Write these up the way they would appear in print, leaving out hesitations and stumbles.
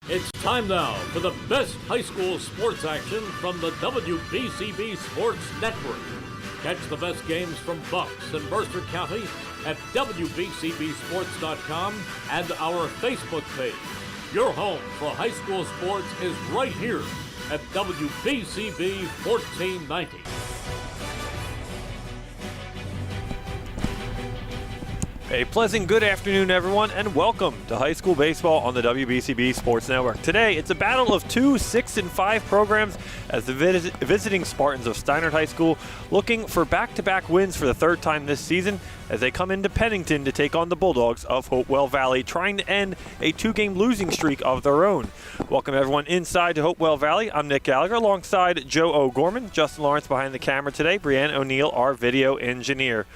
It's time now for the best high school sports action from the WBCB Sports Network. Catch the best games from Bucks and Mercer County at WBCBSports.com and our Facebook page. Your home for high school sports is right here at WBCB 1490. A pleasant good afternoon, everyone, and welcome to high school baseball on the WBCB Sports Network. Today, it's a battle of two 6-5 programs as the visiting Spartans of Steinert High School looking for back-to-back wins for the third time this season as they come into Pennington to take on the Bulldogs of Hopewell Valley, trying to end a two-game losing streak of their own. Welcome, everyone, inside to Hopewell Valley. I'm Nick Gallagher alongside Joe O'Gorman, Justin Lawrence behind the camera today, Brianne O'Neill, our video engineer.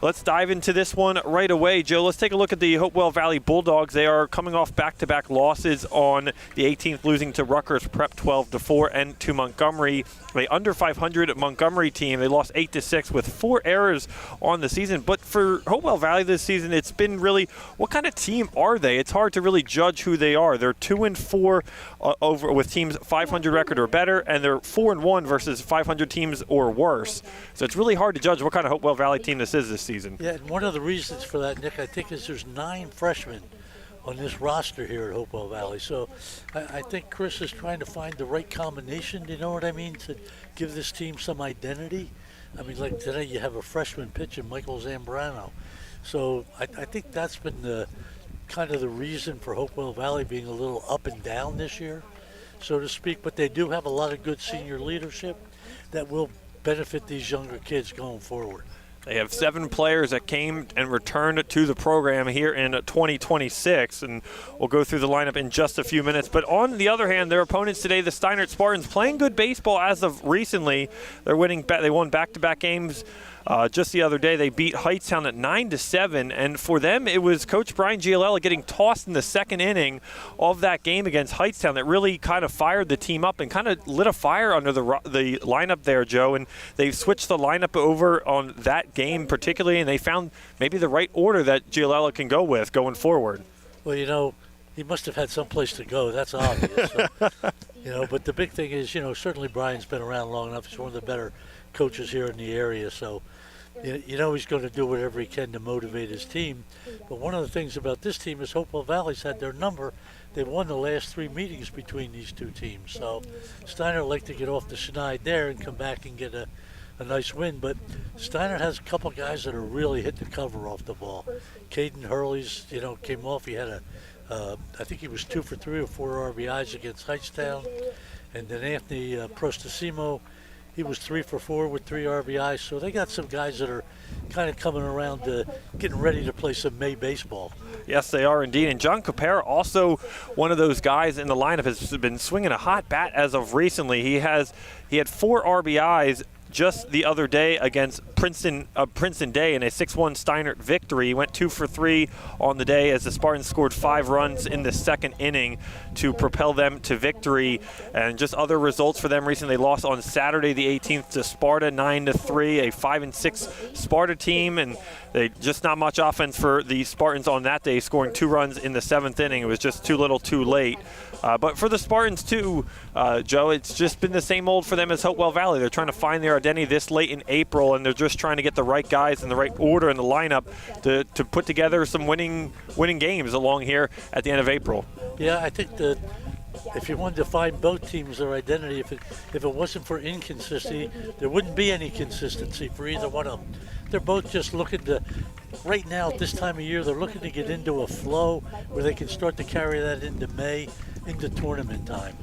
Let's dive into this one right away. Joe, let's take a look at the Hopewell Valley Bulldogs. They are coming off back-to-back losses on the 18th, losing to Rutgers Prep 12-4 and to Montgomery, a under 500 Montgomery team. They lost 8-6 with 4 errors on the season. But for Hopewell Valley this season, it's been really, what kind of team are they? It's hard to really judge who they are. They're 2-4 over with teams 500 record or better, and they're 4-1 versus 500 teams or worse. So it's really hard to judge what kind of Hopewell Valley team this is this season. Yeah, and one of the reasons for that, Nick, I think is there's 9 freshmen on this roster here at Hopewell Valley. So I think Chris is trying to find the right combination, you know what I mean, to give this team some identity. I mean, like today you have a freshman pitcher, Michael Zambrano. So I think that's been the kind of the reason for Hopewell Valley being a little up and down this year, so to speak. But they do have a lot of good senior leadership that will benefit these younger kids going forward. They have 7 players that came and returned to the program here in 2026, and we'll go through the lineup in just a few minutes. But on the other hand, their opponents today, the Steinert Spartans, playing good baseball as of recently. They're winning. They won back-to-back games. Just the other day, they beat Hightstown at 9-7, and for them, it was Coach Brian Giolella getting tossed in the second inning of that game against Hightstown that really kind of fired the team up and kind of lit a fire under the lineup there, Joe. And they've switched the lineup over on that game particularly, and they found maybe the right order that Giolella can go with going forward. Well, you know, he must have had some place to go. That's obvious. So, you know, but the big thing is, you know, certainly Brian's been around long enough. He's one of the better coaches here in the area, so you know he's going to do whatever he can to motivate his team. But one of the things about this team is Hopewell Valley's had their number. They've won the last 3 meetings between these two teams, so Steinert like to get off the schneid there and come back and get a nice win. But Steinert has a couple guys that are really hitting the cover off the ball. Caden Hurley's, you know, came off. He had I think he was 2 for 3 or 4 RBIs against Hightstown. And then Anthony Prostacimo, he was 3 for 4 with 3 RBIs. So they got some guys that are kind of coming around to getting ready to play some May baseball. Yes, they are indeed. And John Capera, also one of those guys in the lineup, has been swinging a hot bat as of recently. He had 4 RBIs just the other day against Princeton Day in a 6-1 Steinert victory. He went 2 for 3 on the day as the Spartans scored 5 runs in the second inning to propel them to victory. And just other results for them recently: they lost on Saturday the 18th to Sparta 9-3, a 5-6 Sparta team, and they just not much offense for the Spartans on that day, scoring 2 runs in the 7th inning. It was just too little too late. But for the Spartans too, Joe, it's just been the same old for them as Hopewell Valley. They're trying to find their identity this late in April, and they're just trying to get the right guys in the right order in the lineup to put together some winning games along here at the end of April. Yeah, I think that if you wanted to find both teams their identity, if it wasn't for inconsistency, there wouldn't be any consistency for either one of them. They're both just looking to, right now at this time of year, they're looking to get into a flow where they can start to carry that into May, into tournament time.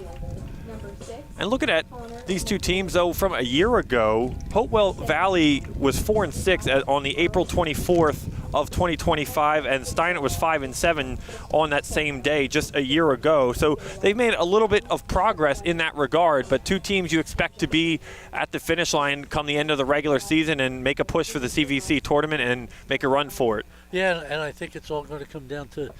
And looking at these two teams, though, from a year ago, Hopewell Valley was 4-6 on the April 24th of 2025, and Steinert was 5-7 on that same day just a year ago. So they've made a little bit of progress in that regard, but two teams you expect to be at the finish line come the end of the regular season and make a push for the CVC tournament and make a run for it. Yeah, and I think it's all going to come down to,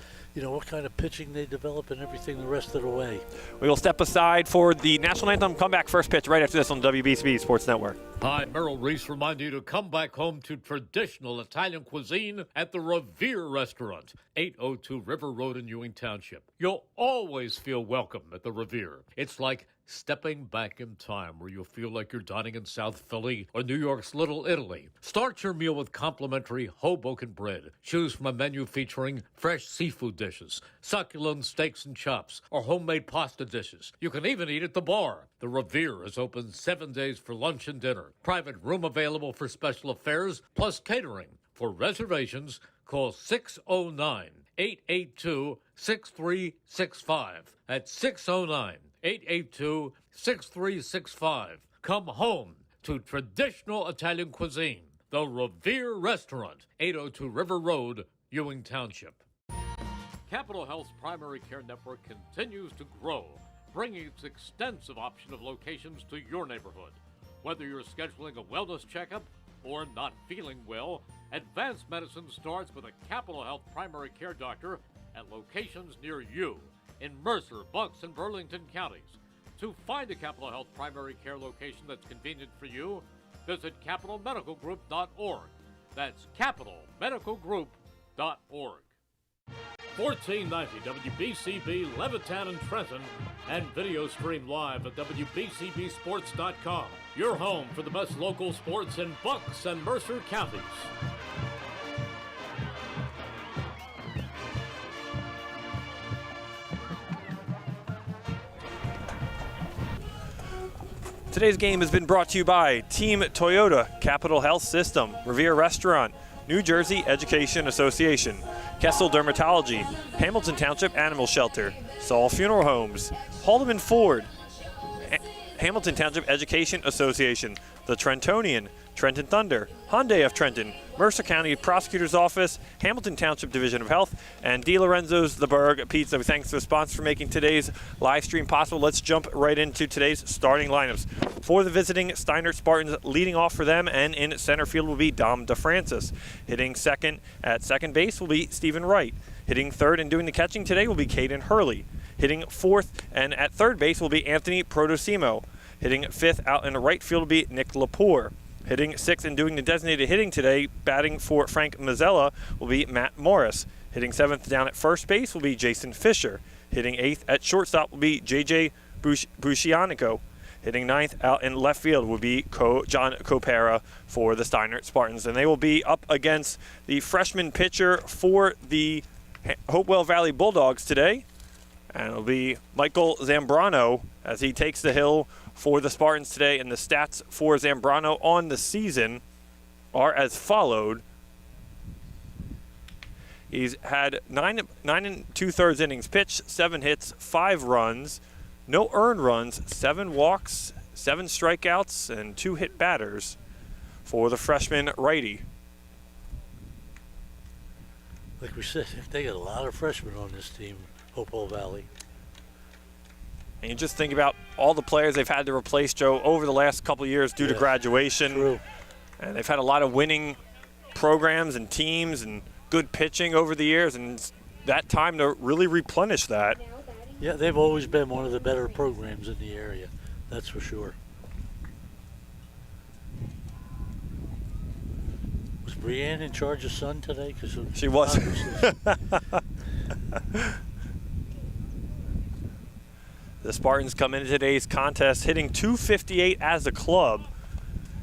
what kind of pitching they develop and everything the rest of the way. We will step aside for the national anthem. Come back first pitch right after this on WBCB Sports Network. Hi, Merrill Reese remind you to come back home to traditional Italian cuisine at the Revere Restaurant, 802 River Road in Ewing Township. You'll always feel welcome at the Revere. It's like stepping back in time where you'll feel like you're dining in South Philly or New York's Little Italy. Start your meal with complimentary Hoboken bread. Choose from a menu featuring fresh seafood dishes, succulent steaks and chops, or homemade pasta dishes. You can even eat at the bar. The Revere is open 7 days for lunch and dinner. Private room available for special affairs, plus catering. For reservations, call 609-882-6365. That's 609-882-6365. Come home to traditional Italian cuisine. The Revere Restaurant, 802 River Road, Ewing Township. Capital Health's primary care network continues to grow, bringing its extensive option of locations to your neighborhood. Whether you're scheduling a wellness checkup or not feeling well, advanced medicine starts with a Capital Health primary care doctor at locations near you in Mercer, Bucks, and Burlington counties. To find a Capital Health primary care location that's convenient for you, visit capitalmedicalgroup.org. That's capitalmedicalgroup.org. 1490 WBCB Levittown and Trenton, and video stream live at WBCBSports.com. Your home for the best local sports in Bucks and Mercer counties. Today's game has been brought to you by Team Toyota, Capital Health System, Revere Restaurant, New Jersey Education Association, Kessel Dermatology, Hamilton Township Animal Shelter, Saul Funeral Homes, Haldeman Ford, Hamilton Township Education Association, The Trentonian, Trenton Thunder, Hyundai of Trenton, Mercer County Prosecutor's Office, Hamilton Township Division of Health, and Di Lorenzo's The Berg Pizza. Thanks to the sponsor for making today's live stream possible. Let's jump right into today's starting lineups. For the visiting Steinert Spartans, leading off for them and in center field will be Dom DeFrancis. Hitting second at second base will be Stephen Wright. Hitting third and doing the catching today will be Caden Hurley. Hitting fourth and at third base will be Anthony Protosimo. Hitting fifth out in the right field will be Nick Lepore. Hitting sixth and doing the designated hitting today, batting for Frank Mazzella, will be Matt Morris. Hitting seventh down at first base will be Jason Fisher. Hitting eighth at shortstop will be J.J. Buscianico. Hitting ninth out in left field will be John Copera for the Steinert Spartans. And they will be up against the freshman pitcher for the Hopewell Valley Bulldogs today. And it'll be Michael Zambrano as he takes the hill for the Spartans today. And the stats for Zambrano on the season are as followed. He's had 9 2/3 innings pitched, 7 hits, 5 runs, no earned runs, 7 walks, 7 strikeouts, and 2 hit batters for the freshman righty. Like we said, they got a lot of freshmen on this team, Hopewell Valley. And you just think about all the players they've had to replace, Joe, over the last couple of years due to graduation. True. And they've had a lot of winning programs and teams and good pitching over the years, and it's that time to really replenish that. Yeah, they've always been one of the better programs in the area, that's for sure. Was Brianne in charge of Sun today? She was. The Spartans come into today's contest hitting .258 as a club.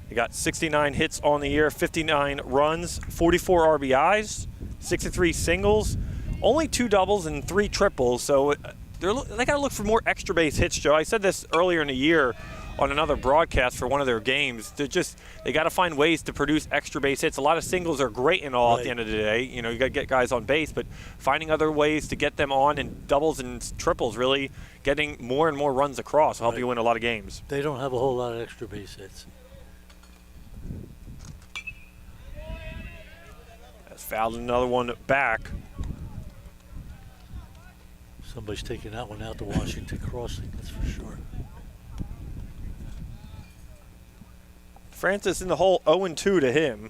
They got 69 hits on the year, 59 runs, 44 RBIs, 63 singles, only 2 doubles and 3 triples. So they got to look for more extra base hits, Joe. I said this earlier in the year on another broadcast for one of their games. They got to find ways to produce extra base hits. A lot of singles are great and all at the end of the day. You know, you got to get guys on base, but finding other ways to get them on, and doubles and triples, really getting more and more runs across will help you win a lot of games. They don't have a whole lot of extra base hits. That's fouled another one back. Somebody's taking that one out to Washington Crossing, that's for sure. Francis in the hole, 0-2 to him.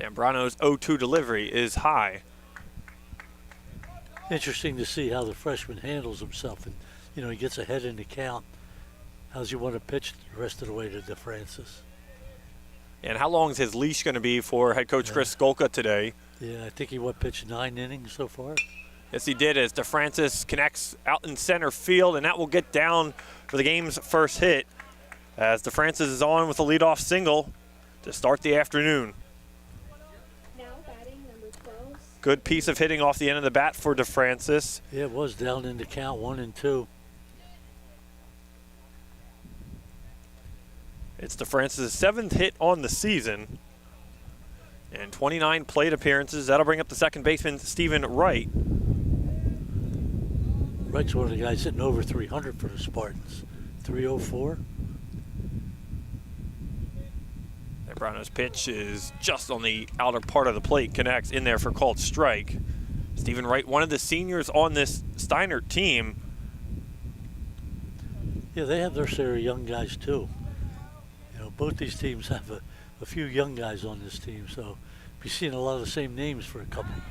Zambrano's 0-2 delivery is high. Interesting to see how the freshman handles himself. And, he gets ahead in the count. How's he want to pitch the rest of the way to DeFrancis? And how long is his leash going to be for head coach Chris Skolka today? Yeah, I think he pitched 9 innings so far. Yes, he did, as DeFrancis connects out in center field, and that will get down for the game's first hit, as DeFrancis is on with a leadoff single to start the afternoon. Now batting number 12. Good piece of hitting off the end of the bat for DeFrancis. Yeah, it was down in the count, 1-2. It's DeFrancis' 7th hit on the season and 29 plate appearances. That'll bring up the second baseman, Stephen Wright. Wright's one of the guys hitting over 300 for the Spartans. 304. Zambrano's pitch is just on the outer part of the plate, connects in there for called strike. Stephen Wright, one of the seniors on this Steinert team. Yeah, they have their share of young guys too. Both these teams have a few young guys on this team, so we're seeing a lot of the same names for a couple of years.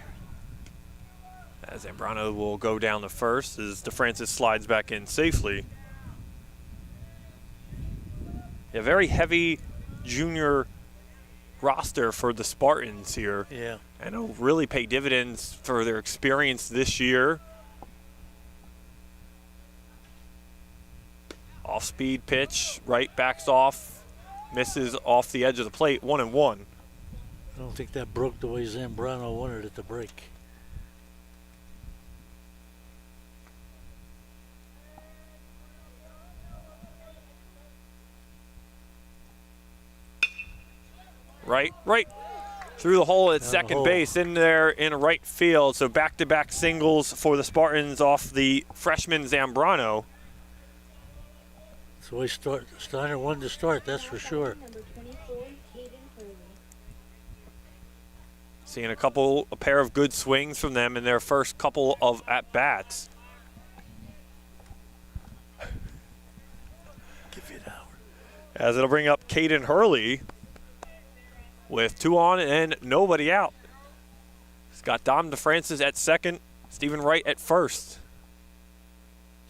As Zambrano will go down to first as DeFrancis slides back in safely. A very heavy junior roster for the Spartans here. Yeah. And it'll really pay dividends for their experience this year. Off-speed pitch, Wright backs off. Misses off the edge of the plate, 1-1. I don't think that broke the way Zambrano wanted it to break. Right through the hole at second base, in there in right field. So back-to-back singles for the Spartans off the freshman Zambrano. So Steiner wanted to start, that's for sure. Number 24, Hayden Hurley. Seeing a pair of good swings from them in their first couple of at-bats. Give it an hour. As it'll bring up Caden Hurley with 2 on and nobody out. He's got Dom DeFrancis at second, Stephen Wright at first.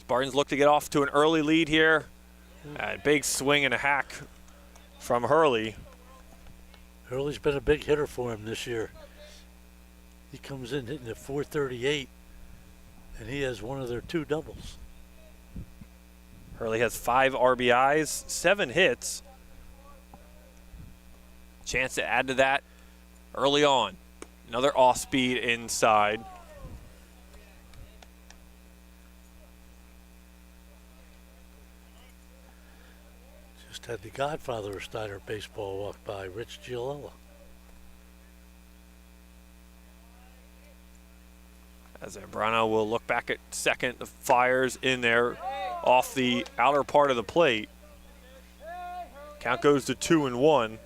Spartans look to get off to an early lead here. A big swing and a hack from Hurley. Hurley's been a big hitter for him this year. He comes in hitting at .438, and he has one of their 2 doubles. Hurley has 5 RBIs, 7 hits. Chance to add to that early on. Another off-speed inside. Just had the godfather of Steiner baseball walk by, Rich Giolella. As Zambrano will look back at second, the fires in there off the outer part of the plate. Count goes to 2-1.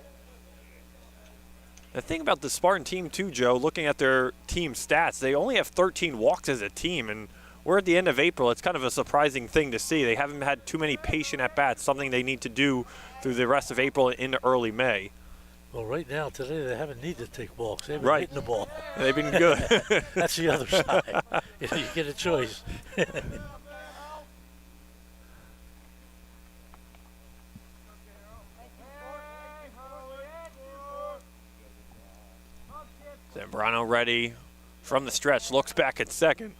The thing about the Spartan team too, Joe, looking at their team stats, they only have 13 walks as a team, and we're at the end of April. It's kind of a surprising thing to see. They haven't had too many patient at-bats, something they need to do through the rest of April and into early May. Well, right now, today, they haven't needed to take walks. They've been Right. hitting the ball. They've been good. That's the other side. You get a choice. Zambrano ready from the stretch, looks back at second.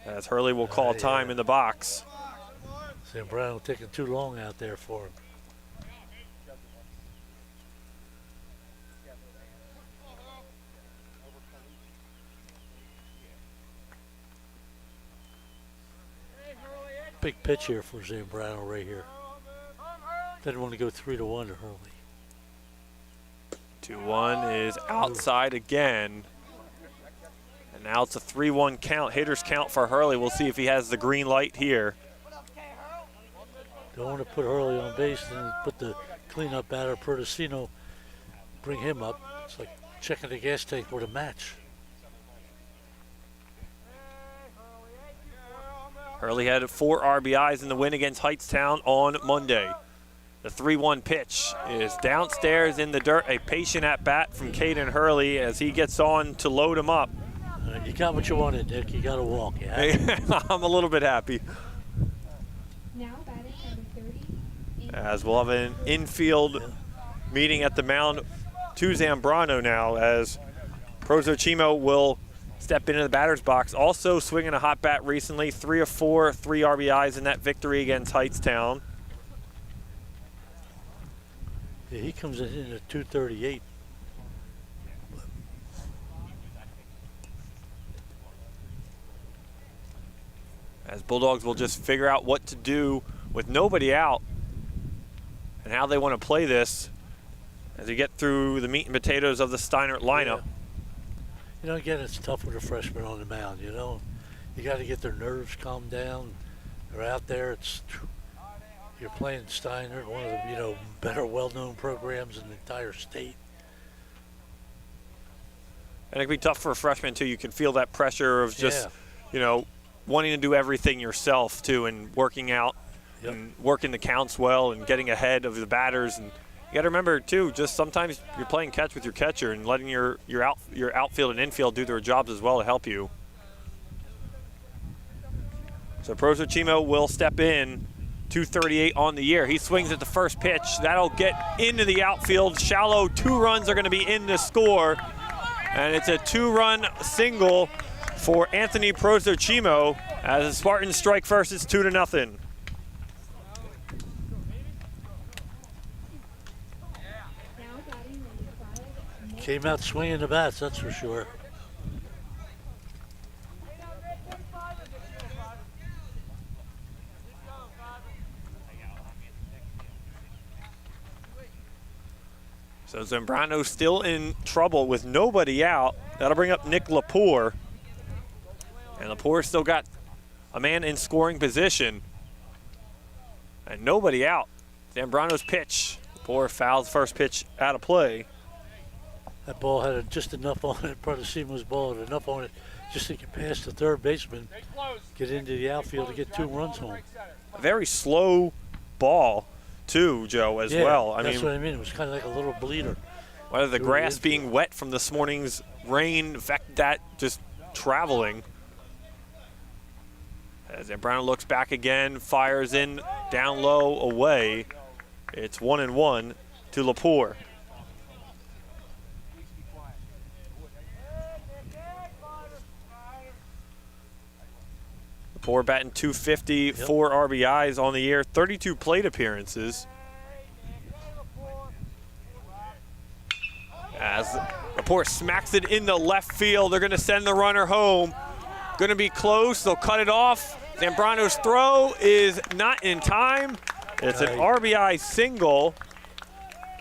As Hurley will call time in the box. Zambrano taking too long out there for him. Big pitch here for Zambrano right here. Didn't want to go 3-1 to Hurley. 2-1 is outside again. And now it's a 3-1 count. Hitters count for Hurley. We'll see if he has the green light here. Don't want to put Hurley on base and put the cleanup batter, Perticino, bring him up. It's like checking the gas tank with a match. Hurley had 4 RBIs in the win against Heightstown on Monday. The 3-1 pitch is downstairs in the dirt. A patient at bat from Caden Hurley as he gets on to load him up. You got what you wanted, Nick. You got to walk. Yeah. I'm a little bit happy. Now batting number 30. As we'll have an infield meeting at the mound to Zambrano now, as Prozochimo will step into the batter's box. Also swinging a hot bat recently, 3 of 4, 3 RBIs in that victory against Hightstown. Yeah, he comes in at 238. As Bulldogs will just figure out what to do with nobody out and how they want to play this as we get through the meat and potatoes of the Steinert lineup. Yeah. Again, it's tough with a freshman on the mound, You got to get their nerves calmed down. They're out there. You're playing Steinert, one of the, better well-known programs in the entire state. And it can be tough for a freshman, too. You can feel that pressure of just, wanting to do everything yourself, too, and working out and working the counts well and getting ahead of the batters. And you got to remember, too, just sometimes you're playing catch with your catcher and letting your outfield and infield do their jobs as well to help you. So Prozochimo will step in, 238 on the year. He swings at the first pitch. That'll get into the outfield. Shallow, 2 runs are going to be in to score. And it's a 2-run single for Anthony Prozochimo as the Spartans strike first. It's 2-0. Now batting number 5. Came out swinging the bats, that's for sure. So Zambrano still in trouble with nobody out. That'll bring up Nick Lepore. And Lepore still got a man in scoring position. And nobody out. Zambrano's pitch. Lepore fouls first pitch out of play. That ball had just enough on it. Prozochimo's ball had enough on it just to get past the third baseman, get into the outfield to get 2 runs home. A very slow ball, too, Joe, as well. That's what I mean. It was kind of like a little bleeder. Whether the grass being wet from this morning's rain affect that just traveling. As Zambrano looks back again, fires in, down low, away. It's 1-1 to Lepore. Lepore batting .250, 4 RBIs on the year, 32 plate appearances. As Lepore smacks it into left field, they're going to send the runner home. Going to be close, they'll cut it off. Zambrano's throw is not in time. It's an RBI single,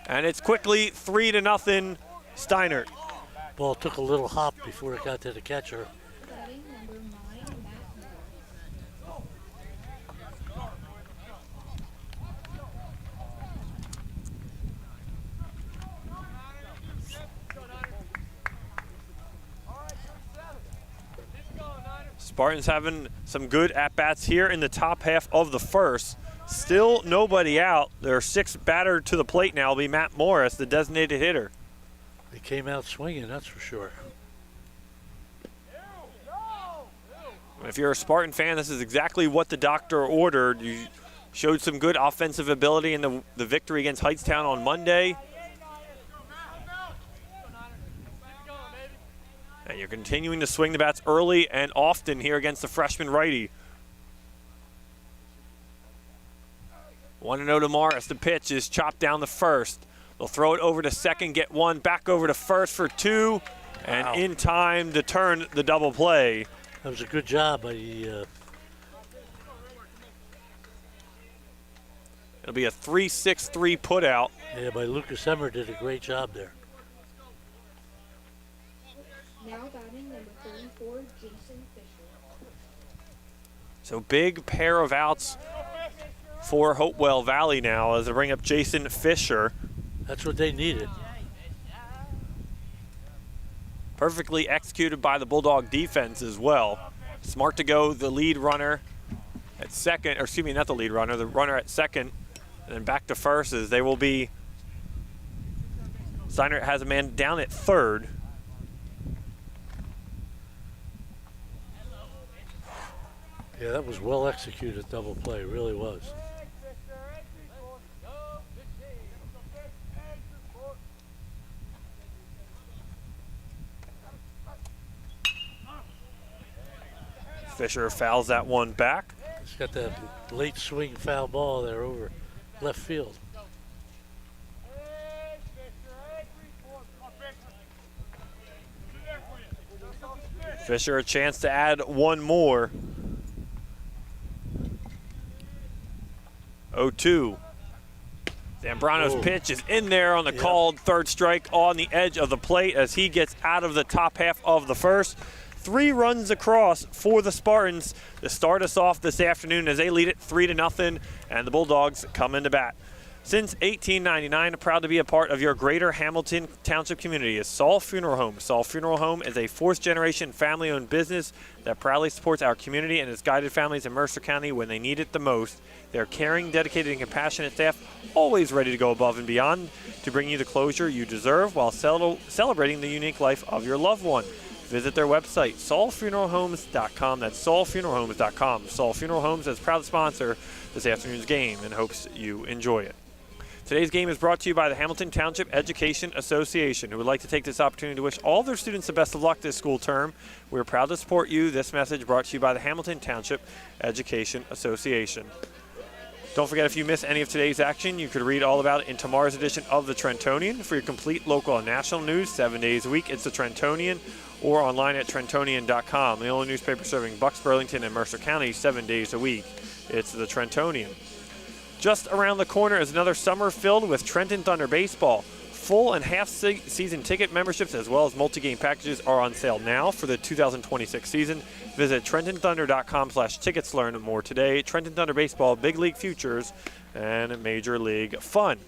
and it's quickly 3-0 Steinert. Ball took a little hop before it got to the catcher. Batting number 9, Matt Moore. Spartans having some good at-bats here in the top half of the first. Still nobody out. There are 6 batter to the plate now. It'll be Matt Morris, the designated hitter. They came out swinging, that's for sure. If you're a Spartan fan, this is exactly what the doctor ordered. You showed some good offensive ability in the victory against Hightstown on Monday. And you're continuing to swing the bats early and often here against the freshman righty. 1-0 to Morris. The pitch is chopped down the first. They'll throw it over to second, get 1, back over to first for 2, and in time to turn the double play. That was a good job by the... It'll be a 3-6-3 putout. Yeah, by Lucas Emmer did a great job there. Now batting number 34, Jason Fisher. So big pair of outs for Hopewell Valley now as they bring up Jason Fisher. That's what they needed. Perfectly executed by the Bulldog defense as well. Smart to go the lead runner at second, or excuse me, not the lead runner, the runner at second And then back to first as they will be. Steinert has a man down at third. Yeah, that was well executed double play, it really was. Fisher fouls that one back. He's got that late swing foul ball there over left field. Fisher a chance to add one more. 0-2. Zambrano's pitch is in there on the called third strike on the edge of the plate as he gets out of the top half of the first. 3 runs across for the Spartans to start us off this afternoon as they lead it 3-0, and the Bulldogs come into bat. Since 1899, proud to be a part of your greater Hamilton Township community is Saul Funeral Home. Saul Funeral Home is a 4th-generation family-owned business that proudly supports our community and has guided families in Mercer County when they need it the most. They're caring, dedicated, and compassionate staff, always ready to go above and beyond to bring you the closure you deserve while celebrating the unique life of your loved one. Visit their website, saulfuneralhomes.com. That's saulfuneralhomes.com. Saul Funeral Homes is proud sponsor this afternoon's game and hopes you enjoy it. Today's game is brought to you by the Hamilton Township Education Association, who would like to take this opportunity to wish all their students the best of luck this school term. We're proud to support you. This message brought to you by the Hamilton Township Education Association. Don't forget, if you miss any of today's action, you could read all about it in tomorrow's edition of the Trentonian. For your complete local and national news 7 days a week, it's the Trentonian, or online at trentonian.com. The only newspaper serving Bucks, Burlington, and Mercer County 7 days a week. It's the Trentonian. Just around the corner is another summer filled with Trenton Thunder baseball. Full and half-season ticket memberships as well as multi-game packages are on sale now for the 2026 season. Visit trentonthunder.com/tickets to learn more today. Trenton Thunder baseball, big league futures, and Major League fun.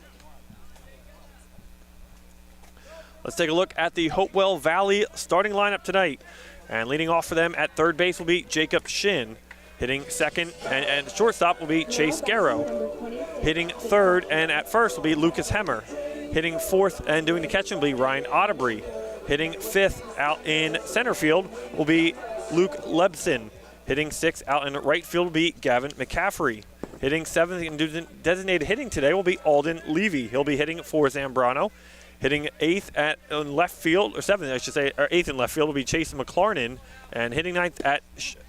Let's take a look at the Hopewell Valley starting lineup tonight. And leading off for them at third base will be Jacob Shin. Hitting second and shortstop will be Chase Garrow. Hitting third and at first will be Lucas Hemmer. Hitting fourth and doing the catching will be Ryan Otterbury. Hitting fifth out in center field will be Luke Lebson. Hitting sixth out in right field will be Gavin McCaffrey. Hitting seventh and designated hitting today will be Alden Levy. He'll be hitting for Zambrano. Hitting eighth in left field, or seventh I should say, or eighth in left field will be Chase McLarnon. And hitting ninth at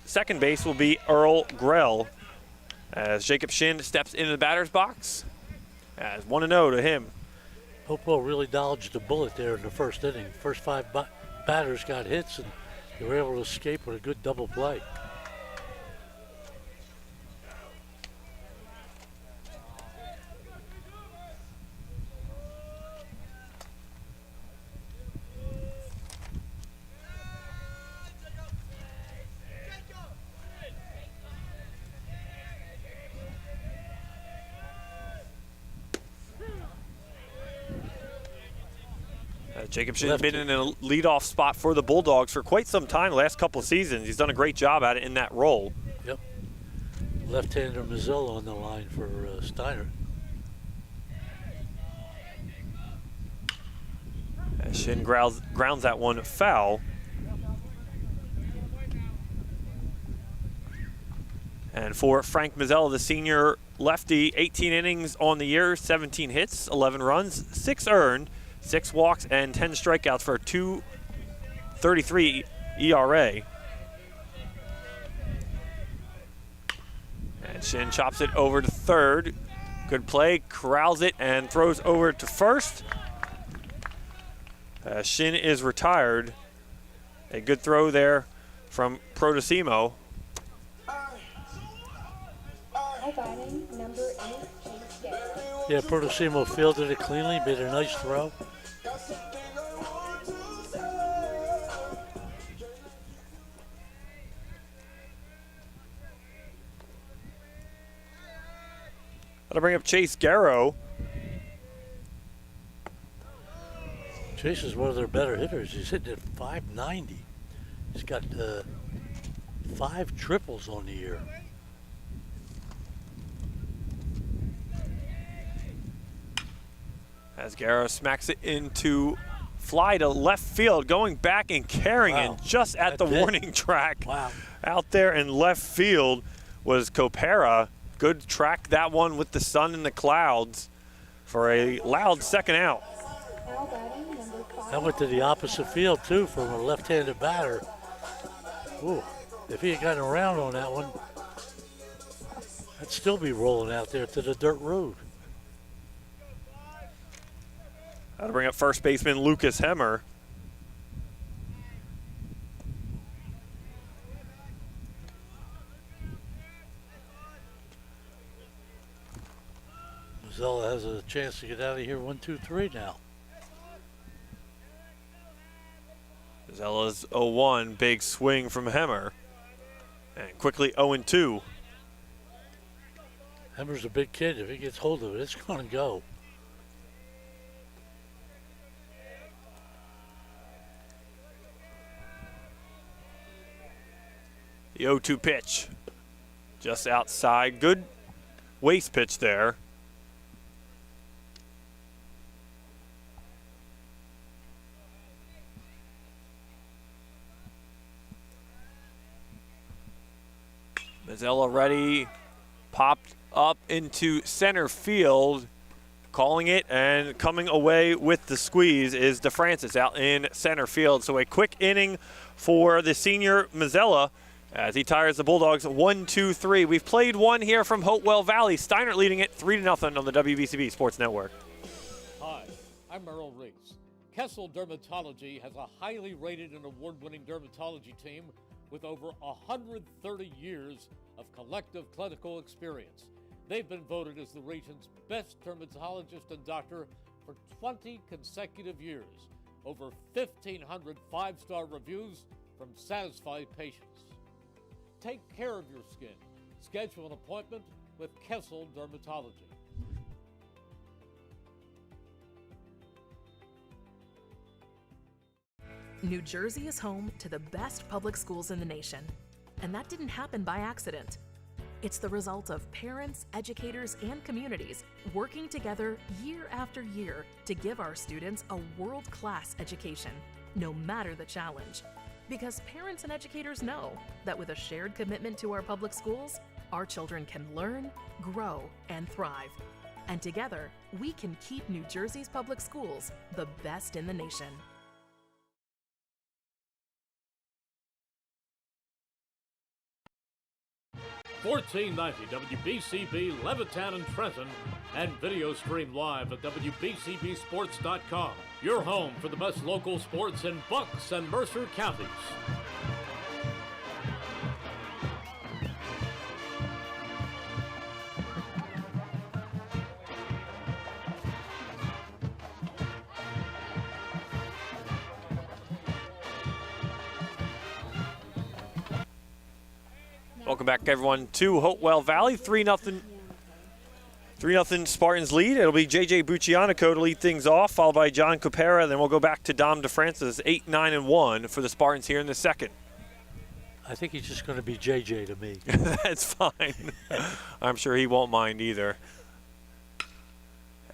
second base will be Earl Grell. As Jacob Shin steps into the batter's box. As 1-0 to him. Hopewell really dodged a bullet there in the first inning. First 5 batters got hits, and they were able to escape with a good double play. Jacob Shin has been in a leadoff spot for the Bulldogs for quite some time, the last couple of seasons. He's done a great job at it in that role. Yep. Left-hander Mazzillo on the line for Steinert. As Shin grounds that one foul. And for Frank Mazzillo, the senior lefty, 18 innings on the year, 17 hits, 11 runs, 6 earned, 6 walks, and 10 strikeouts for a .233 ERA. And Shin chops it over to third. Good play, corrals it, and throws over to first. Shin is retired. A good throw there from Prodosimo. Yeah, Prodosimo fielded it cleanly, made a nice throw. That'll bring up Chase Garrow. Chase is one of their better hitters. He's hitting at .590. He's got 5 triples on the year. As Guerra smacks it into fly to left field, going back and carrying it just at the warning track. Wow. Out there in left field was Copera. Good track that one with the sun and the clouds for a loud second out. Now batting number 5. That went to the opposite field, too, from a left-handed batter. Ooh, if he had gotten around on that one, I'd still be rolling out there to the dirt road. That'll bring up first baseman Lucas Hemmer. Mazzella has a chance to get out of here 1-2-3 now. Zella's 0-1, big swing from Hemmer. And quickly 0-2. Hemmer's a big kid. If he gets hold of it, it's going to go. The 0-2 pitch. Just outside. Good waist pitch there. Mazzella ready, popped up into center field, calling it, and coming away with the squeeze is DeFrancis out in center field. So a quick inning for the senior Mazzella as he tires the Bulldogs 1-2-3. We've played one here from Hopewell Valley. Steinert leading it 3-0 on the WBCB Sports Network. Hi, I'm Merrill Reese. Kessel Dermatology has a highly rated and award-winning dermatology team with over 130 years of collective clinical experience. They've been voted as the region's best dermatologist and doctor for 20 consecutive years. Over 1,500 five-star reviews from satisfied patients. Take care of your skin. Schedule an appointment with Kessel Dermatology. New Jersey is home to the best public schools in the nation, and that didn't happen by accident. It's the result of parents, educators, and communities working together year after year to give our students a world-class education, no matter the challenge. Because parents and educators know that with a shared commitment to our public schools, our children can learn, grow, and thrive. And together, we can keep New Jersey's public schools the best in the nation. 1490 WBCB Levittown and Trenton, and video stream live at WBCBSports.com. Your home for the best local sports in Bucks and Mercer counties. Welcome back, everyone, to Hopewell Valley. 3-0 Spartans lead. It'll be J.J. Buccianico to lead things off, followed by John Copera. Then we'll go back to Dom DeFrancis, 8-9-1 for the Spartans here in the second. I think he's just going to be J.J. to me. That's fine. I'm sure he won't mind either.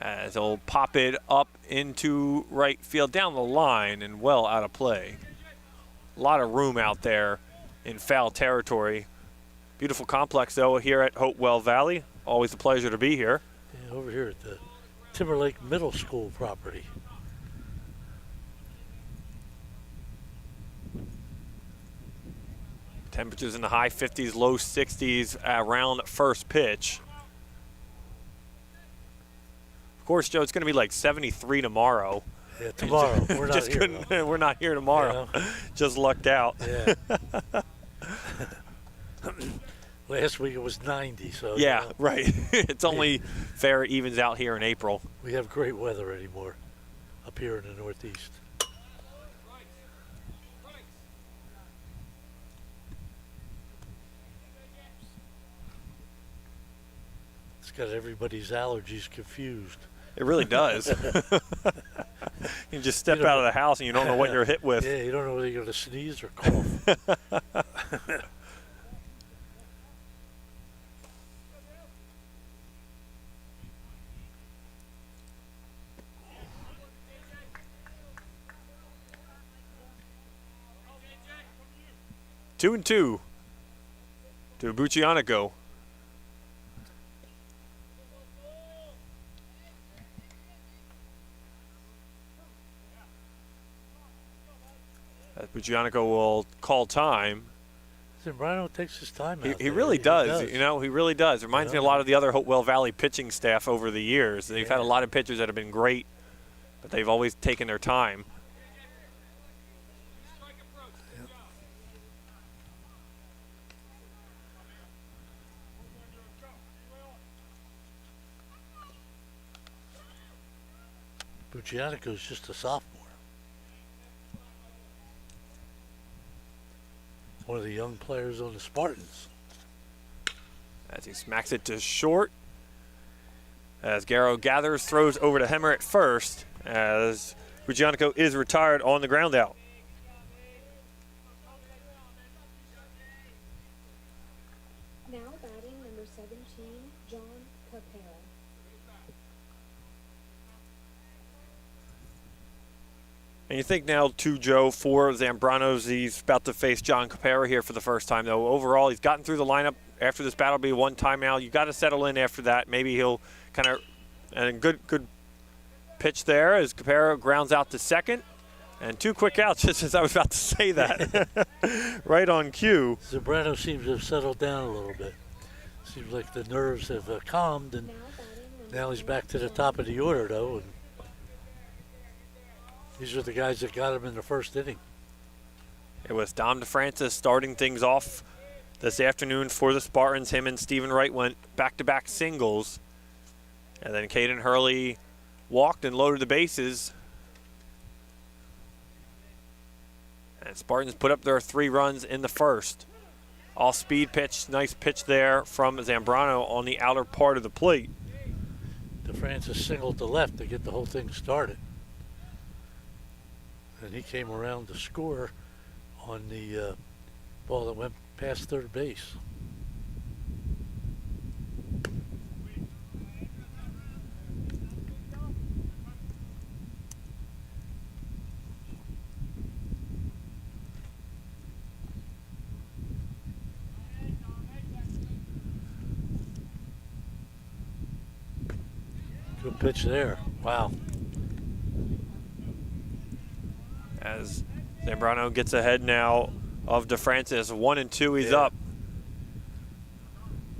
As he'll pop it up into right field, down the line, and well out of play. A lot of room out there in foul territory. Beautiful complex, though, here at Hopewell Valley. Always a pleasure to be here. Yeah, over here at the Timberlake Middle School property. Temperatures in the high 50s, low 60s around first pitch. Of course, Joe, it's going to be like 73 tomorrow. Yeah, tomorrow. We're not here. We're not here tomorrow. Yeah. Just lucked out. Yeah. Last week it was 90, so. Yeah, you know, right. It's only fair it evens out here in April. we have great weather anymore up here in the Northeast. It's got everybody's allergies confused. It really does. You just step out of the house and you don't know what you're hit with. Yeah, you don't know whether you're going to sneeze or cough. 2-2 to Buccianico. As Buccianico will call time. Zambrano takes his time out. He really does. You know, he really does. Reminds me a lot of the other Hopewell Valley pitching staff over the years. They've had a lot of pitchers that have been great, but they've always taken their time. Buccianico's just a sophomore. One of the young players on the Spartans. As he smacks it to short. As Garrow gathers, throws over to Hemmer at first. As Buccianico is retired on the ground out. Now batting number 17, John Capera. And you think now, too, Joe, for Zambrano's, he's about to face John Capera here for the first time, though. Overall, he's gotten through the lineup. After this battle, will be one time now. You got to settle in after that. Maybe he'll kind of, and good pitch there as Capera grounds out to second. And 2 quick outs, just as I was about to say that. Right on cue. Zambrano seems to have settled down a little bit. Seems like the nerves have calmed, and now he's back to the top of the order, though. And these are the guys that got him in the first inning. It was Dom DeFrancis starting things off this afternoon for the Spartans. Him and Stephen Wright went back-to-back singles. And then Caden Hurley walked and loaded the bases. And Spartans put up their 3 runs in the first. All-speed pitch, nice pitch there from Zambrano on the outer part of the plate. DeFrancis singled to left to get the whole thing started. And he came around to score on the ball that went past third base. Good pitch there. Wow. As Zambrano gets ahead now of DeFrancis. 1-2, he's up.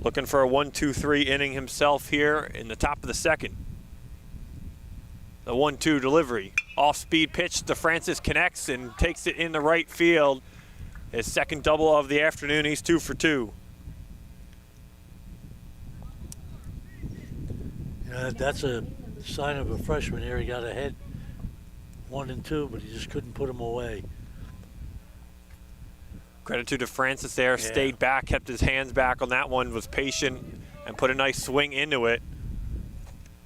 Looking for a 1-2-3 inning himself here in the top of the second. The 1-2 delivery. Off-speed pitch. DeFrancis connects and takes it in the right field. His second double of the afternoon. He's 2 for 2. That's a sign of a freshman here. He got ahead 1-2, but he just couldn't put him away. Credit to DeFrancis there. Stayed back, kept his hands back on that one, was patient, and put a nice swing into it.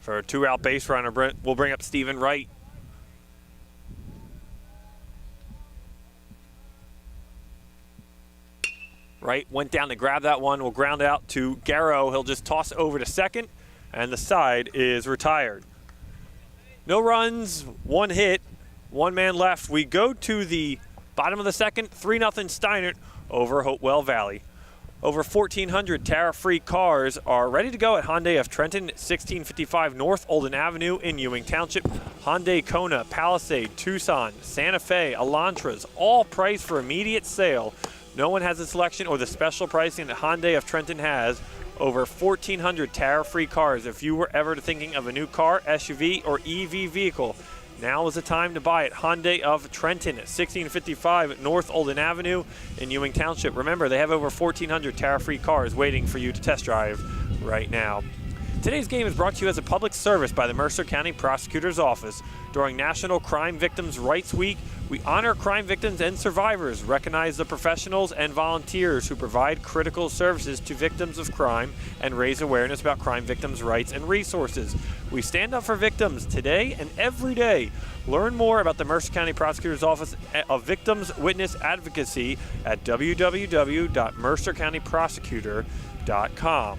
For a 2-out base runner, we'll bring up Stephen Wright. Wright went down to grab that one. Will ground out to Garrow. He'll just toss over to second, and the side is retired. No runs, 1 hit, 1 man left. We go to the bottom of the second, 3-0 Steinert over Hopewell Valley. Over 1,400 tariff-free cars are ready to go at Hyundai of Trenton, 1655 North Olden Avenue in Ewing Township. Hyundai Kona, Palisade, Tucson, Santa Fe, Elantras, all priced for immediate sale. No one has the selection or the special pricing that Hyundai of Trenton has. Over 1,400 tariff-free cars. If you were ever thinking of a new car, SUV, or EV vehicle, now is the time to buy it. Hyundai of Trenton, 1655 North Olden Avenue in Ewing Township. Remember, they have over 1,400 tariff-free cars waiting for you to test drive right now. Today's game is brought to you as a public service by the Mercer County Prosecutor's Office. During National Crime Victims' Rights Week, we honor crime victims and survivors, recognize the professionals and volunteers who provide critical services to victims of crime, and raise awareness about crime victims' rights and resources. We stand up for victims today and every day. Learn more about the Mercer County Prosecutor's Office of Victims Witness Advocacy at www.mercercountyprosecutor.com.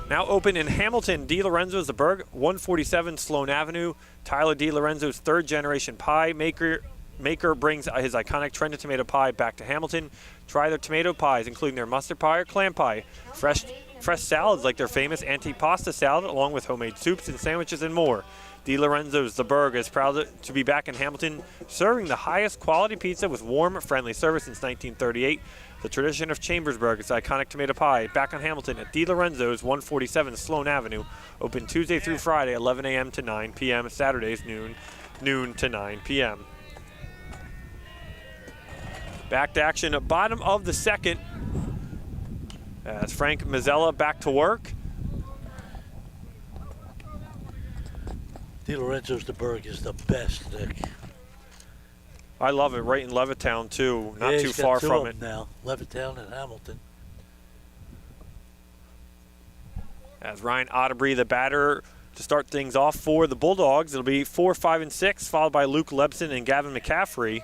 Now open in Hamilton, DiLorenzo's The Berg, 147 Sloan Avenue. Tyler DiLorenzo's third-generation pie maker maker brings his iconic Trenta tomato pie back to Hamilton. Try their tomato pies, including their mustard pie or clam pie, fresh salads like their famous antipasta salad, along with homemade soups and sandwiches and more. Di Lorenzo's The Burg is proud to be back in Hamilton, serving the highest quality pizza with warm, friendly service since 1938. The tradition of Chambersburg is iconic tomato pie, back on Hamilton at Di Lorenzo's, 147 Sloan Avenue. Open Tuesday through Friday, 11 a.m. to 9 p.m. Saturdays, noon to 9 p.m. Back to action, bottom of the second, as Frank Mazzella back to work. Di Lorenzo's De Burg is the best, Nick. I love it, right in Levittown too, not Yeah, too he's got far two from of it. them now, Levittown and Hamilton. As Ryan Otterbury, the batter, to start things off for the Bulldogs. It'll be 4, 5, and 6, followed by Luke Lebson and Gavin McCaffrey.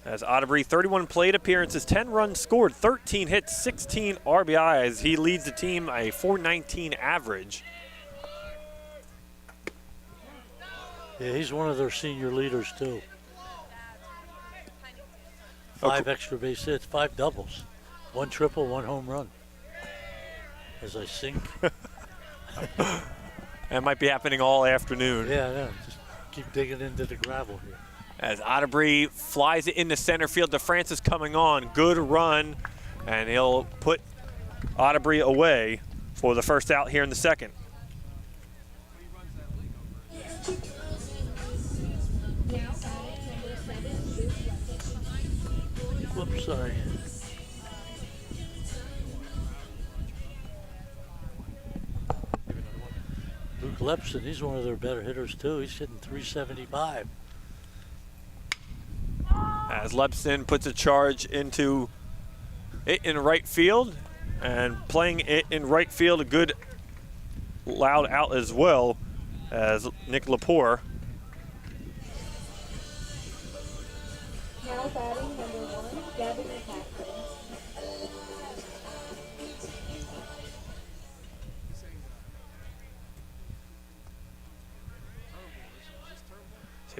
As Otterbury, 31 plate appearances, 10 runs scored, 13 hits, 16 RBIs. He leads the team a .419 average. Yeah, he's one of their senior leaders, too. 5 extra base hits, 5 doubles, 1 triple, 1 home run. As I sink. That might be happening all afternoon. Yeah, I know. Just keep digging into the gravel here. As Otterbury flies it into center field, DeFrancis coming on. Good run, and he'll put Otterbury away for the first out here in the second. Whoops, sorry. Luke Lepson, he's one of their better hitters too. He's hitting .375. As Lepson puts a charge into it in right field, and playing it in right field, a good loud out as well as Nick Lepore. Now batting number 1, Gavin McCaffrey.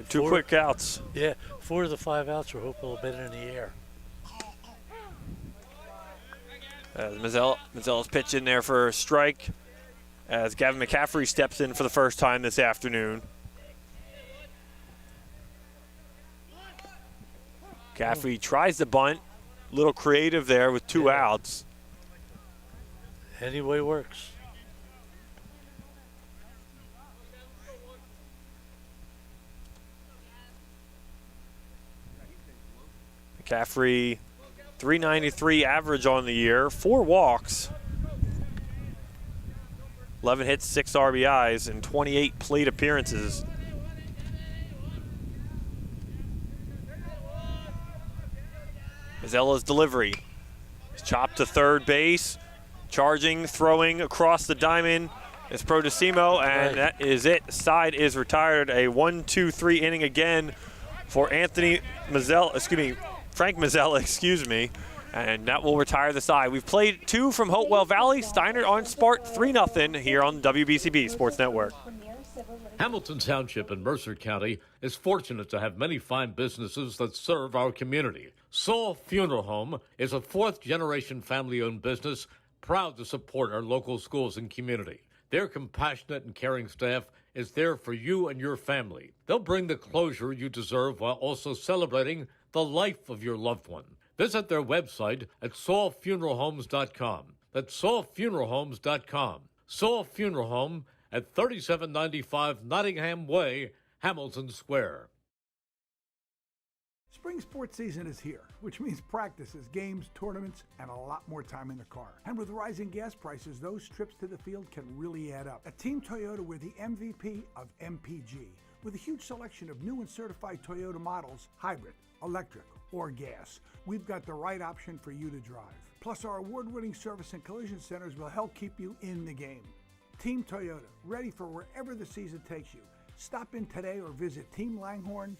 Two quick outs. Yeah, 4 of the 5 outs were Hopewell have been in the air. As Mazzella's pitch in there for a strike, as Gavin McCaffrey steps in for the first time this afternoon. McCaffrey tries to bunt, a little creative there with 2 outs. Anyway works. McCaffrey, .393 average on the year, 4 walks, 11 hits, 6 RBIs, and 28 plate appearances. Mazzella's delivery. He's chopped to third base, charging, throwing across the diamond. It's Prodecimo, and that is it. Side is retired. A 1-2-3 inning again for Frank Mazzella, and that will retire the side. We've played 2 from Hopewell Valley, Steinert on Spart, 3-0 here on WBCB Sports Network. Hamilton Township in Mercer County is fortunate to have many fine businesses that serve our community. Saul Funeral Home is a 4th-generation family-owned business proud to support our local schools and community. Their compassionate and caring staff is there for you and your family. They'll bring the closure you deserve while also celebrating the life of your loved one. Visit their website at saulfuneralhomes.com. That's saulfuneralhomes.com. Saul Funeral Home at 3795 Nottingham Way, Hamilton Square. Spring sports season is here, which means practices, games, tournaments, and a lot more time in the car. And with rising gas prices, those trips to the field can really add up. At Team Toyota, we're the MVP of MPG, with a huge selection of new and certified Toyota models, hybrid, electric, or gas. We've got the right option for you to drive. Plus, our award-winning service and collision centers will help keep you in the game. Team Toyota, ready for wherever the season takes you. Stop in today or visit teamlanghorn.com.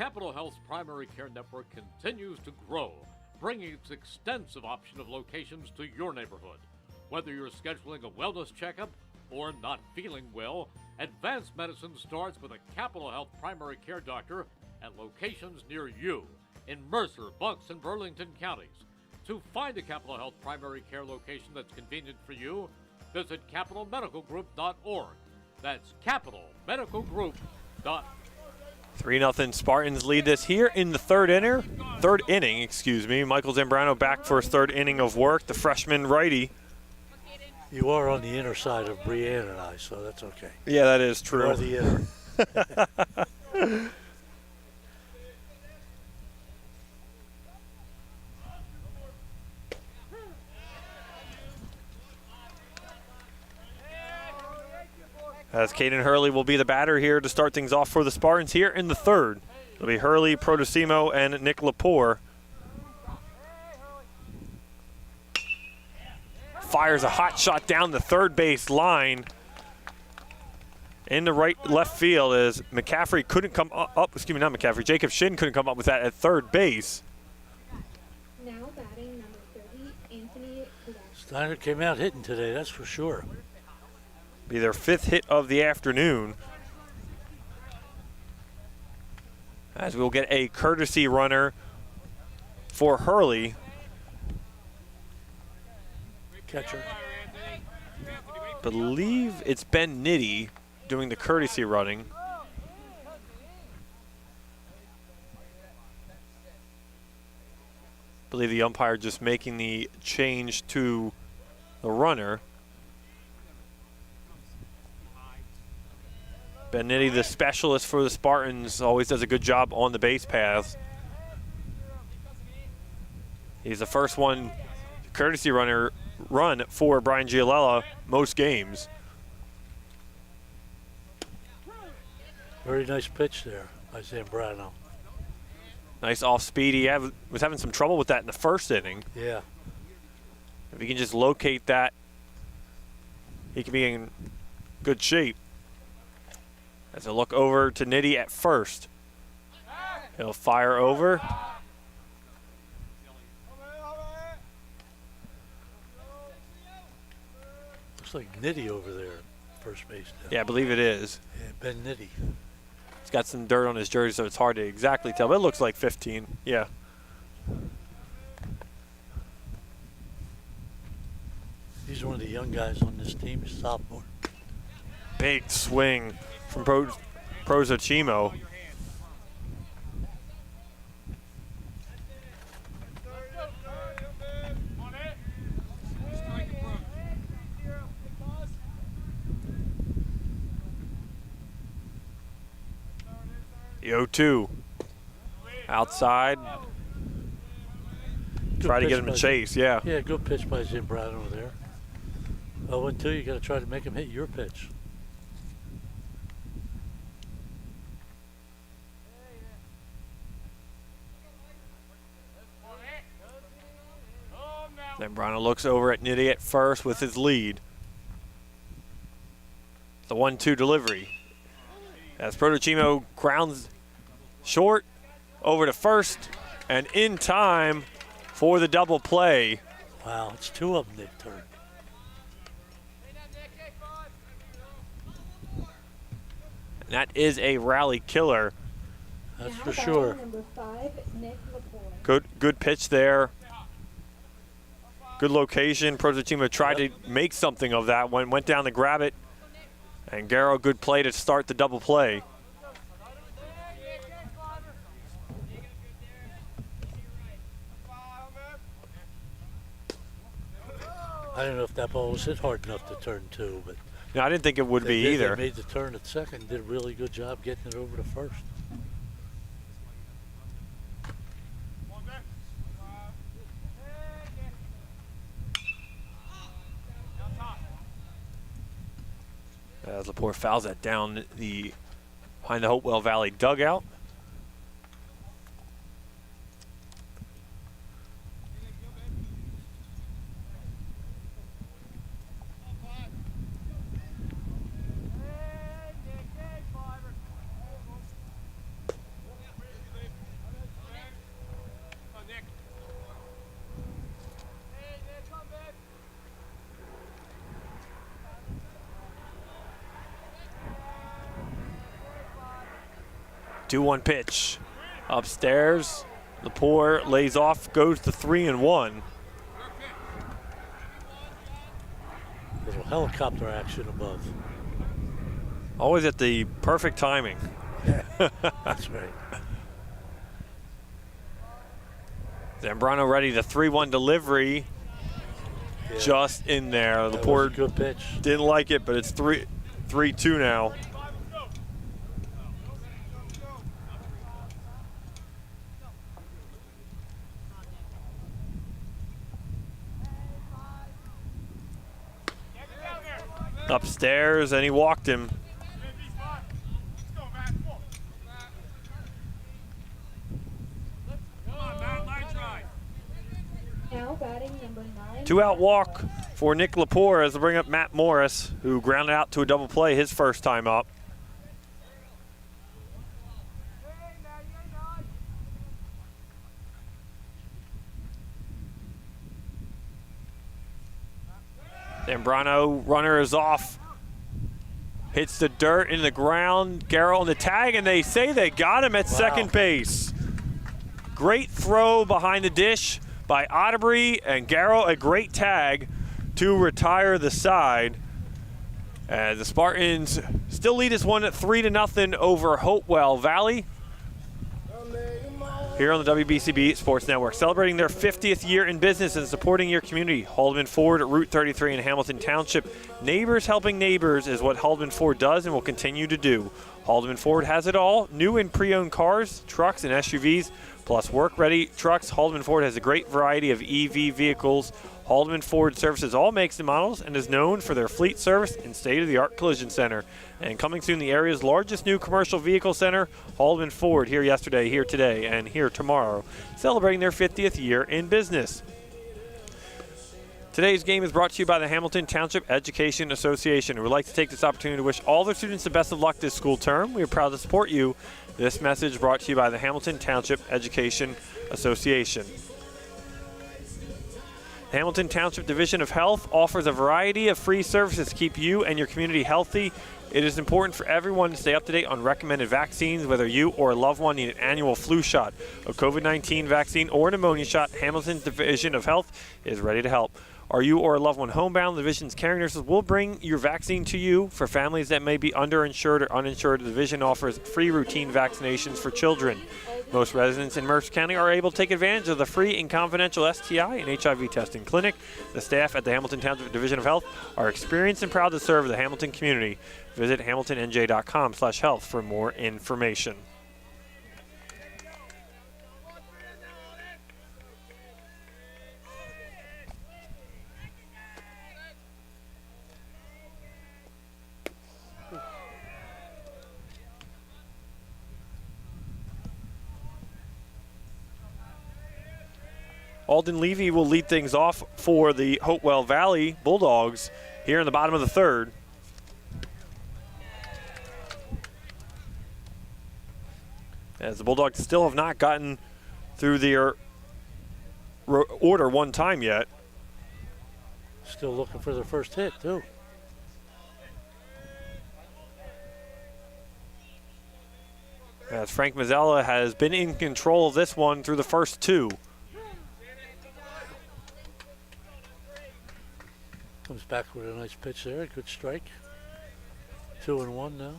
Capital Health's primary care network continues to grow, bringing its extensive option of locations to your neighborhood. Whether you're scheduling a wellness checkup or not feeling well, advanced medicine starts with a Capital Health primary care doctor at locations near you in Mercer, Bucks, and Burlington counties. To find a Capital Health primary care location that's convenient for you, visit capitalmedicalgroup.org. That's capitalmedicalgroup.org. 3-0 Spartans lead this here in the third inning. Michael Zambrano back for his third inning of work, the freshman righty. You are on the inner side of Brianne and I, so that's okay. Yeah, that is true. You are the inner. As Caden Hurley will be the batter here to start things off for the Spartans here in the third. It'll be Hurley, Prodosimo, and Nick Lepore. Fires a hot shot down the third base line. In the left field as McCaffrey couldn't come up, not McCaffrey, Jacob Shin couldn't come up with that at third base. Now batting number 30, Anthony Kudak. Steinert came out hitting today, that's for sure. Be their fifth hit of the afternoon. As we'll get a courtesy runner for Hurley. Catcher. Believe it's Ben Nitty doing the courtesy running. Believe the umpire just making the change to the runner. Ben Nitty, the specialist for the Spartans, always does a good job on the base paths. He's the first one courtesy runner run for Brian Giolella most games. Very nice pitch there by Zambrano. Nice off speed. He was having some trouble with that in the first inning. Yeah. If he can just locate that, he can be in good shape. As a look over to Nitty at first. He'll fire over. Looks like Nitty over there, first base now. Yeah, I believe it is. Yeah, Ben Nitty. He's got some dirt on his jersey, so it's hard to exactly tell, but it looks like 15. Yeah. He's one of the young guys on this team, he's a sophomore. Big swing from Prozochimo. The 0-2. Outside. Good Try to get pitch him to by chase, yeah. Yeah, good pitch by Zambrano there. 0-2, you got to try to make him hit your pitch. Zambrano looks over at Nitty at first with his lead. The 1-2 delivery. As Protochimo grounds short over to first and in time for the double play. Wow, it's two of them they've turned. And that is a rally killer. That's Now for batting sure. number 5, Nick Lepore. Good pitch there. Good location. Protochimo tried to make something of that one, went down to grab it. And Garrow, good play to start the double play. I don't know if that ball was hit hard enough to turn two, but No, I didn't think it would be either. They made the turn at second, did a really good job getting it over to first. As Lepore fouls that down behind the Hopewell Valley dugout. 2-1 pitch. Upstairs, Lepore lays off, goes to 3-1. Little helicopter action above. Always at the perfect timing. That's right. Zambrano ready, the 3-1 delivery. Yeah. Just in there. That was a Lepore good pitch. didn't like it, but it's 3-2 now. Upstairs, and he walked him. Now batting number 9. 2-out walk for Nick Lepore as they bring up Matt Morris, who grounded out to a double play his first time up. Zambrano, runner is off. Hits the dirt in the ground. Garrow on the tag, and they say they got him at second base. Great throw behind the dish by Otterbury, and Garrow a great tag to retire the side. And the Spartans still lead this one at 3-0 over Hopewell Valley here on the WBCB Sports Network. Celebrating their 50th year in business and supporting your community. Haldeman Ford at Route 33 in Hamilton Township. Neighbors helping neighbors is what Haldeman Ford does and will continue to do. Haldeman Ford has it all. New and pre-owned cars, trucks, and SUVs, plus work-ready trucks. Haldeman Ford has a great variety of EV vehicles. Haldeman Ford services all makes and models and is known for their fleet service and state-of-the-art collision center. And coming soon, the area's largest new commercial vehicle center, Haldeman Ford, here yesterday, here today, and here tomorrow, celebrating their 50th year in business. Today's game is brought to you by the Hamilton Township Education Association. We would like to take this opportunity to wish all their students the best of luck this school term. We are proud to support you. This message brought to you by the Hamilton Township Education Association. The Hamilton Township Division of Health offers a variety of free services to keep you and your community healthy. It is important for everyone to stay up to date on recommended vaccines, whether you or a loved one need an annual flu shot, a COVID-19 vaccine, or a pneumonia shot. Hamilton's Division of Health is ready to help. Are you or a loved one homebound? The Division's caring nurses will bring your vaccine to you. For families that may be underinsured or uninsured, the Division offers free routine vaccinations for children. Most residents in Mercer County are able to take advantage of the free and confidential STI and HIV testing clinic. The staff at the Hamilton Township Division of Health are experienced and proud to serve the Hamilton community. Visit hamiltonnj.com/health for more information. Alden Levy will lead things off for the Hopewell Valley Bulldogs here in the bottom of the third. As the Bulldogs still have not gotten through their order one time yet. Still looking for their first hit, too. As Frank Mazzella has been in control of this one through the first two. Comes back with a nice pitch there, a good strike. 2-1 now.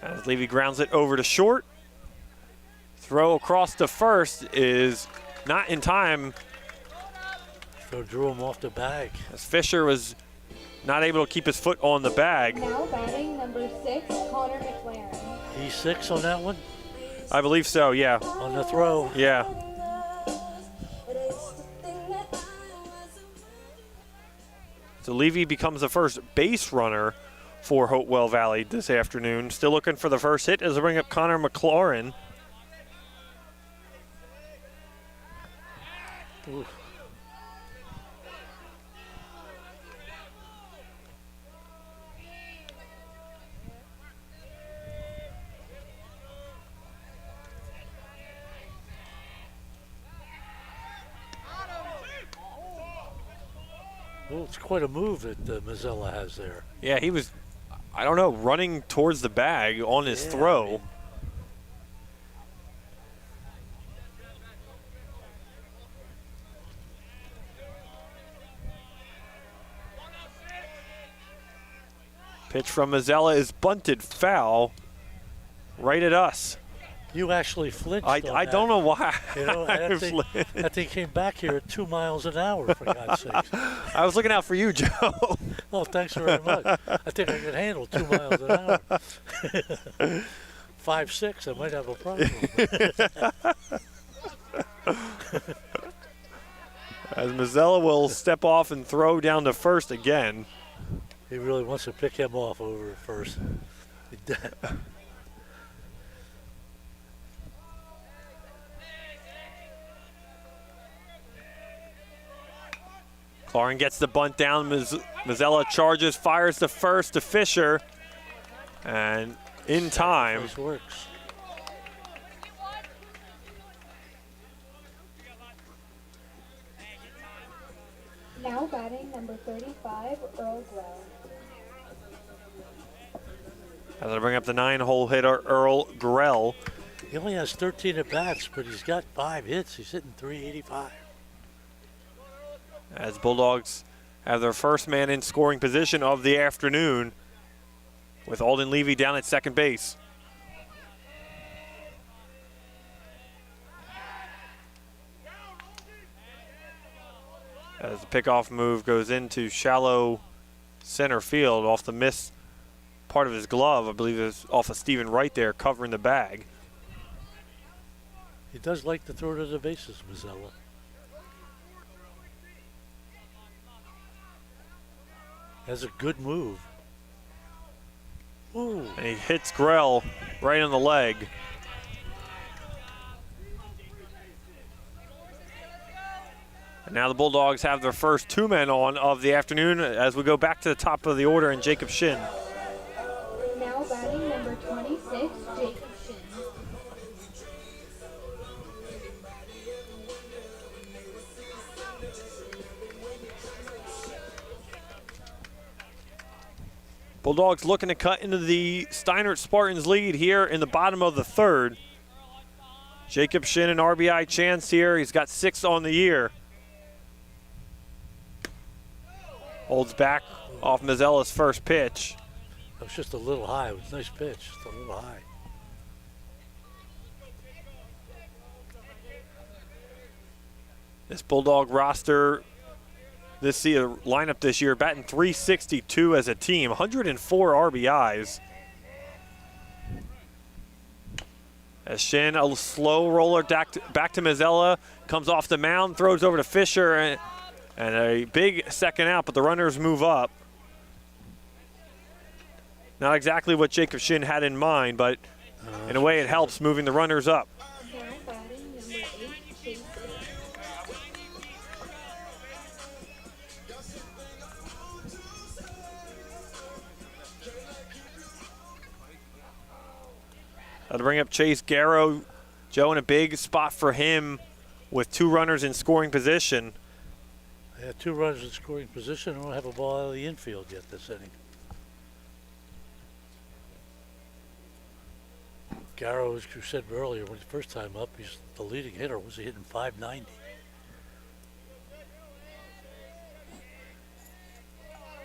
As Levy grounds it over to short. Throw across to first is not in time. So drew him off the bag. As Fisher was not able to keep his foot on the bag. Now batting number 6, Connor McLaren. He's 6 on that one? I believe so, yeah. On the throw. Yeah. So Levy becomes the first base runner for Hopewell Valley this afternoon. Still looking for the first hit as they bring up Connor McLaurin. Oof. Well, it's quite a move that Mazzella has there. Yeah, he was, I don't know, running towards the bag on his throw. I mean, Pitch from Mazzella is bunted, foul, right at us. you actually flinched. I on don't know why. You know, that thing came back here at 2 miles an hour, for God's sake. I was looking out for you, Joe. Oh, thanks very much. I think I can handle 2 miles an hour. 5'6", I might have a problem. As Mazzella will step off and throw down to first again. He really wants to pick him off over at first. Claren gets the bunt down. Mazzella charges, fires the first to Fisher. And in time. This works. Now batting number 35, Earl Grell. As I bring up the 9-hole hitter, Earl Grell. He only has 13 at-bats, but he's got 5 hits. He's hitting .385. As Bulldogs have their first man in scoring position of the afternoon with Alden Levy down at second base. As the pickoff move goes into shallow center field off the miss part of his glove. I believe it's off of Stephen Wright there covering the bag. He does like to throw to the bases, Mazzella. That's a good move. Ooh. And he hits Grell right on the leg. And now the Bulldogs have their first 2 men on of the afternoon as we go back to the top of the order and Jacob Shin. Now batting number 26, Jacob Shin. Bulldogs looking to cut into the Steinert Spartans lead here in the bottom of the third. Jacob Shin an RBI chance here. He's got 6 on the year. Holds back off Mazzella's first pitch. That was just a little high. It was a nice pitch, just a little high. This Bulldog roster, this lineup this year, batting .362 as a team, 104 RBIs. As Shin, a slow roller back to Mazzella, comes off the mound, throws over to Fisher, and a big second out, but the runners move up. Not exactly what Jacob Shin had in mind, but in a way it helps moving the runners up. Now batting number 8, Chase. To bring up Chase Garrow, Joe, in a big spot for him with 2 runners in scoring position. They had 2 runners in scoring position. I don't have a ball out of the infield yet this inning. Garrow, as you said earlier, when the first time up, he's the leading hitter. Was he hitting .590?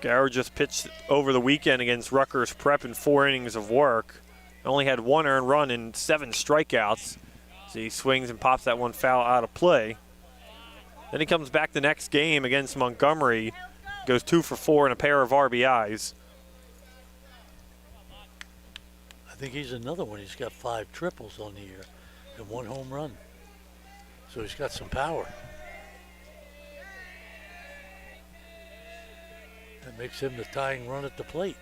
Garrow just pitched over the weekend against Rutgers Prep in 4 innings of work. Only had 1 earned run and 7 strikeouts. So he swings and pops that one foul out of play. Then he comes back the next game against Montgomery, goes 2 for 4 and a pair of RBIs. I think he's another one. He's got 5 triples on the year and 1 home run. So he's got some power. That makes him the tying run at the plate.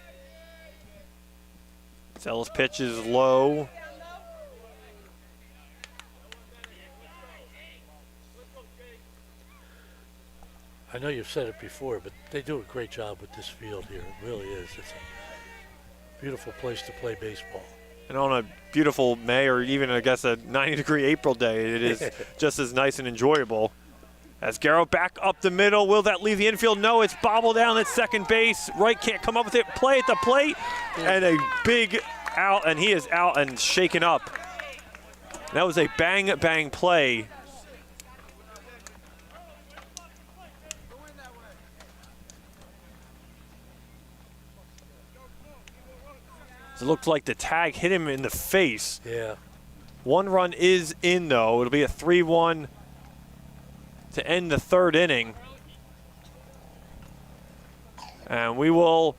Zella's pitch is low. I know you've said it before, but they do a great job with this field here. It really is. It's a beautiful place to play baseball. And on a beautiful May or even, I guess, a 90-degree April day, it is just as nice and enjoyable. As Garrow back up the middle, will that leave the infield? No, it's bobbled down at second base. Wright can't come up with it. Play at the plate, and a big out, and he is out and shaken up. That was a bang, bang play. It looked like the tag hit him in the face. Yeah. 1 run is in, though. It'll be a 3-1 to end the third inning. And we will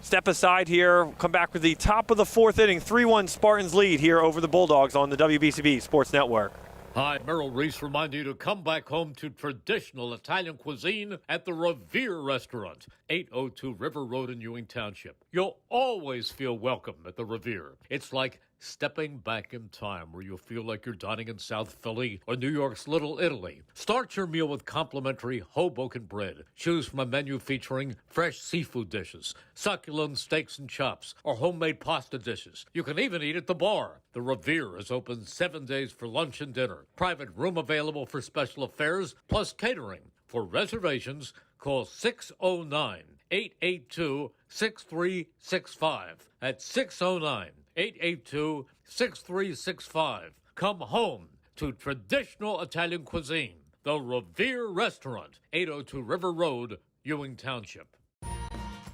step aside here, come back with the top of the fourth inning. 3-1 Spartans lead here over the Bulldogs on the WBCB Sports Network. Hi, Merrill Reese remind you to come back home to traditional Italian cuisine at the Revere Restaurant, 802 River Road in Ewing Township. You'll always feel welcome at the Revere. It's like stepping back in time where you'll feel like you're dining in South Philly or New York's Little Italy. Start your meal with complimentary Hoboken bread. Choose from a menu featuring fresh seafood dishes, succulent steaks and chops, or homemade pasta dishes. You can even eat at the bar. The Revere is open 7 days for lunch and dinner. Private room available for special affairs, plus catering. For reservations, call 609-882-6365. That's 609-882-6365. Come home to traditional Italian cuisine. The Revere Restaurant, 802 River Road, Ewing Township.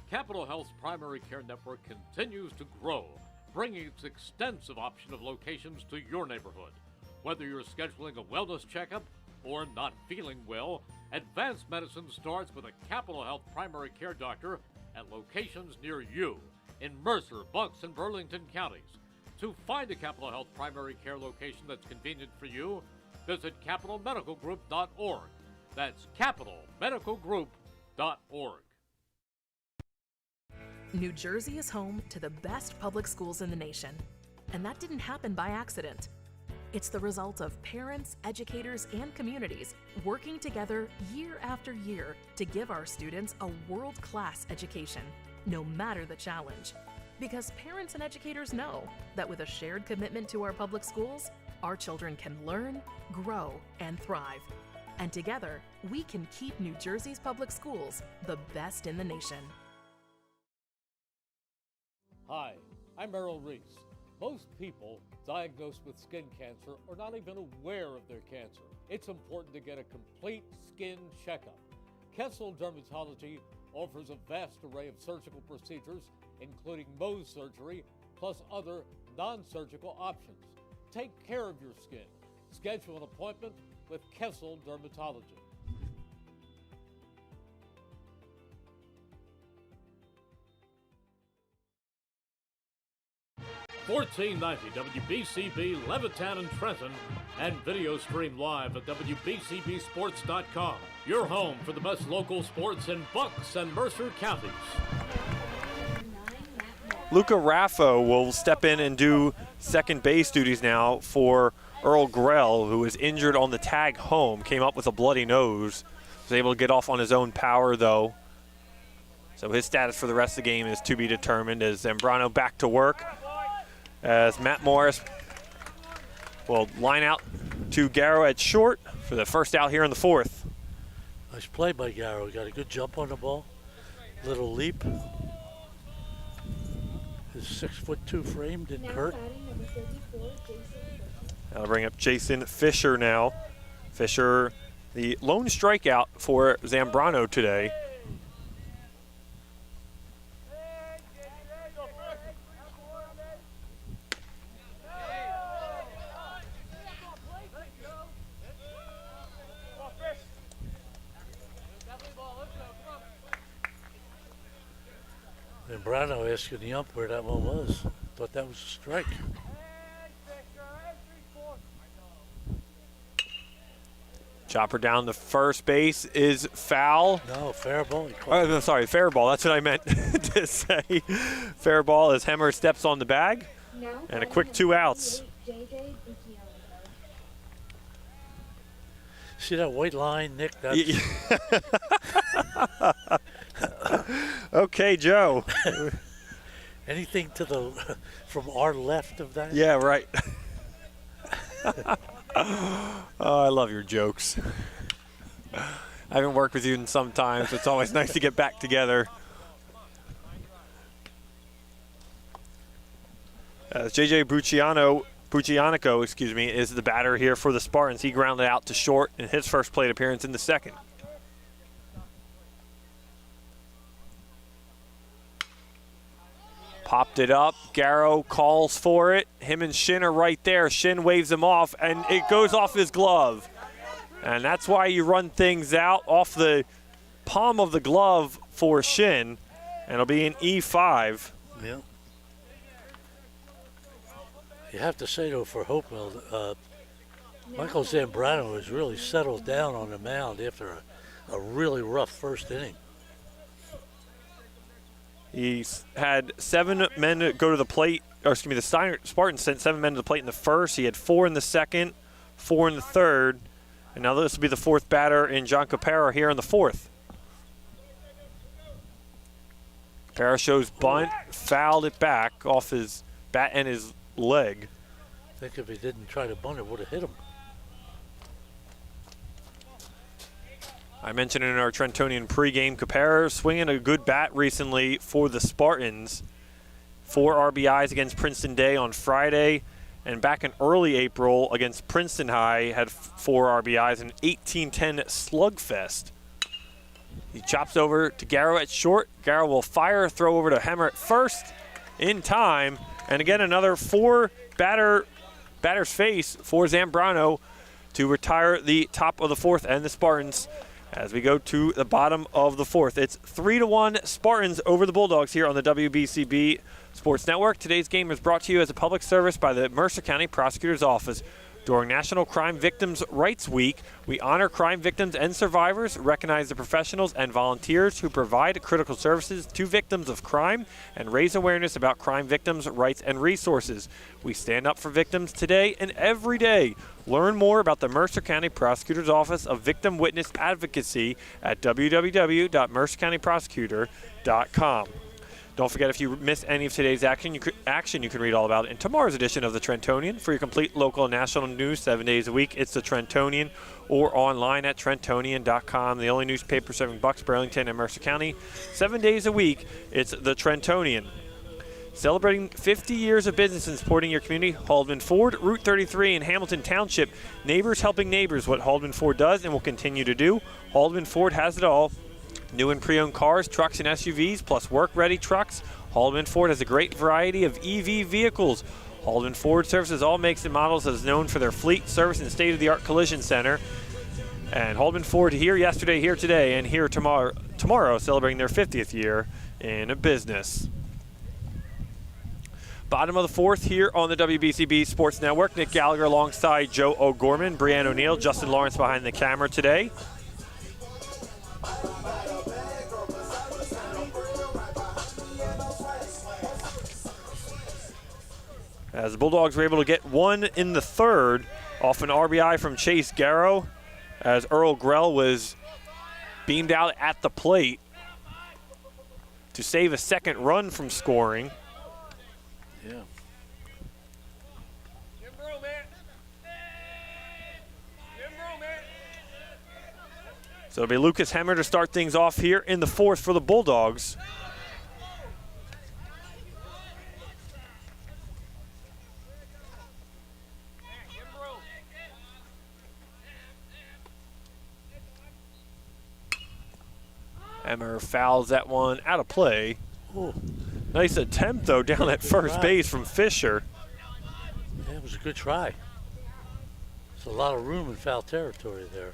Capital Health's primary care network continues to grow, bringing its extensive option of locations to your neighborhood. Whether you're scheduling a wellness checkup or not feeling well, advanced medicine starts with a Capital Health primary care doctor at locations near you in Mercer, Bucks, and Burlington counties. To find a Capital Health primary care location that's convenient for you, visit capitalmedicalgroup.org. That's capitalmedicalgroup.org. New Jersey is home to the best public schools in the nation, and that didn't happen by accident. It's the result of parents, educators, and communities working together year after year to give our students a world-class education, no matter the challenge. Because parents and educators know that with a shared commitment to our public schools, our children can learn, grow, and thrive. And together, we can keep New Jersey's public schools the best in the nation. Hi, I'm Merrill Reese. Most people diagnosed with skin cancer are not even aware of their cancer. It's important to get a complete skin checkup. Kessel Dermatology offers a vast array of surgical procedures, including Mohs surgery, plus other non-surgical options. Take care of your skin. Schedule an appointment with Kessel Dermatology. 1490 WBCB Levittown and Trenton, and video stream live at WBCBSports.com. Your home for the best local sports in Bucks and Mercer counties. Luca Raffo will step in and do second base duties now for Earl Grell, who was injured on the tag home, came up with a bloody nose. Was able to get off on his own power, though. So his status for the rest of the game is to be determined as Zambrano back to work. As Matt Morris will line out to Garrow at short for the first out here in the fourth. Nice play by Garrow. Got a good jump on the ball. Little leap. His 6'2" frame didn't hurt. I'll bring up Jason Fisher now. Fisher, the lone strikeout for Zambrano today. Zambrano asking the ump where that one was. Thought that was a strike. Chopper down to first base is foul. No, fair ball. Oh, sorry, fair ball. That's what I meant to say. Fair ball as Hemmer steps on the bag. And a quick 2 outs. See that white line, Nick? Okay, Joe. Anything to the from our left of that? Yeah, right. Oh, I love your jokes. I haven't worked with you in some time, so it's always nice to get back together. JJ Buccianico, is the batter here for the Spartans. He grounded out to short in his first plate appearance in the second. Popped it up. Garrow calls for it. Him and Shin are right there. Shin waves him off, and it goes off his glove. And that's why you run things out off the palm of the glove for Shin, and it'll be an E5. Yeah. You have to say, though, for Hopewell, Michael Zambrano has really settled down on the mound after a really rough first inning. He's had 7 men go to the plate, or excuse me, the Steinert Spartans sent 7 men to the plate in the first. He had 4 in the second, 4 in the third, and now this will be the 4th batter in John Capera here in the 4th. Capera shows bunt, fouled it back off his bat and his leg. I think if he didn't try to bunt, it would have hit him. I mentioned in our Trentonian pregame, Capera swinging a good bat recently for the Spartans. 4 RBIs against Princeton Day on Friday, and back in early April against Princeton High had 4 RBIs in an 18-10 slugfest. He chops over to Garrow at short. Garrow will fire, throw over to Hemmer at first in time, and again another 4 batter's face for Zambrano to retire the top of the 4th and the Spartans. As we go to the bottom of the 4th, it's 3-1 Spartans over the Bulldogs here on the WBCB Sports Network. Today's game is brought to you as a public service by the Mercer County Prosecutor's Office. During National Crime Victims' Rights Week, we honor crime victims and survivors, recognize the professionals and volunteers who provide critical services to victims of crime, and raise awareness about crime victims' rights and resources. We stand up for victims today and every day. Learn more about the Mercer County Prosecutor's Office of Victim Witness Advocacy at www.mercercountyprosecutor.com. Don't forget, if you miss any of today's action, you can read all about it in tomorrow's edition of the Trentonian. For your complete local and national news 7 days a week, it's the Trentonian, or online at trentonian.com. The only newspaper serving Bucks, Burlington, and Mercer County 7 days a week. It's the Trentonian. Celebrating 50 years of business and supporting your community, Haldeman Ford, Route 33 in Hamilton Township. Neighbors helping neighbors, what Haldeman Ford does and will continue to do. Haldeman Ford has it all. New and pre-owned cars, trucks, and SUVs, plus work-ready trucks. Haldeman Ford has a great variety of EV vehicles. Haldeman Ford services all makes and models, is known for their fleet, service, and state-of-the-art collision center. And Haldeman Ford here yesterday, here today, and here tomorrow celebrating their 50th year in business. Bottom of the 4th here on the WBCB Sports Network. Nick Gallagher alongside Joe O'Gorman, Brianne O'Neill, Justin Lawrence behind the camera today. As the Bulldogs were able to get 1 in the 3rd off an RBI from Chase Garrow, as Earl Grell was beamed out at the plate to save a second run from scoring. Yeah. So it'll be Lucas Hemmer to start things off here in the 4th for the Bulldogs. Hemmer fouls that one out of play. Ooh. Nice attempt, though, down at first base from Fisher. Yeah, it was a good try. There's a lot of room in foul territory there.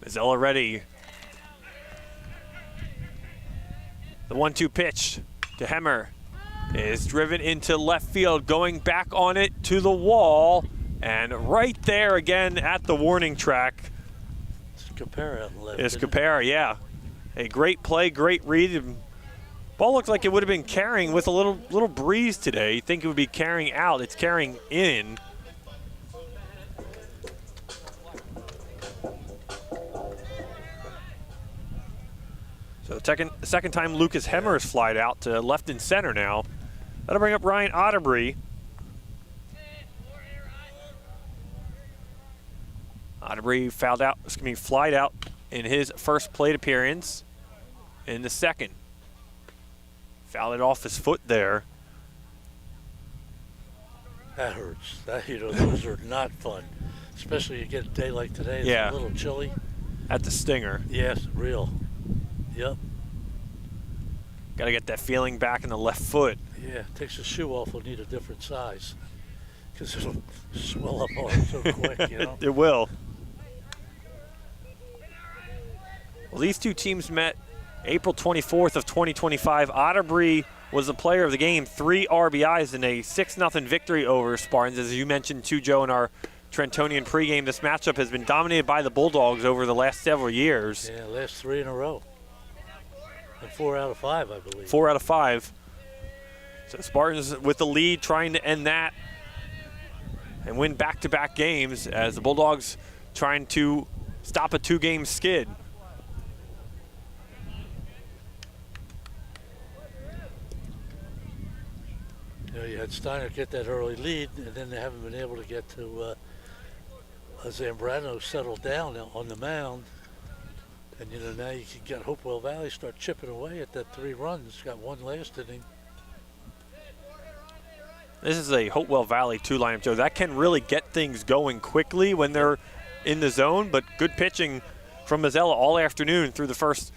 Mazzella ready. The 1-2 pitch to Hemmer is driven into left field, going back on it to the wall, and right there again at the warning track. It's Capera on the left. Is Capera, yeah. A great play, great read. Ball looks like it would have been carrying with a little breeze today. You think it would be carrying out. It's carrying in. So second time Lucas Hemmer is flied out to left and center now. That'll bring up Ryan Otterbury. Otterbury flied out in his first plate appearance in the second. Fouled it off his foot there. That hurts. Those are not fun. Especially you get a day like today. It's a little chilly. At the stinger. Yes, real. Yep. Got to get that feeling back in the left foot. Yeah, takes the shoe off. We'll need a different size because it'll swell up on it so quick, you know. It will. Well, these two teams met April 24th of 2025. Otterbury was the player of the game, 3 RBIs in a 6-0 victory over Spartans. As you mentioned too, Joe, in our Trentonian pregame, this matchup has been dominated by the Bulldogs over the last several years. Yeah, last 3 in a row. And 4 out of 5, I believe. 4 out of 5. So Spartans with the lead, trying to end that and win back-to-back games, as the Bulldogs trying to stop a 2-game skid. You know, you had Steinert get that early lead, and then they haven't been able to get to Zambrano settled down on the mound. And, you know, now you can get Hopewell Valley start chipping away at that 3 runs. Got 1 last inning. This is a Hopewell Valley 2 lineup, Joe. That can really get things going quickly when they're in the zone, but good pitching from Mazzella all afternoon through the first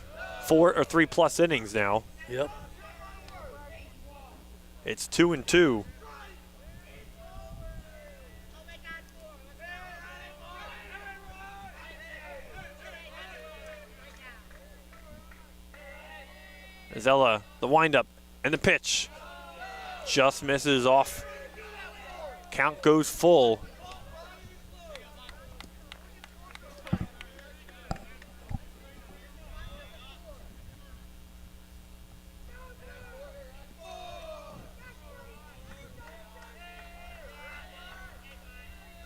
4 or 3+ innings now. Yep. It's 2-2. Mazzella, the windup and the pitch. Just misses off. Count goes full.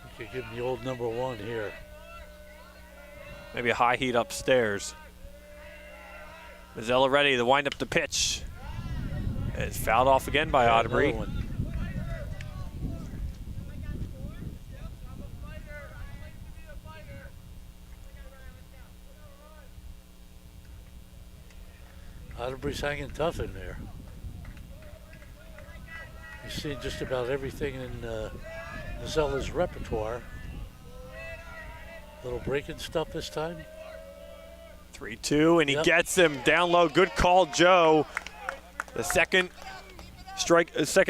You could give him the old number 1 here. Maybe a high heat upstairs. Mazzella ready, the wind up the pitch. It's fouled off again by Otterbury. Otterbury's hanging tough in there. He's seen just about everything in Mazzella's repertoire. Little breaking stuff this time. 3-2, and he gets him down low. Good call, Joe. The second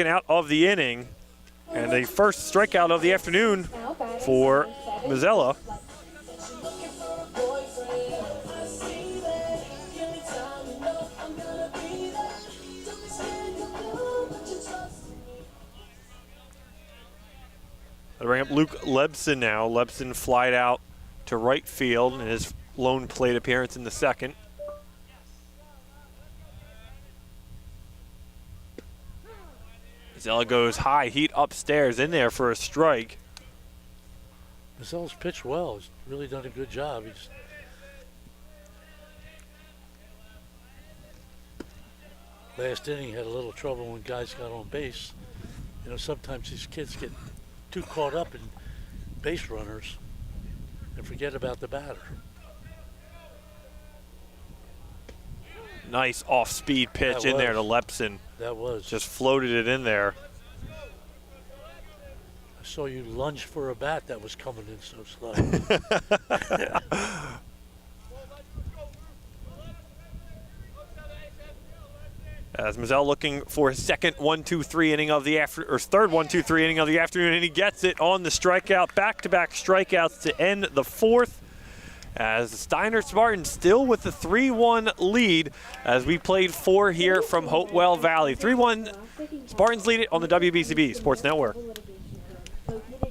out of the inning, and the first strikeout of the afternoon for Mazzella. They bring up Luke Lebson now. Lebson flied out to right field in his lone plate appearance in the second. Mazzella goes high, heat upstairs, in there for a strike. Mazzella's pitched well. He's really done a good job. Last inning had a little trouble when guys got on base. You know, sometimes these kids get too caught up in base runners and forget about the batter. Nice off-speed pitch in there to Lebson. That was. Just floated it in there. I saw you lunge for a bat that was coming in so slow. As Mazzella looking for his second 1-2-3 inning of the third 1-2-3 inning of the afternoon, and he gets it on the strikeout. Back-to-back strikeouts to end the fourth. As Steinert Spartans still with the 3-1 lead as we played 4 here from Hopewell Valley. 3-1, Spartans lead it on the WBCB Sports Network.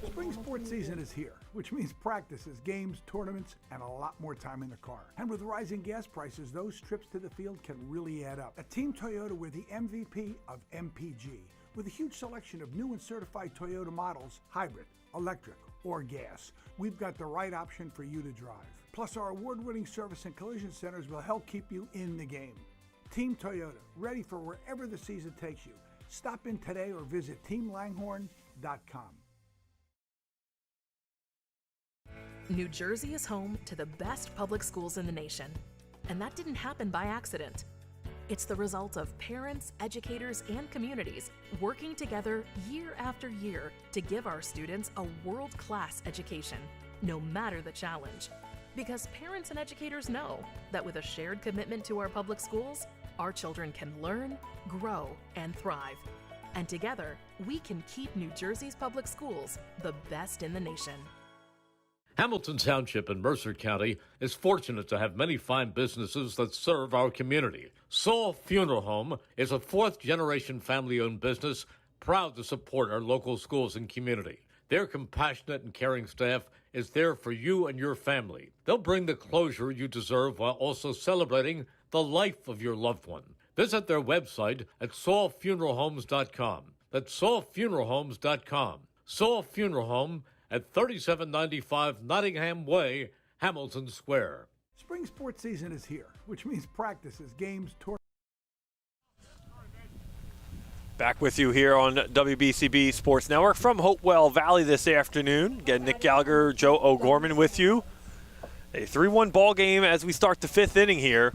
Spring sports season is here, which means practices, games, tournaments, and a lot more time in the car. And with rising gas prices, those trips to the field can really add up. At Team Toyota, we're the MVP of MPG, with a huge selection of new and certified Toyota models, hybrid, electric, or gas. We've got the right option for you to drive. Plus, our award-winning service and collision centers will help keep you in the game. Team Toyota, ready for wherever the season takes you. Stop in today or visit teamlanghorne.com. New Jersey is home to the best public schools in the nation. And that didn't happen by accident. It's the result of parents, educators, and communities working together year after year to give our students a world-class education, no matter the challenge. Because parents and educators know that with a shared commitment to our public schools, our children can learn, grow, and thrive. And together, we can keep New Jersey's public schools the best in the nation. Hamilton Township in Mercer County is fortunate to have many fine businesses that serve our community. Saul Funeral Home is a fourth-generation family-owned business proud to support our local schools and community. Their compassionate and caring staff is there for you and your family. They'll bring the closure you deserve while also celebrating the life of your loved one. Visit their website at saulfuneralhomes.com. That's saulfuneralhomes.com. Saul Funeral Home at 3795 Nottingham Way, Hamilton Square. Spring sports season is here, which means practices, games, tournaments. Back with you here on WBCB Sports Network from Hopewell Valley this afternoon. Again, Nick Gallagher, Joe O'Gorman with you. A 3-1 ball game as we start the fifth inning here.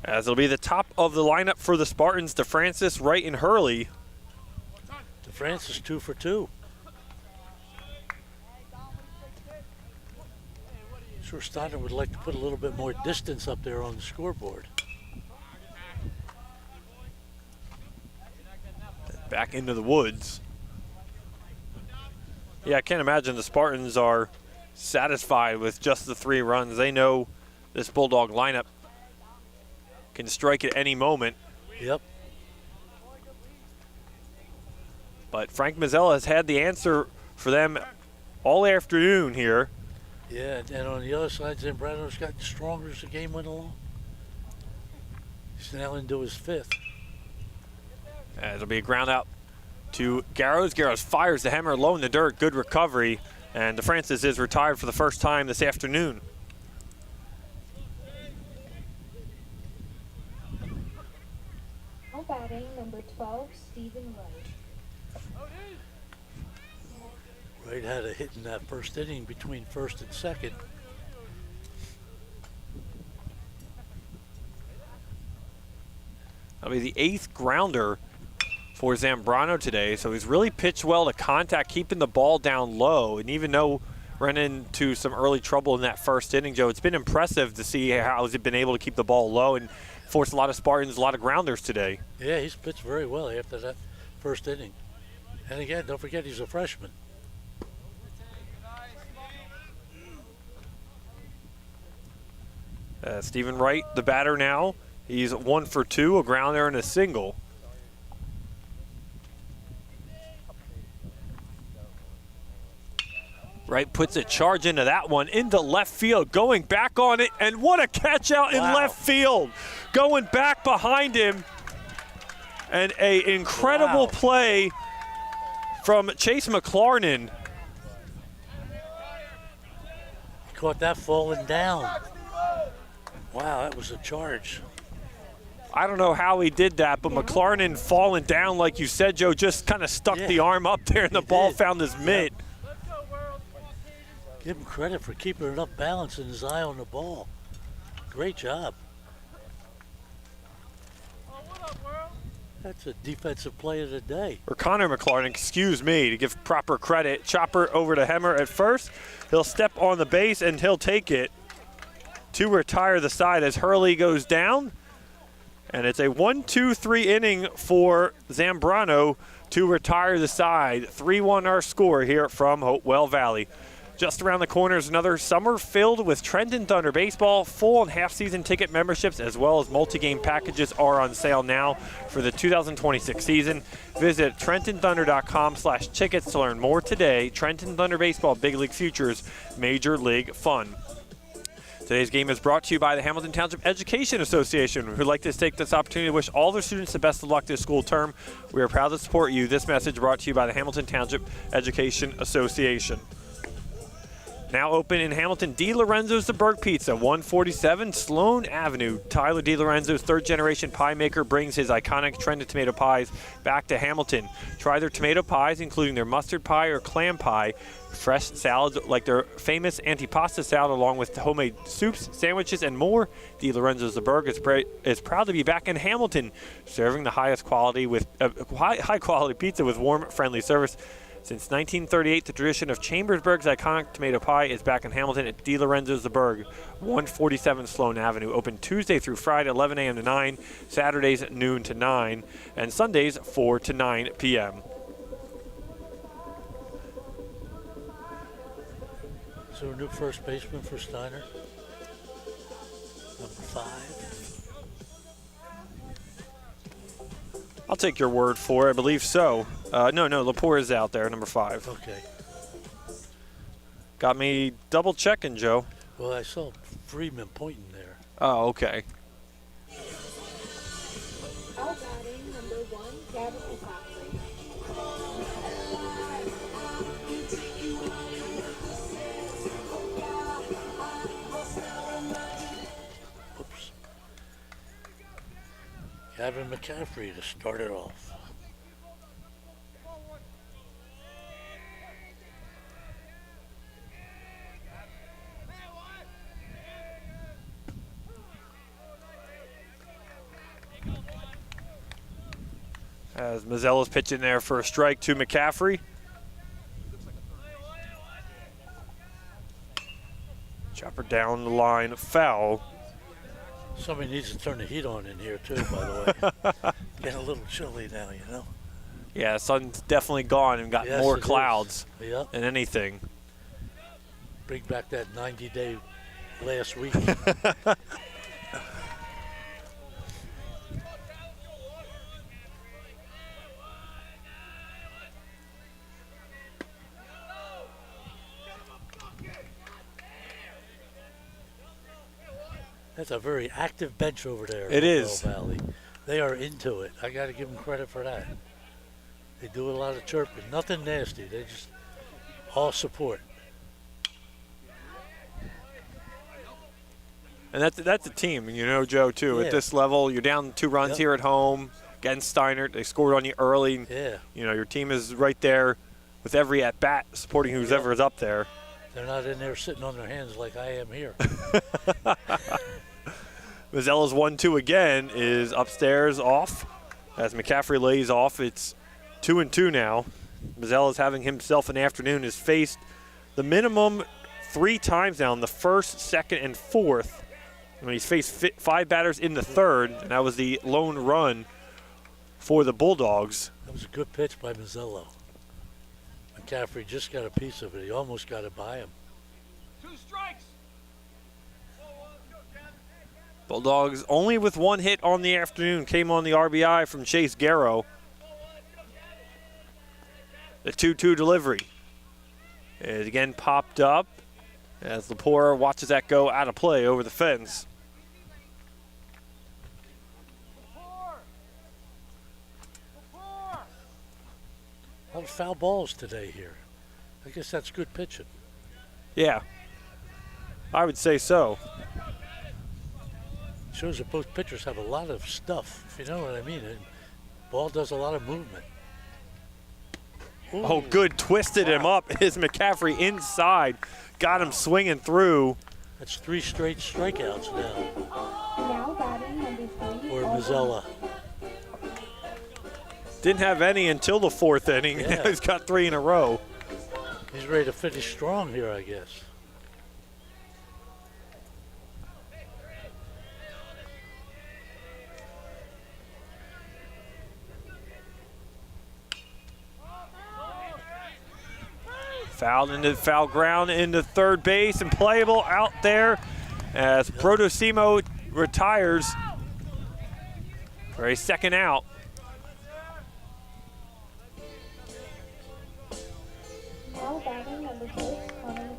As it'll be the top of the lineup for the Spartans, DeFrancis, Wright, and Hurley. DeFrancis 2 for 2. Sure, Steinert would like to put a little bit more distance up there on the scoreboard. Back into the woods. Yeah, I can't imagine the Spartans are satisfied with just the 3 runs. They know this Bulldog lineup can strike at any moment. Yep. But Frank Mazzella has had the answer for them all afternoon here. Yeah, and on the other side, Zambrano's gotten stronger as the game went along. He's now into his 5th. It'll be a ground out to Garrows. Garrows fires the hammer low in the dirt. Good recovery. And DeFrancis is retired for the first time this afternoon. Now batting number 12, Stephen Wright. Wright had a hit in that first inning between first and second. That'll be the 8th grounder for Zambrano today. So he's really pitched well to contact, keeping the ball down low. And even though ran into some early trouble in that first inning, Joe, it's been impressive to see how he's been able to keep the ball low and force a lot of Spartans, a lot of grounders today. Yeah, he's pitched very well after that first inning. And again, don't forget he's a freshman. Stephen Wright, the batter now. He's 1 for 2, a grounder and a single. Wright puts a charge into that one, into left field, going back on it, and what a catch out in left field. Going back behind him, and an incredible play from Chase McLarnon. Caught that falling down. Wow, that was a charge. I don't know how he did that, but McLarnon falling down, like you said, Joe, just kind of stuck the arm up there and the ball found his mitt. Give him credit for keeping enough balance and his eye on the ball. Great job. That's a defensive play of the day. Or Connor McLarnon, excuse me, to give proper credit. Chopper over to Hemmer at first. He'll step on the base and he'll take it to retire the side as Hurley goes down. And it's a 1-2-3 inning for Zambrano to retire the side. 3-1 our score here from Hopewell Valley. Just around the corner is another summer filled with Trenton Thunder baseball. Full and half-season ticket memberships as well as multi-game packages are on sale now for the 2026 season. Visit TrentonThunder.com/tickets to learn more today. Trenton Thunder baseball, Big League Futures, Major League Fun. Today's game is brought to you by the Hamilton Township Education Association, who'd like to take this opportunity to wish all their students the best of luck this school term. We are proud to support you. This message brought to you by the Hamilton Township Education Association. Now open in Hamilton, Di Lorenzo's The Burg Pizza, 147 Sloan Avenue. Tyler Di Lorenzo's third-generation pie maker brings his iconic trend of tomato pies back to Hamilton. Try their tomato pies, including their mustard pie or clam pie, fresh salads like their famous antipasta salad, along with homemade soups, sandwiches, and more. Di Lorenzo's The Burg is proud to be back in Hamilton, serving the highest quality with high-quality pizza with warm, friendly service. Since 1938, the tradition of Chambersburg's iconic tomato pie is back in Hamilton at Di Lorenzo's The Burg, 147 Sloan Avenue. Open Tuesday through Friday, 11 a.m. to 9, Saturdays noon to 9, and Sundays 4 to 9 p.m. Is there a new first baseman for Steiner? Number 5. I'll take your word for it. I believe so. No, Lepore is out there, number 5. Okay. Got me double checking, Joe. Well, I saw Freeman pointing there. Oh, okay. All batting number 1, Gavin McCaffrey. Oops. Gavin McCaffrey to start it off. As Mazzella's pitching there for a strike to McCaffrey. Chopper down the line, foul. Somebody needs to turn the heat on in here too, by the way. Getting a little chilly now, you know. Yeah, sun's definitely gone and got Yes, more it clouds is. Yep. than anything. Bring back that 90-day last week. That's a very active bench over there. It is. Valley. They are into it. I got to give them credit for that. They do a lot of chirping. Nothing nasty. They just all support. And that's a team, you know, Joe, too. Yeah. At this level, you're down 2 runs here at home against Steinert. They scored on you early. Yeah. You know, your team is right there with every at-bat supporting whoever is up there. They're not in there sitting on their hands like I am here. Mazzella's 1-2 again is upstairs off. As McCaffrey lays off, it's 2-2 now. Mazzella's having himself an afternoon, has faced the minimum 3 times now in the first, second, and fourth. And he's faced 5 batters in the third, and that was the lone run for the Bulldogs. That was a good pitch by Mazzella. McCaffrey just got a piece of it. He almost got it by him. 2 strikes. Bulldogs only with 1 hit on the afternoon came on the RBI from Chase Garrow. The 2-2 delivery. It again popped up as Lepore watches that go out of play over the fence. A lot of foul balls today here. I guess that's good pitching. Yeah, I would say so. Shows that both pitchers have a lot of stuff, if you know what I mean. And ball does a lot of movement. Ooh. Oh, good, twisted him up. Is McCaffrey inside, got him swinging through. That's 3 straight strikeouts now Now batting number 3, for Mazzella. Didn't have any until the 4th inning. Yeah. Now he's got 3 in a row. He's ready to finish strong here, I guess. Fouled into foul ground into third base and playable out there as Protosimo retires for a second out. Now batting number 6, Connor.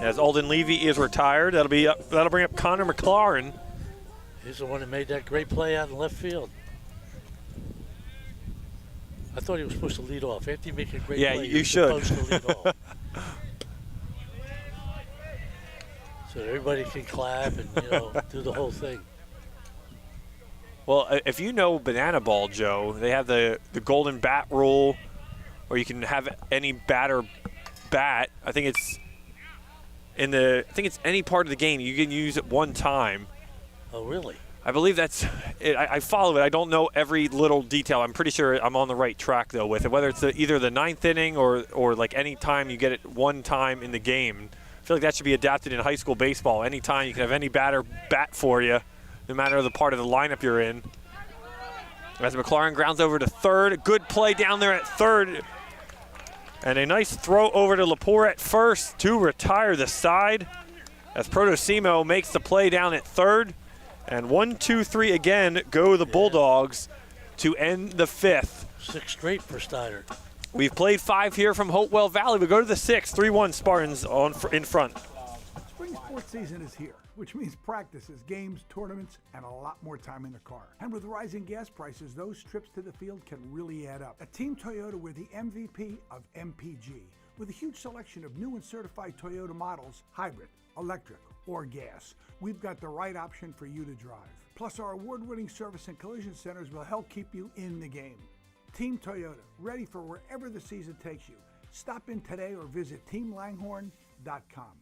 As Alden Levy is retired, that'll bring up Connor McLaurin. He's the one that made that great play out in left field. I thought he was supposed to lead off. After you make a great play, you should. supposed to lead off. So everybody can clap and do the whole thing. Well, if you know banana ball, Joe, they have the golden bat rule, or you can have any batter bat. I think it's any part of the game you can use it one time. Oh, really? I believe that's it. I follow it. I don't know every little detail. I'm pretty sure I'm on the right track though with it. Whether it's either the 9th inning or like any time you get it one time in the game. I feel like that should be adapted in high school baseball. Anytime you can have any batter bat for you, no matter the part of the lineup you're in. As McLaurin grounds over to third. Good play down there at third. And a nice throw over to Lepore at first to retire the side. As Protosimo makes the play down at third. And 1, 2, 3 again go the Bulldogs to end the 5th. 6 straight for Steinert. We've played 5 here from Hopewell Valley. We go to the 6th, 3-1 Spartans in front. Spring sports season is here, which means practices, games, tournaments, and a lot more time in the car. And with rising gas prices, those trips to the field can really add up. At Team Toyota, we're the MVP of MPG, with a huge selection of new and certified Toyota models, hybrid, electric, or gas. We've got the right option for you to drive. Plus, our award-winning service and collision centers will help keep you in the game. Team Toyota, ready for wherever the season takes you. Stop in today or visit teamlanghorn.com.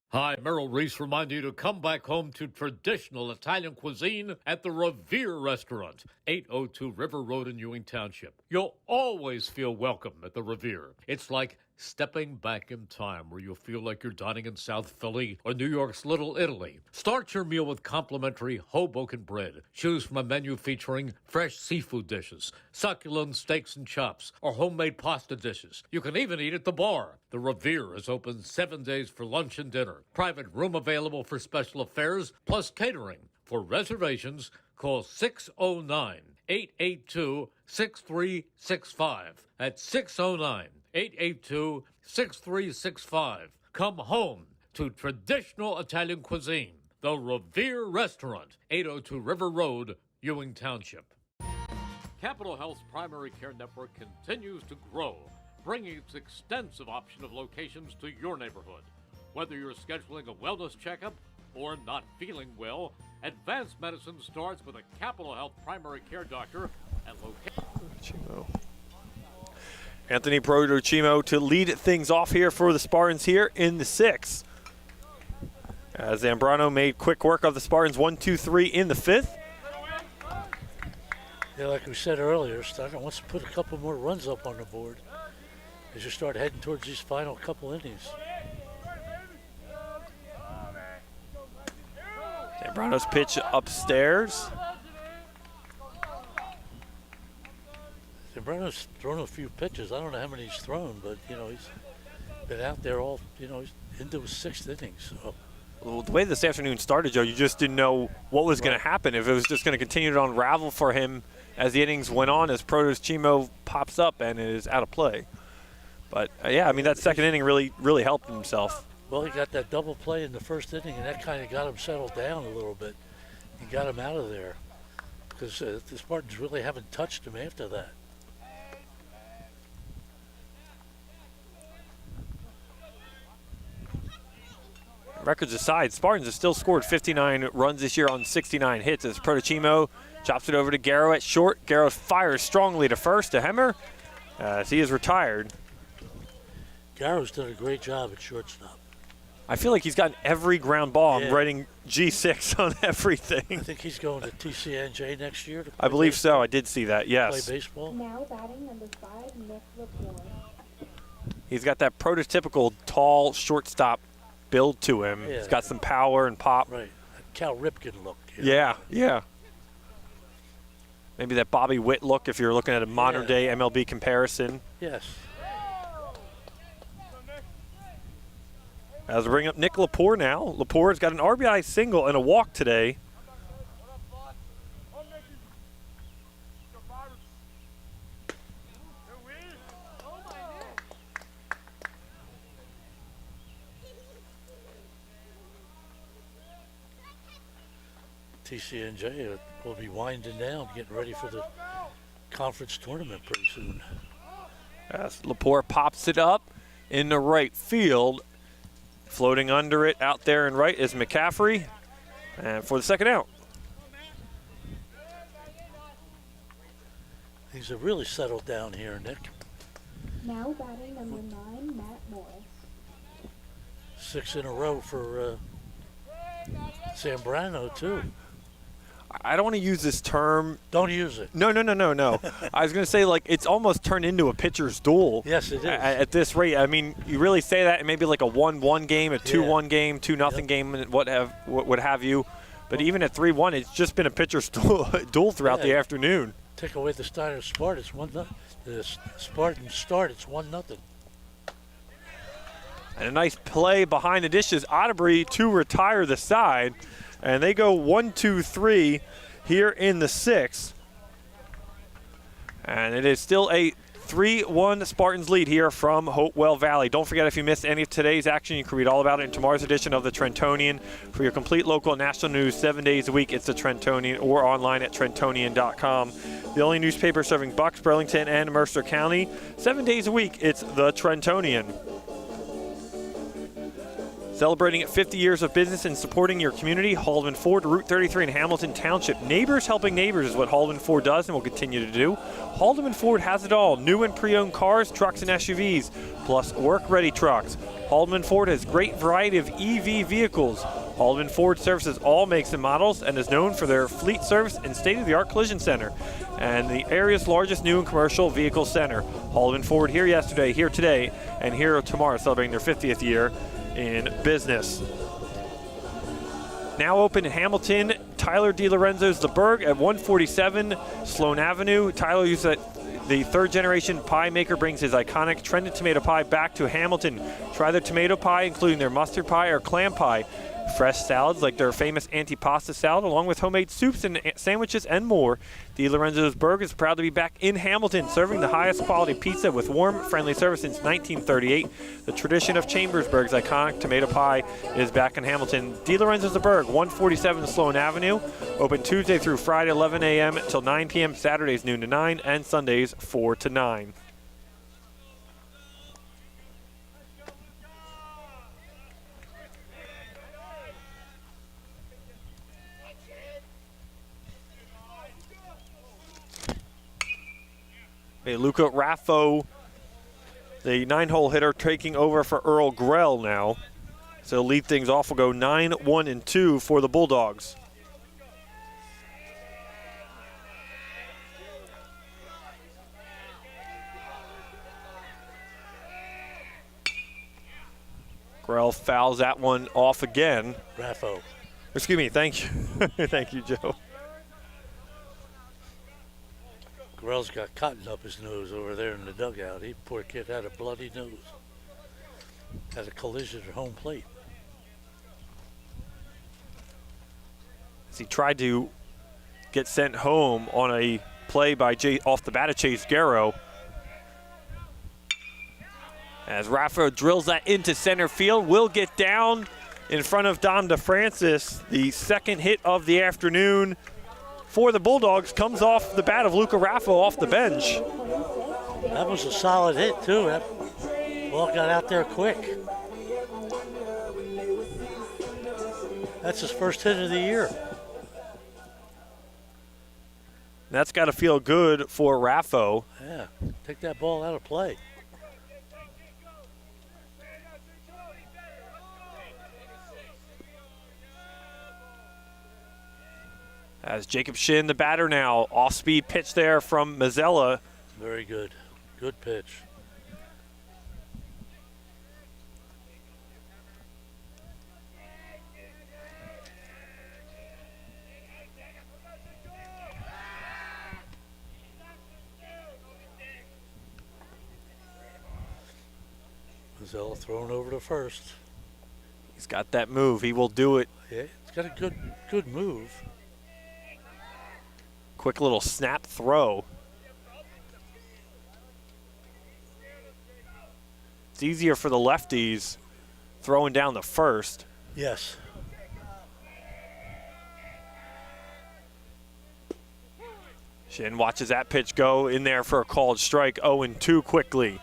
Hi, Merrill Reese reminding you to come back home to traditional Italian cuisine at the Revere Restaurant, 802 River Road in Ewing Township. You'll always feel welcome at the Revere. It's like stepping back in time where you'll feel like you're dining in South Philly or New York's Little Italy. Start your meal with complimentary Hoboken bread. Choose from a menu featuring fresh seafood dishes, succulent steaks and chops, or homemade pasta dishes. You can even eat at the bar. The Revere is open 7 days for lunch and dinner. Private room available for special affairs, plus catering. For reservations, call 609-882-6365. That's 609-882-6365. Come home to traditional Italian cuisine. The Revere Restaurant, 802 River Road, Ewing Township. Capital Health's primary care network continues to grow, bringing its extensive option of locations to your neighborhood. Whether you're scheduling a wellness checkup or not feeling well, advanced medicine starts with a Capital Health primary care doctor at location. Anthony Protocimo to lead things off here for the Spartans here in the 6th. As Zambrano made quick work of the Spartans, 1, 2, 3 in the 5th. Yeah, like we said earlier, Steinert wants to put a couple more runs up on the board as you start heading towards these final couple innings. Zambrano's pitch upstairs. Zambrano's thrown a few pitches. I don't know how many he's thrown, but, he's been out there all, he's into his 6th inning. So. Well, the way this afternoon started, Joe, you just didn't know what was going to happen, if it was just going to continue to unravel for him as the innings went on, as Protosimo pops up and is out of play. But, yeah, I mean, that second inning really helped himself. Well, he got that double play in the 1st inning, and that kind of got him settled down a little bit and got him out of there because the Spartans really haven't touched him after that. Records aside, Spartans have still scored 59 runs this year on 69 hits as Protosimo chops it over to Garrow at short. Garrow fires strongly to first to Hemmer as he is retired. Garrow's done a great job at shortstop. I feel like he's gotten every ground ball. Yeah. I'm writing G6 on everything. I think he's going to TCNJ next year. I believe so. I did see that, yes. Play baseball. Now batting number 5, Nick Lepore. He's got that prototypical tall shortstop build to him. Yeah. He's got some power and pop. Right. Cal Ripken look. Yeah. Maybe that Bobby Witt look if you're looking at a modern-day MLB comparison. Yes. As we bring up Nick Lepore now. Lepore's got an RBI single and a walk today. TCNJ will be winding down, getting ready for the conference tournament pretty soon. As Lepore pops it up in the right field. Floating under it out there and right is McCaffrey. And for the second out. Things have really settled down here, Nick. Now batting number 9, Matt Morris. 6 in a row for Zambrano, too. I don't want to use this term. Don't use it. No. I was going to say, like, it's almost turned into a pitcher's duel. Yes, it is. At this rate. I mean, you really say that in maybe like a 1-1 game, a 2-1 game, 2-0 game, and what have you. But even at 3-1, it's just been a pitcher's duel throughout the afternoon. Take away the Steinert Spartans, the Spartan start, it's 1-0. And a nice play behind the dishes. Otterbury to retire the side. And they go 1-2-3 here in the 6th. And it is still a 3-1 Spartans lead here from Hopewell Valley. Don't forget, if you missed any of today's action, you can read all about it in tomorrow's edition of the Trentonian. For your complete local and national news 7 days a week, it's the Trentonian, or online at trentonian.com. The only newspaper serving Bucks, Burlington, and Mercer County. 7 days a week, it's the Trentonian. Celebrating 50 years of business and supporting your community, Haldeman Ford, Route 33 in Hamilton Township. Neighbors helping neighbors is what Haldeman Ford does and will continue to do. Haldeman Ford has it all. New and pre-owned cars, trucks, and SUVs, plus work-ready trucks. Haldeman Ford has great variety of EV vehicles. Haldeman Ford services all makes and models and is known for their fleet service and state-of-the-art collision center and the area's largest new and commercial vehicle center. Haldeman Ford here yesterday, here today, and here tomorrow, celebrating their 50th year in business. Now open in Hamilton, Tyler DiLorenzo's The Berg at 147 Sloan Avenue. Tyler uses the third-generation pie maker, brings his iconic trended tomato pie back to Hamilton. Try their tomato pie, including their mustard pie or clam pie. Fresh salads like their famous antipasta salad, along with homemade soups and sandwiches and more. DiLorenzo's Berg is proud to be back in Hamilton, serving the highest quality pizza with warm, friendly service since 1938. The tradition of Chambersburg's iconic tomato pie is back in Hamilton. DiLorenzo's Berg, 147 Sloan Avenue. Open Tuesday through Friday, 11 a.m. till 9 p.m., Saturdays noon to 9, and Sundays 4 to 9. Luca Raffo, the 9-hole hitter, taking over for Earl Grell now. So lead things off. Will go 9-1-2 for the Bulldogs. Grell fouls that one off again. Raffo. Excuse me, thank you. Thank you, Joe. Grell's got cotton up his nose over there in the dugout. He, poor kid, had a bloody nose. Had a collision at home plate. As he tried to get sent home on a play by off the bat of Chase Garrow. As Raffo drills that into center field, will get down in front of Dom DeFrancis. The second hit of the afternoon for the Bulldogs comes off the bat of Luca Raffo off the bench. That was a solid hit, too. That ball got out there quick. That's his first hit of the year. That's got to feel good for Raffo. Yeah, take that ball out of play. As Jacob Shin, the batter now, off-speed pitch there from Mazzella. Very good. Good pitch. Mazzella throwing over to first. He's got that move. He will do it. Yeah, he's got a good move. Quick little snap throw. It's easier for the lefties throwing down the first. Yes. Shin watches that pitch go in there for a called strike. 0-2 quickly.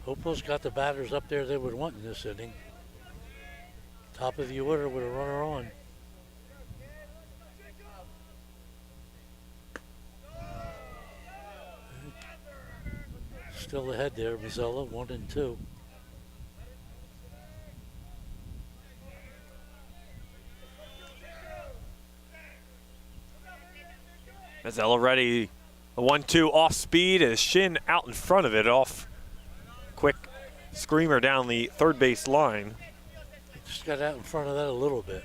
Hopewell's got the batters up there they would want in this inning. Top of the order with a runner on. Still ahead there, Mazzella, 1-2. Mazzella ready. A 1-2 off speed as Shin out in front of it off. Quick screamer down the third base line. Just got out in front of that a little bit.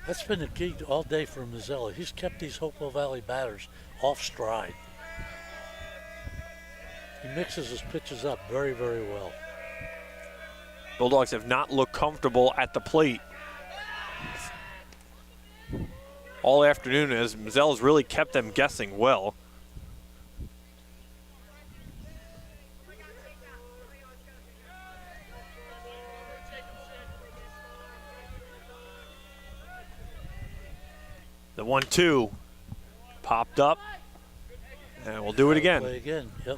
That's been the key all day for Mazzella. He's kept these Hopewell Valley batters off stride. He mixes his pitches up very, very well. Bulldogs have not looked comfortable at the plate all afternoon as Mazzella's really kept them guessing well. The 1-2 popped up, and we'll do it again. Play again, yep.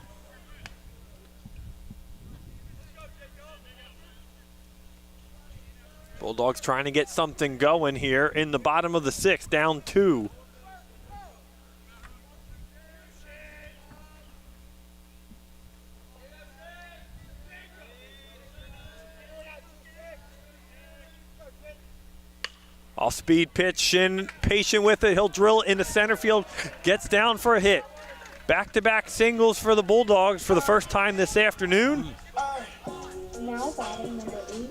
Bulldogs trying to get something going here in the bottom of the sixth, down 2. Off speed pitch, Shin patient with it. He'll drill into center field, gets down for a hit. Back-to-back singles for the Bulldogs for the first time this afternoon. Now batting number 8,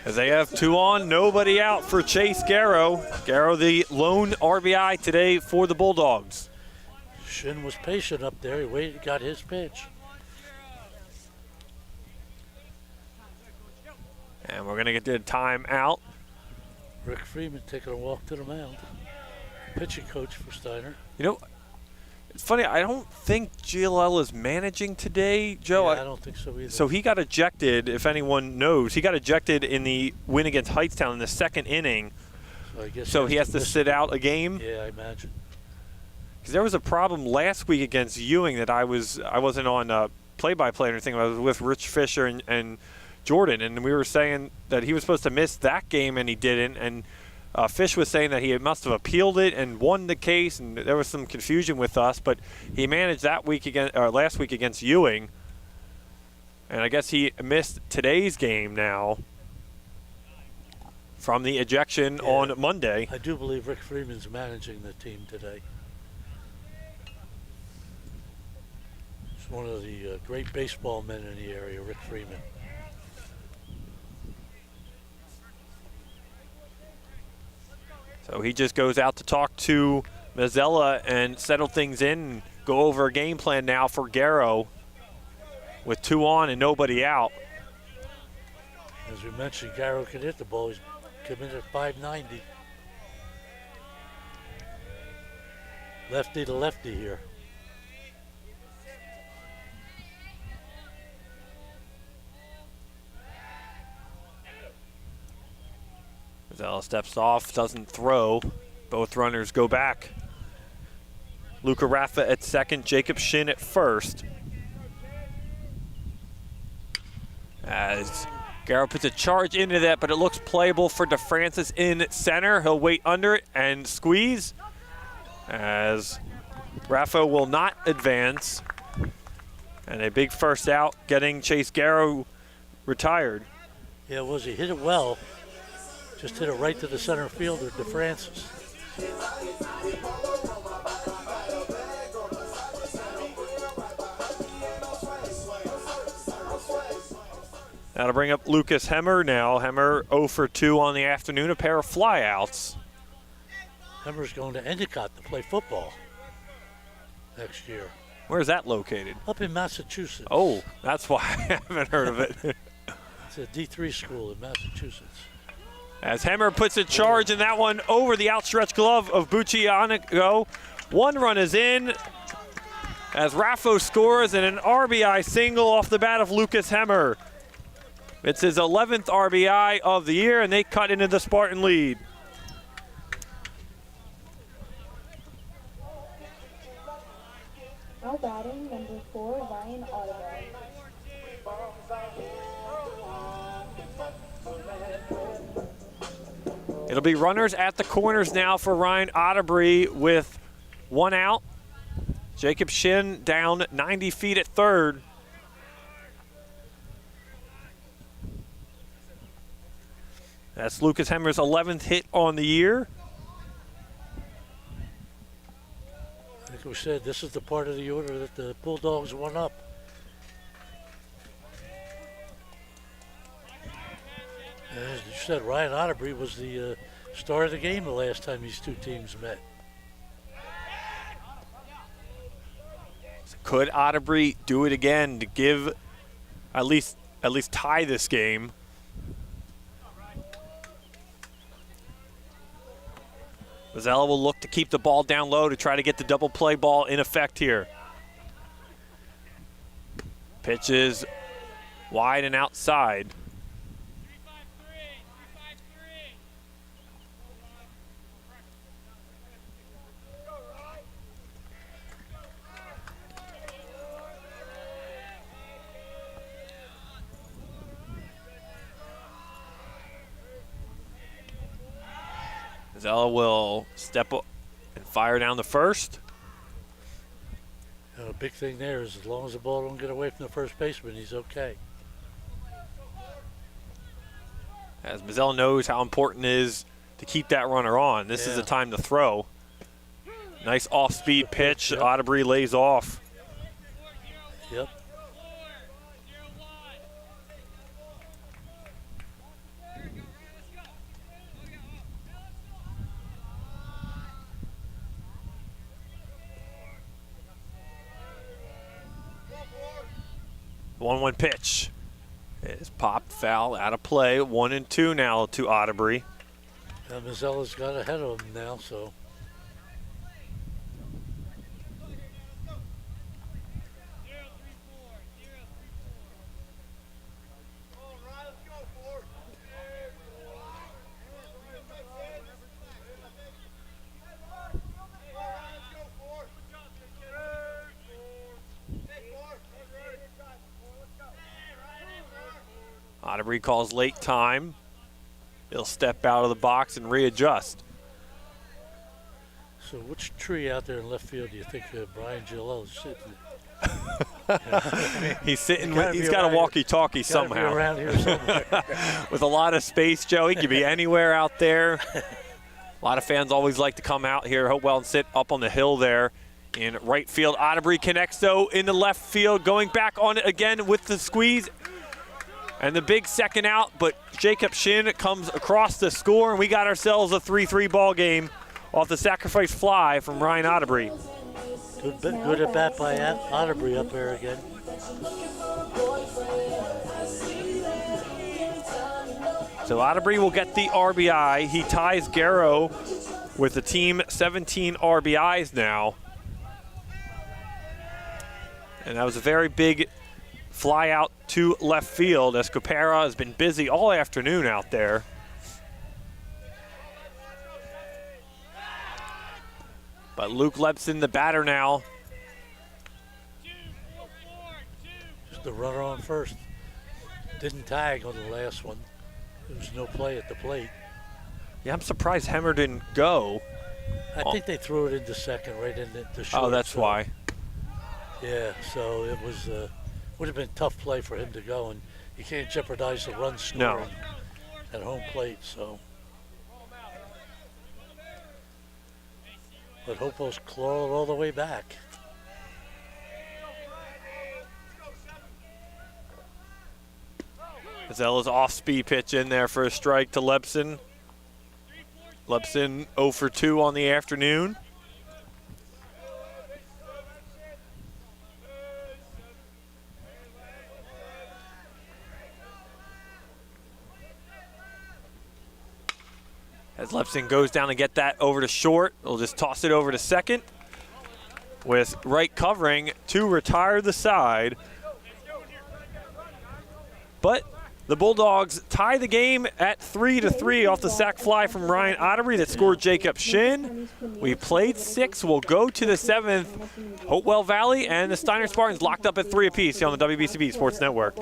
As they have 2 on, nobody out for Chase Garrow. Garrow, the lone RBI today for the Bulldogs. Shin was patient up there. He waited, got his pitch. And we're going to get the timeout. Rick Freeman taking a walk to the mound. Pitching coach for Steinert. You know, it's funny, I don't think GLL is managing today, Joe. Yeah, I don't think so either. So he got ejected, if anyone knows. He got ejected in the win against Hightstown in the second inning. So I guess he has to sit out a game. Yeah, I imagine. Because there was a problem last week against Ewing that I wasn't on play-by-play or anything. I was with Rich Fisher and Jordan, and we were saying that he was supposed to miss that game and he didn't. And Fish was saying that he must have appealed it and won the case, and there was some confusion with us. But he managed that week last week against Ewing, and I guess he missed today's game now from the ejection on Monday. I do believe Rick Freeman's managing the team today. He's one of the great baseball men in the area, Rick Freeman. So he just goes out to talk to Mazzella and settle things in and go over a game plan now for Garrow with 2 on and nobody out. As we mentioned, Garrow can hit the ball. He's coming in at 590. Lefty to lefty here. Mazzella steps off, doesn't throw. Both runners go back. Luca Raffa at second, Jacob Shin at first. As Garrow puts a charge into that, but it looks playable for DeFrancis in center. He'll wait under it and squeeze. As Raffa will not advance. And a big first out, getting Chase Garrow retired. Yeah, he hit it well. Just hit it right to the center fielder, DeFrancis. Now to bring up Lucas Hemmer now. Hemmer 0 for 2 on the afternoon, a pair of flyouts. Hemmer's going to Endicott to play football next year. Where is that located? Up in Massachusetts. Oh, that's why I haven't heard of it. It's a D3 school in Massachusetts. As Hemmer puts a charge in that one over the outstretched glove of Buccianico. One run is in as Raffo scores and an RBI single off the bat of Lucas Hemmer. It's his 11th RBI of the year, and they cut into the Spartan lead. Now batting number 4, Ryan Otterberg. It'll be runners at the corners now for Ryan Otterbury with one out. Jacob Shin down 90 feet at third. That's Lucas Hemmer's 11th hit on the year. Like we said, this is the part of the order that the Bulldogs won up. As you said, Ryan Otterbury was the star of the game the last time these two teams met. Could Otterbury do it again to give at least tie this game? Mazzella will look to keep the ball down low to try to get the double play ball in effect here. Pitches wide and outside. Mazzella will step up and fire down the first. The big thing there is as long as the ball don't get away from the first baseman, he's okay. As Mazzella knows how important it is to keep that runner on. This is the time to throw. Nice off-speed pitch. Yep. Otterbury lays off. Yep. The 1-1 pitch is popped, foul, out of play. 1-2 now to Otterbury. Mazzella's got ahead of him now, so. Otterbury calls late time. He'll step out of the box and readjust. So which tree out there in left field do you think Brian Gillo's sitting He's sitting with, he's got a walkie-talkie somehow. Be around here somewhere. With a lot of space, Joe. He could be anywhere out there. A lot of fans always like to come out here, Hopewell, and sit up on the hill there in right field. Otterbury connects, though, in the left field, going back on it again with the squeeze. And the big second out, but Jacob Shin comes across the score, and we got ourselves a 3-3 ball game off the sacrifice fly from Ryan Otterbury. Good at bat by Otterbury up there again. So Otterbury will get the RBI. He ties Garrow with the team 17 RBIs now. And that was a very big fly out to left field as Copera has been busy all afternoon out there. But Luke Lebson, the batter now. Just the runner on first. Didn't tag on the last one. There was no play at the plate. Yeah, I'm surprised Hemmer didn't go. I think they threw it into second, right into the short. Oh, that's why. Yeah, so it was would have been a tough play for him to go, and you can't jeopardize the run scoring at home plate. So, but Hopewell's clawed all the way back. Mazzella's off-speed pitch in there for a strike to Lebson. Lepson 0 for 2 on the afternoon. As Lepson goes down to get that over to short, they'll just toss it over to second with right covering to retire the side. But the Bulldogs tie the game at 3-3 off the sac fly from Ryan Ottery that scored Jacob Shin. We played 6. We'll go to the 7th. Hopewell Valley and the Steinert Spartans locked up at 3 apiece here on the WBCB Sports Network.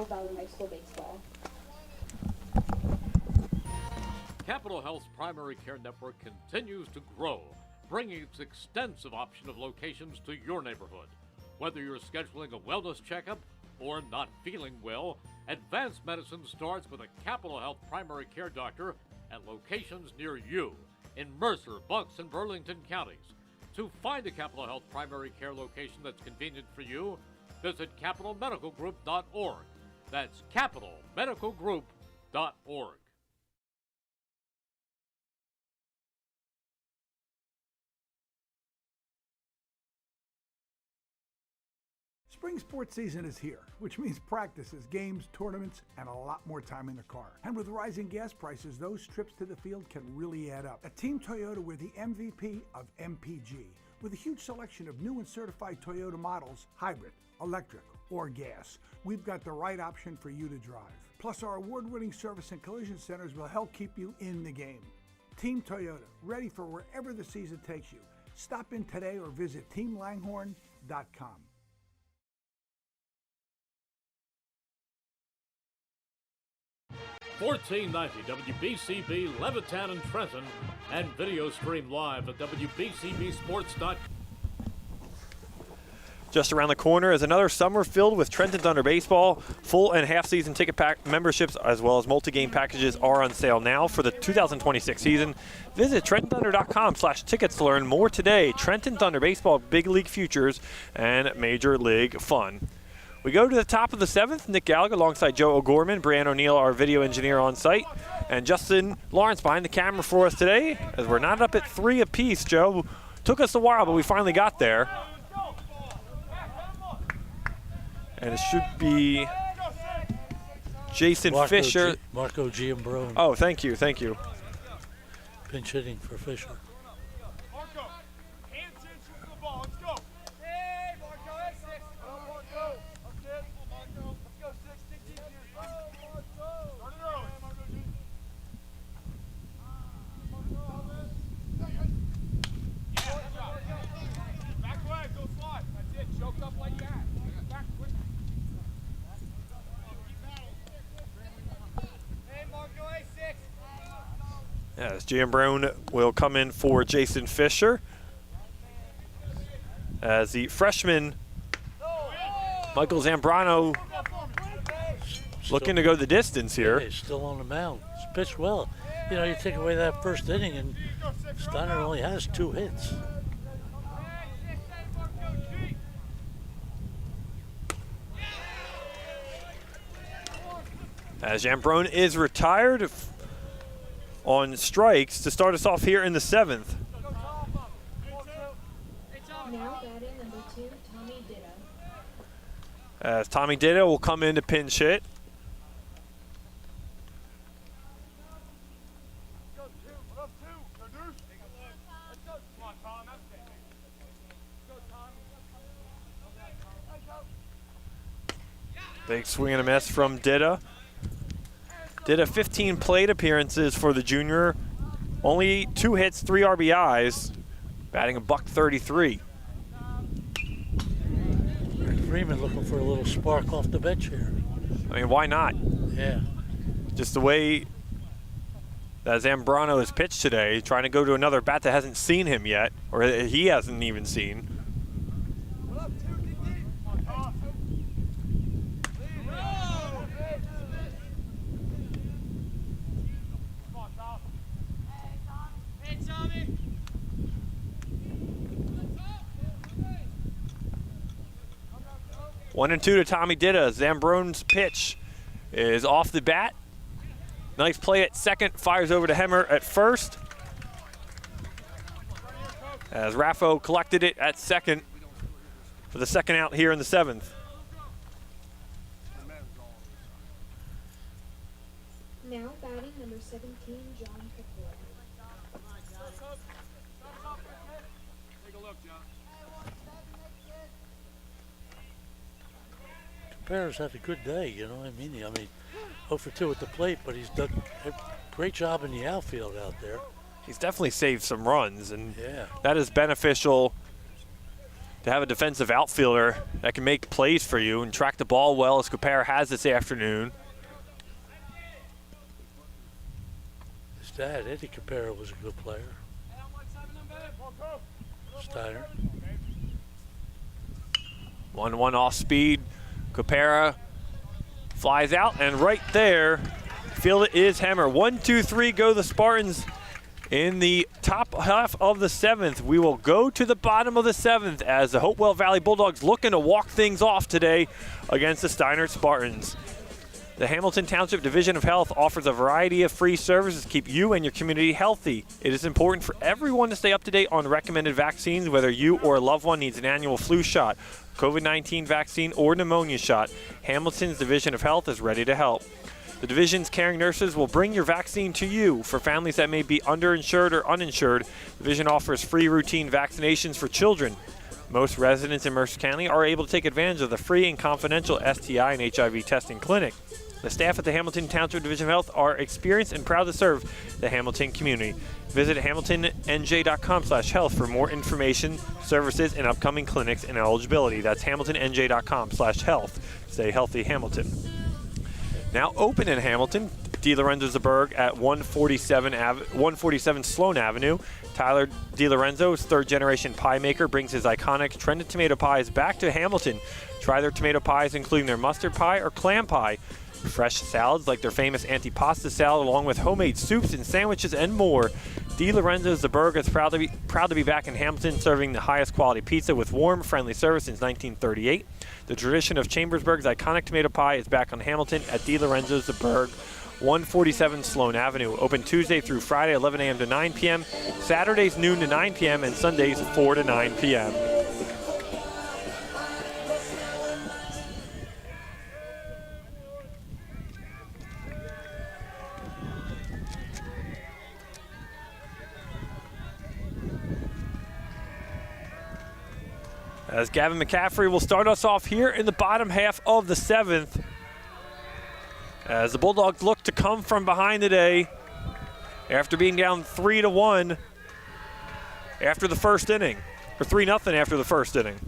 Capital Health's primary care network continues to grow, bringing its extensive option of locations to your neighborhood. Whether you're scheduling a wellness checkup or not feeling well, advanced medicine starts with a Capital Health primary care doctor at locations near you in Mercer, Bucks, and Burlington counties. To find a Capital Health primary care location that's convenient for you, visit capitalmedicalgroup.org. That's capitalmedicalgroup.org. Spring sports season is here, which means practices, games, tournaments, and a lot more time in the car. And with rising gas prices, those trips to the field can really add up. At Team Toyota, we're the MVP of MPG, with a huge selection of new and certified Toyota models, hybrid, electric, or gas. We've got the right option for you to drive. Plus, our award-winning service and collision centers will help keep you in the game. Team Toyota, ready for wherever the season takes you. Stop in today or visit teamlanghorn.com. 1490 WBCB Levittown and Trenton, and video stream live at WBCBSports.com. Just around the corner is another summer filled with Trenton Thunder baseball. Full and half-season ticket pack memberships as well as multi-game packages are on sale now for the 2026 season. Visit TrentonThunder.com/tickets to learn more today. Trenton Thunder baseball, big league futures, and major league fun. We go to the top of the 7th. Nick Gallagher alongside Joe O'Gorman, Brian O'Neill, our video engineer on site, and Justin Lawrence behind the camera for us today, as we're not up at 3 apiece, Joe. Took us a while, but we finally got there. And it should be Jason Fisher. Marco Giambrone. Oh, thank you, thank you. Pinch hitting for Fisher. Marco, hands in, shoot the ball. Let's go. Hey, Marco, that's 6. Marco. Okay, Marco. Let's go, 6. Dig deep here. Marco. Start it early. Marco, G. Yeah, back away, go slide. That's it. Choked up like that. Back quick. Hey, Marco, A6. As Giambrone will come in for Jason Fisher. As the freshman, Michael Zambrano, looking to go the distance here. Yeah, he's still on the mound. He's pitched well. You know, you take away that first inning, and Steiner only has 2 hits. As Zambrone is retired on strikes to start us off here in the 7th. Now batting number 2, Tommy Ditto. As Tommy Ditto will come in to pinch hit. Big swing and a miss from Ditto. Did 15 plate appearances for the junior. Only 2 hits, 3 RBIs. Batting a .133. Freeman looking for a little spark off the bench here. I mean, why not? Yeah. Just the way that Zambrano has pitched today, trying to go to another bat that hasn't seen him yet, or he hasn't even seen. One and 2 to Tommy Ditta. Zambrone's pitch is off the bat. Nice play at second. Fires over to Hemmer at first. as Raffo collected it at second for the second out here in the 7th. Now batting number 17, John Kapora. Take a look, John. Kapera's had a good day, you know what I mean? 0 for 2 at the plate, but he's done a great job in the outfield out there. He's definitely saved some runs, and Yeah. that is beneficial to have a defensive outfielder that can make plays for you and track the ball well, as Kapera has this afternoon. His dad, Eddie Kapera, was a good player. Steiner. 1-1 off speed. Kapera flies out, and right there, field it is Hemmer. 1-2-3 go the Spartans in the top half of the 7th. We will go to the bottom of the 7th as the Hopewell Valley Bulldogs looking to walk things off today against the Steinert Spartans. The Hamilton Township Division of Health offers a variety of free services to keep you and your community healthy. It is important for everyone to stay up to date on recommended vaccines, whether you or a loved one needs an annual flu shot, COVID-19 vaccine, or pneumonia shot. Hamilton's Division of Health is ready to help. The division's caring nurses will bring your vaccine to you. For families that may be underinsured or uninsured, the division offers free routine vaccinations for children. Most residents in Mercer County are able to take advantage of the free and confidential STI and HIV testing clinic. The staff at the Hamilton Township Division of Health are experienced and proud to serve the Hamilton community. Visit hamiltonnj.com/health for more information, services, and upcoming clinics and eligibility. That's hamiltonnj.com/health. Stay healthy, Hamilton. Now open in Hamilton, De Lorenzo's the Berg at 147 Sloan Avenue. Tyler De Lorenzo's third-generation pie maker brings his iconic trended tomato pies back to Hamilton. Try their tomato pies, including their mustard pie or clam pie. Fresh salads like their famous antipasta salad, along with homemade soups and sandwiches and more. De Lorenzo's the Berg is proud to be back in Hamilton, serving the highest quality pizza with warm, friendly service since 1938. The tradition of Chambersburg's iconic tomato pie is back on Hamilton at De Lorenzo's the Berg, 147 Sloan Avenue. Open Tuesday through Friday, 11 a.m. to 9 p.m., Saturdays noon to 9 p.m., and Sundays 4 to 9 p.m. As Gavin McCaffrey will start us off here in the bottom half of the 7th. As the Bulldogs look to come from behind today after being down 3-1 after the first inning, or 3-0 after the first inning.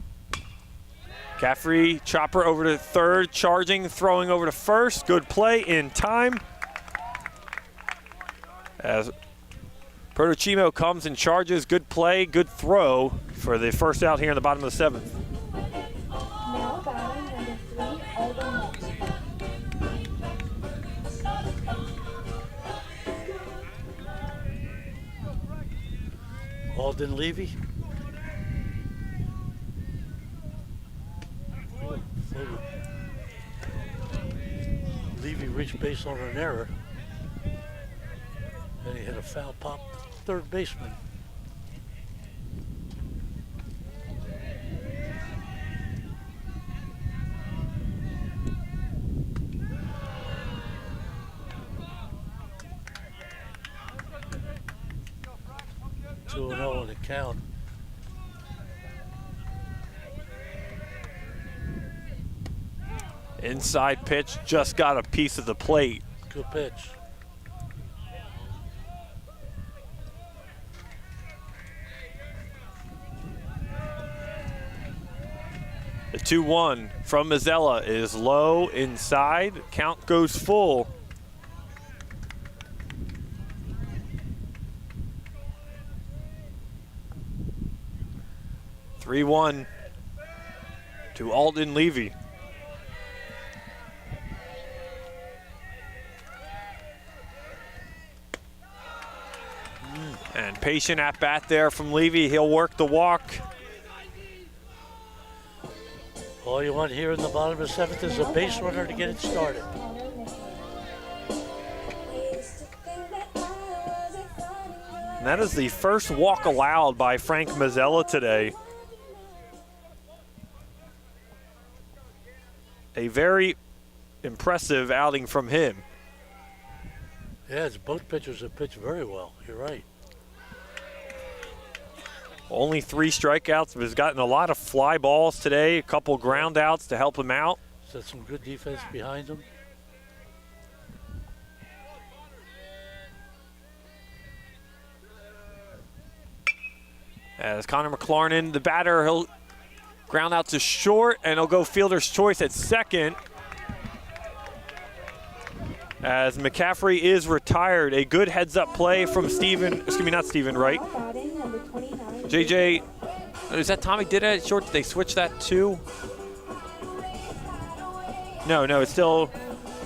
McCaffrey, chopper over to third, charging, throwing over to first. Good play in time. As Protochimo comes and charges. Good play, good throw for the first out here in the bottom of the 7th. Now batting number 3, Alden Levy. Alden Levy. Levy reached base on an error. And he had a foul pop third baseman. Two and 0 on the count. Inside pitch, just got a piece of the plate. Good pitch. The 2-1 from Mazzella is low inside. Count goes full. (3-1) to Alden Levy. And patient at bat there from Levy. He'll work the walk. All you want here in the bottom of the 7th is a base runner to get it started. And that is the first walk allowed by Frank Mazzella today. A very impressive outing from him. Yeah, both pitchers have pitched very well. You're right. Only 3 strikeouts, but has gotten a lot of fly balls today, a couple ground outs to help him out. So some good defense behind him. As Connor McLarnon, the batter, he'll ground out to short, and he'll go fielder's choice at second. As McCaffrey is retired, a good heads-up play from Wright. JJ, is that Tommy did it at short? Did they switch that too? No, it's still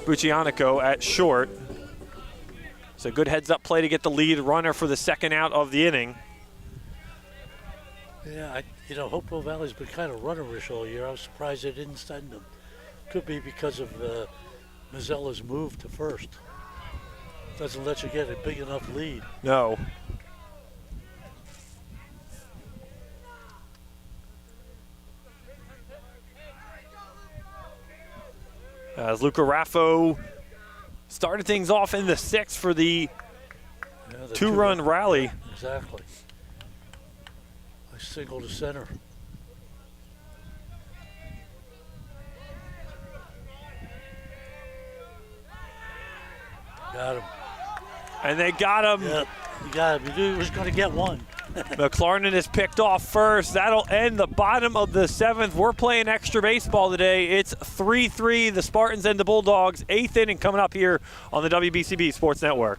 Buccianico at short. So good heads-up play to get the lead runner for the second out of the inning. Yeah, Hopewell Valley's been kind of runnerish all year. I was surprised they didn't send him. Could be because of Mazzella's move to first. Doesn't let you get a big enough lead. No. As Luca Raffo started things off in the 6th for the two-run rally. Exactly. Nice single to center. Got him. And they got him. Yep, you got him. You knew he was going to get one. McLarnon is picked off first. That'll end the bottom of the 7th. We're playing extra baseball today. It's 3-3, the Spartans and the Bulldogs. 8th inning coming up here on the WBCB Sports Network.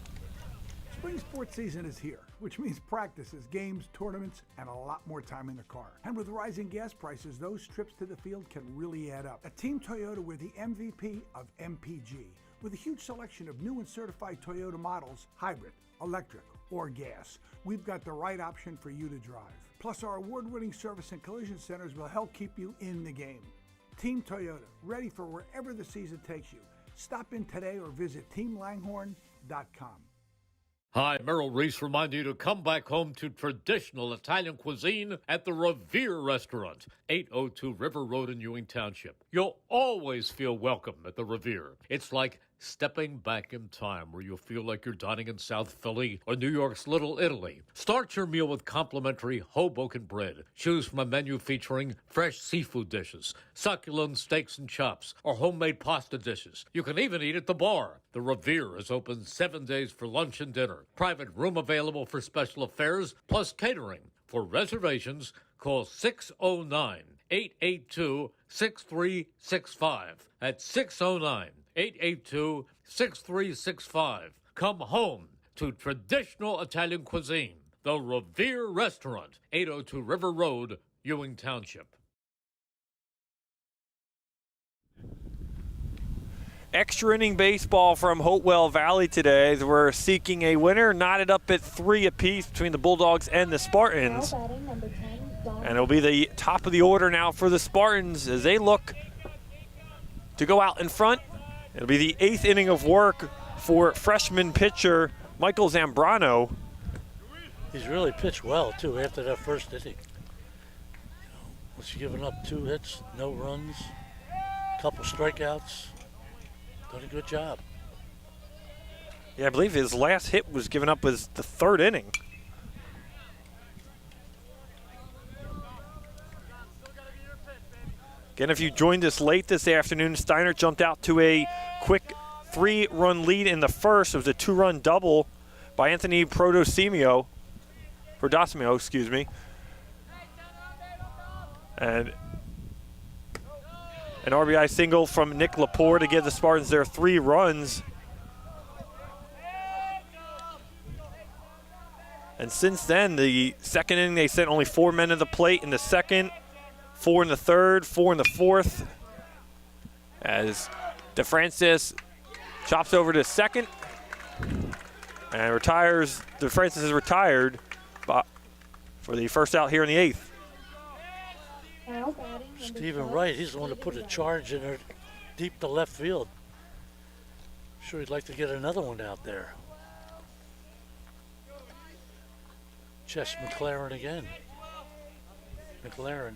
Spring sports season is here, which means practices, games, tournaments, and a lot more time in the car. And with rising gas prices, those trips to the field can really add up. At Team Toyota, we're the MVP of MPG, with a huge selection of new and certified Toyota models, hybrid, electric, or gas. We've got the right option for you to drive. Plus, our award-winning service and collision centers will help keep you in the game. Team Toyota, ready for wherever the season takes you. Stop in today or visit teamlanghorne.com. Hi, Merrill Reese reminding you to come back home to traditional Italian cuisine at the Revere Restaurant, 802 River Road in Ewing Township. You'll always feel welcome at the Revere. It's like stepping back in time where you'll feel like you're dining in South Philly or New York's Little Italy. Start your meal with complimentary Hoboken bread. Choose from a menu featuring fresh seafood dishes, succulent steaks and chops, or homemade pasta dishes. You can even eat at the bar. The Revere is open 7 days for lunch and dinner. Private room available for special affairs, plus catering. For reservations, call 609-882-6365. That's 609-882-6365. Come home to traditional Italian cuisine. The Revere Restaurant, 802 River Road, Ewing Township. Extra inning baseball from Hopewell Valley today as we're seeking a winner, knotted up at 3 apiece between the Bulldogs and the Spartans. And it'll be the top of the order now for the Spartans as they look to go out in front. It'll be the 8th inning of work for freshman pitcher Michael Zambrano. He's really pitched well, too, after that first inning. He's given up 2 hits, no runs, a couple strikeouts. Done a good job. Yeah, I believe his last hit was given up was the 3rd inning. Again, if you joined us late this afternoon, Steinert jumped out to a quick 3-run lead in the first. It was a 2-run double by Anthony Prodosimo, excuse me. And an RBI single from Nick Lepore to give the Spartans their 3 runs. And since then, the second inning, they sent only 4 men to the plate in the second, 4 in the third, 4 in the fourth. As DeFrancis chops over to second and retires. DeFrancis is retired for the first out here in the 8th. Stephen Wright, he's the one to put a charge in there deep to left field. I'm sure he'd like to get another one out there. Jess McLaren again. McLaren.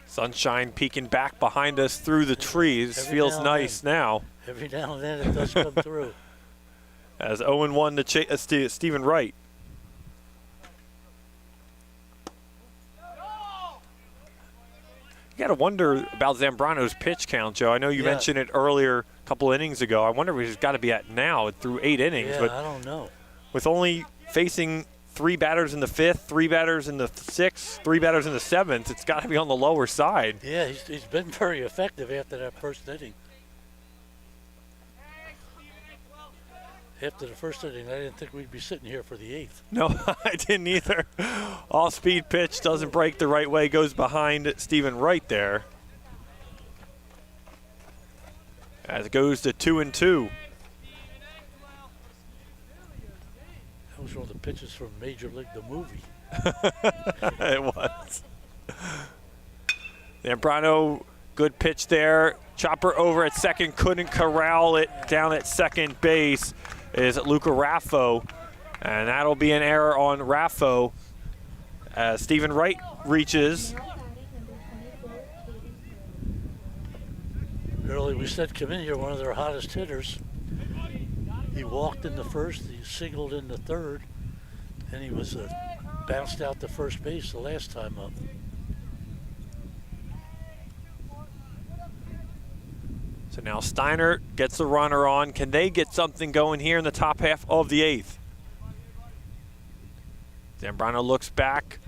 Sunshine peeking back behind us through the trees. Feels nice now. Every now and then it does come through. As 0-1 to Stephen Wright. You got to wonder about Zambrano's pitch count, Joe. I know you mentioned it earlier a couple innings ago. I wonder where he's got to be at now through 8 innings. Yeah, but I don't know. With only facing 3 batters in the 5th, 3 batters in the 6th, 3 batters in the 7th, it's got to be on the lower side. Yeah, he's been very effective after that first inning. After the first inning, I didn't think we'd be sitting here for the 8th. No, I didn't either. Off-speed pitch, doesn't break the right way, goes behind Stephen Wright there. As it goes to 2-2. That was one of the pitches from Major League, the movie. It was. Zambrano, good pitch there. Chopper over at second, couldn't corral it down at second base. Is Luca Raffo, and that'll be an error on Raffo as Stephen Wright reaches. Now batting number 24, Caden. Early we said come in here, one of their hottest hitters. He walked in the first, he singled in the third, and he was bounced out to first base the last time up. So now Steinert gets the runner on. Can they get something going here in the top half of the 8th? Zambrano looks back.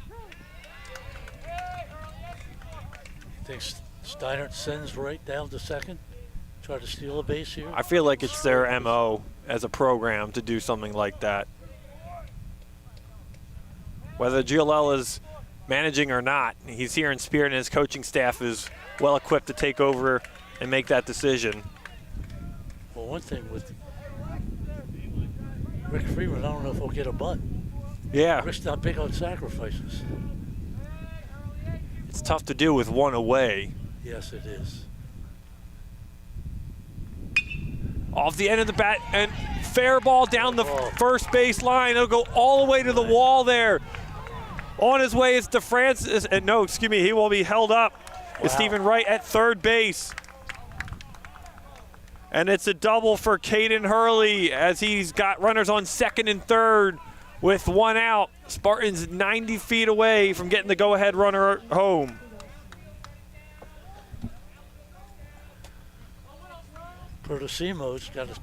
Thinks Steinert sends right down to second, try to steal a base here. I feel like it's their MO as a program to do something like that. Whether GLL is managing or not, he's here in spirit and his coaching staff is well equipped to take over and make that decision. Well, one thing with Rick Freeman, I don't know if he'll get a bunt. Yeah. Rick's not big on sacrifices. It's tough to do with one away. Yes, it is. Off the end of the bat, and fair ball down the first base line. It'll go all the way to the wall there. On his way is DeFrancis, and no, excuse me, he will be held up. Wow. Is Stephen Wright at third base. And it's a double for Caden Hurley as he's got runners on second and third with 1 out. Spartans 90 feet away from getting the go-ahead runner home. Pertosimo's got a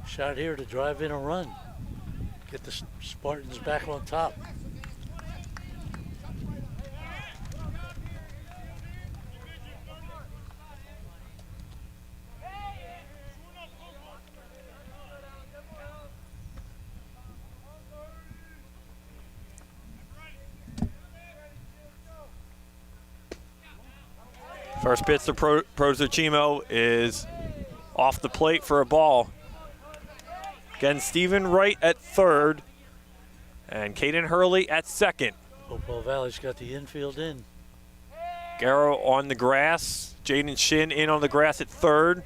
shot here to drive in a run. Get the Spartans back on top. First pitch to Prozochimo is off the plate for a ball. Again, Stephen Wright at third and Caden Hurley at second. Hopewell Valley's got the infield in. Garrow on the grass. Jaden Shin in on the grass at third.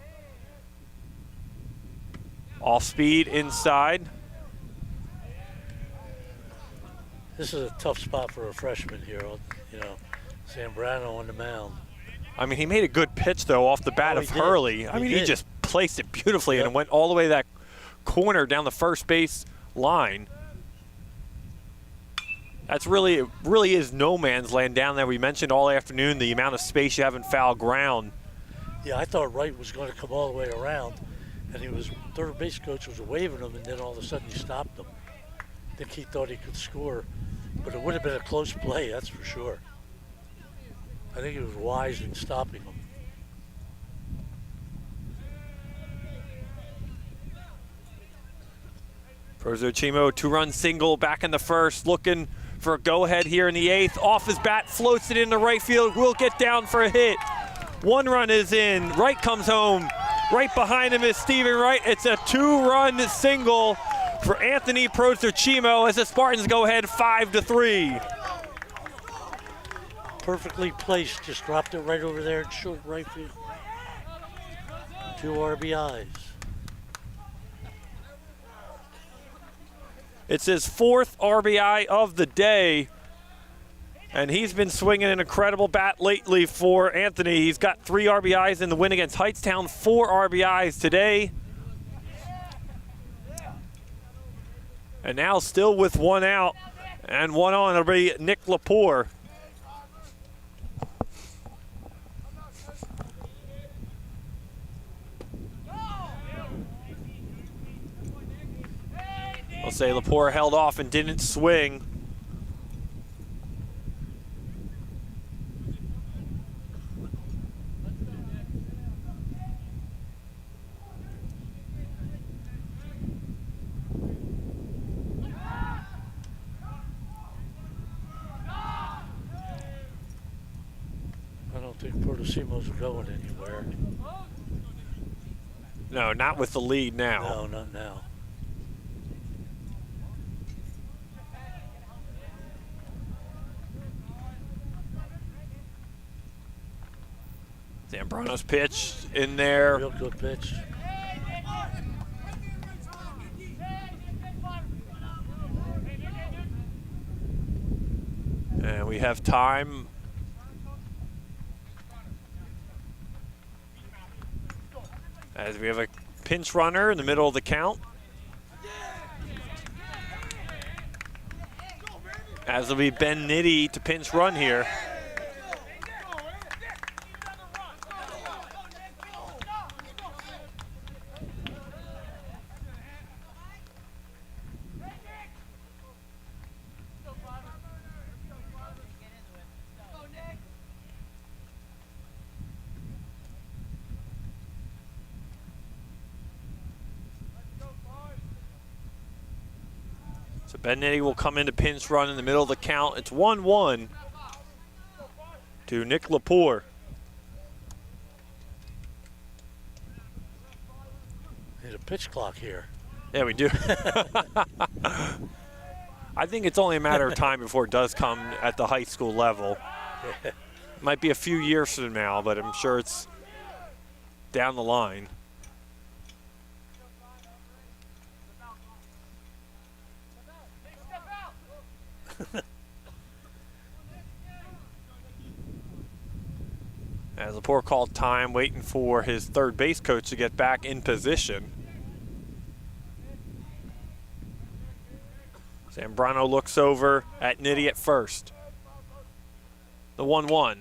Off speed inside. This is a tough spot for a freshman here. You know, Zambrano on the mound. I mean, he made a good pitch, though, off the bat of Hurley. He just placed it beautifully, and it went all the way to that corner down the first base line. That's really, it really is no man's land down there. We mentioned all afternoon the amount of space you have in foul ground. Yeah, I thought Wright was going to come all the way around, and third base coach was waving him, and then all of a sudden he stopped him. I think he thought he could score, but it would have been a close play, that's for sure. I think he was wise in stopping him. Prozochimo, 2-run single back in the first, looking for a go-ahead here in the 8th. Off his bat, floats it into right field, will get down for a hit. 1 run is in, Wright comes home. Right behind him is Stephen Wright. It's a 2-run single for Anthony Prozochimo as the Spartans go ahead 5-3. Perfectly placed, just dropped it right over there in short right field. 2 RBIs. It's his 4th RBI of the day, and he's been swinging an incredible bat lately for Anthony. He's got 3 RBIs in the win against Hightstown, 4 RBIs today. And now still with 1 out and 1 on, it'll be Nick Lepore. I'll say Lepore held off and didn't swing. I don't think Portosimo's going anywhere. No, not with the lead now. No, not now. Zambrano's pitch in there. Real good pitch. And we have time. As we have a pinch runner in the middle of the count. As it'll be Ben Nitty to pinch run here. So Ben Nitty will come in to pinch run in the middle of the count. It's 1-1 to Nick Lepore. Need a pitch clock here. Yeah, we do. I think it's only a matter of time before it does come at the high school level. Might be a few years from now, but I'm sure it's down the line. As Lepore called time, waiting for his third base coach to get back in position. Zambrano looks over at Nitty at first. The 1-1.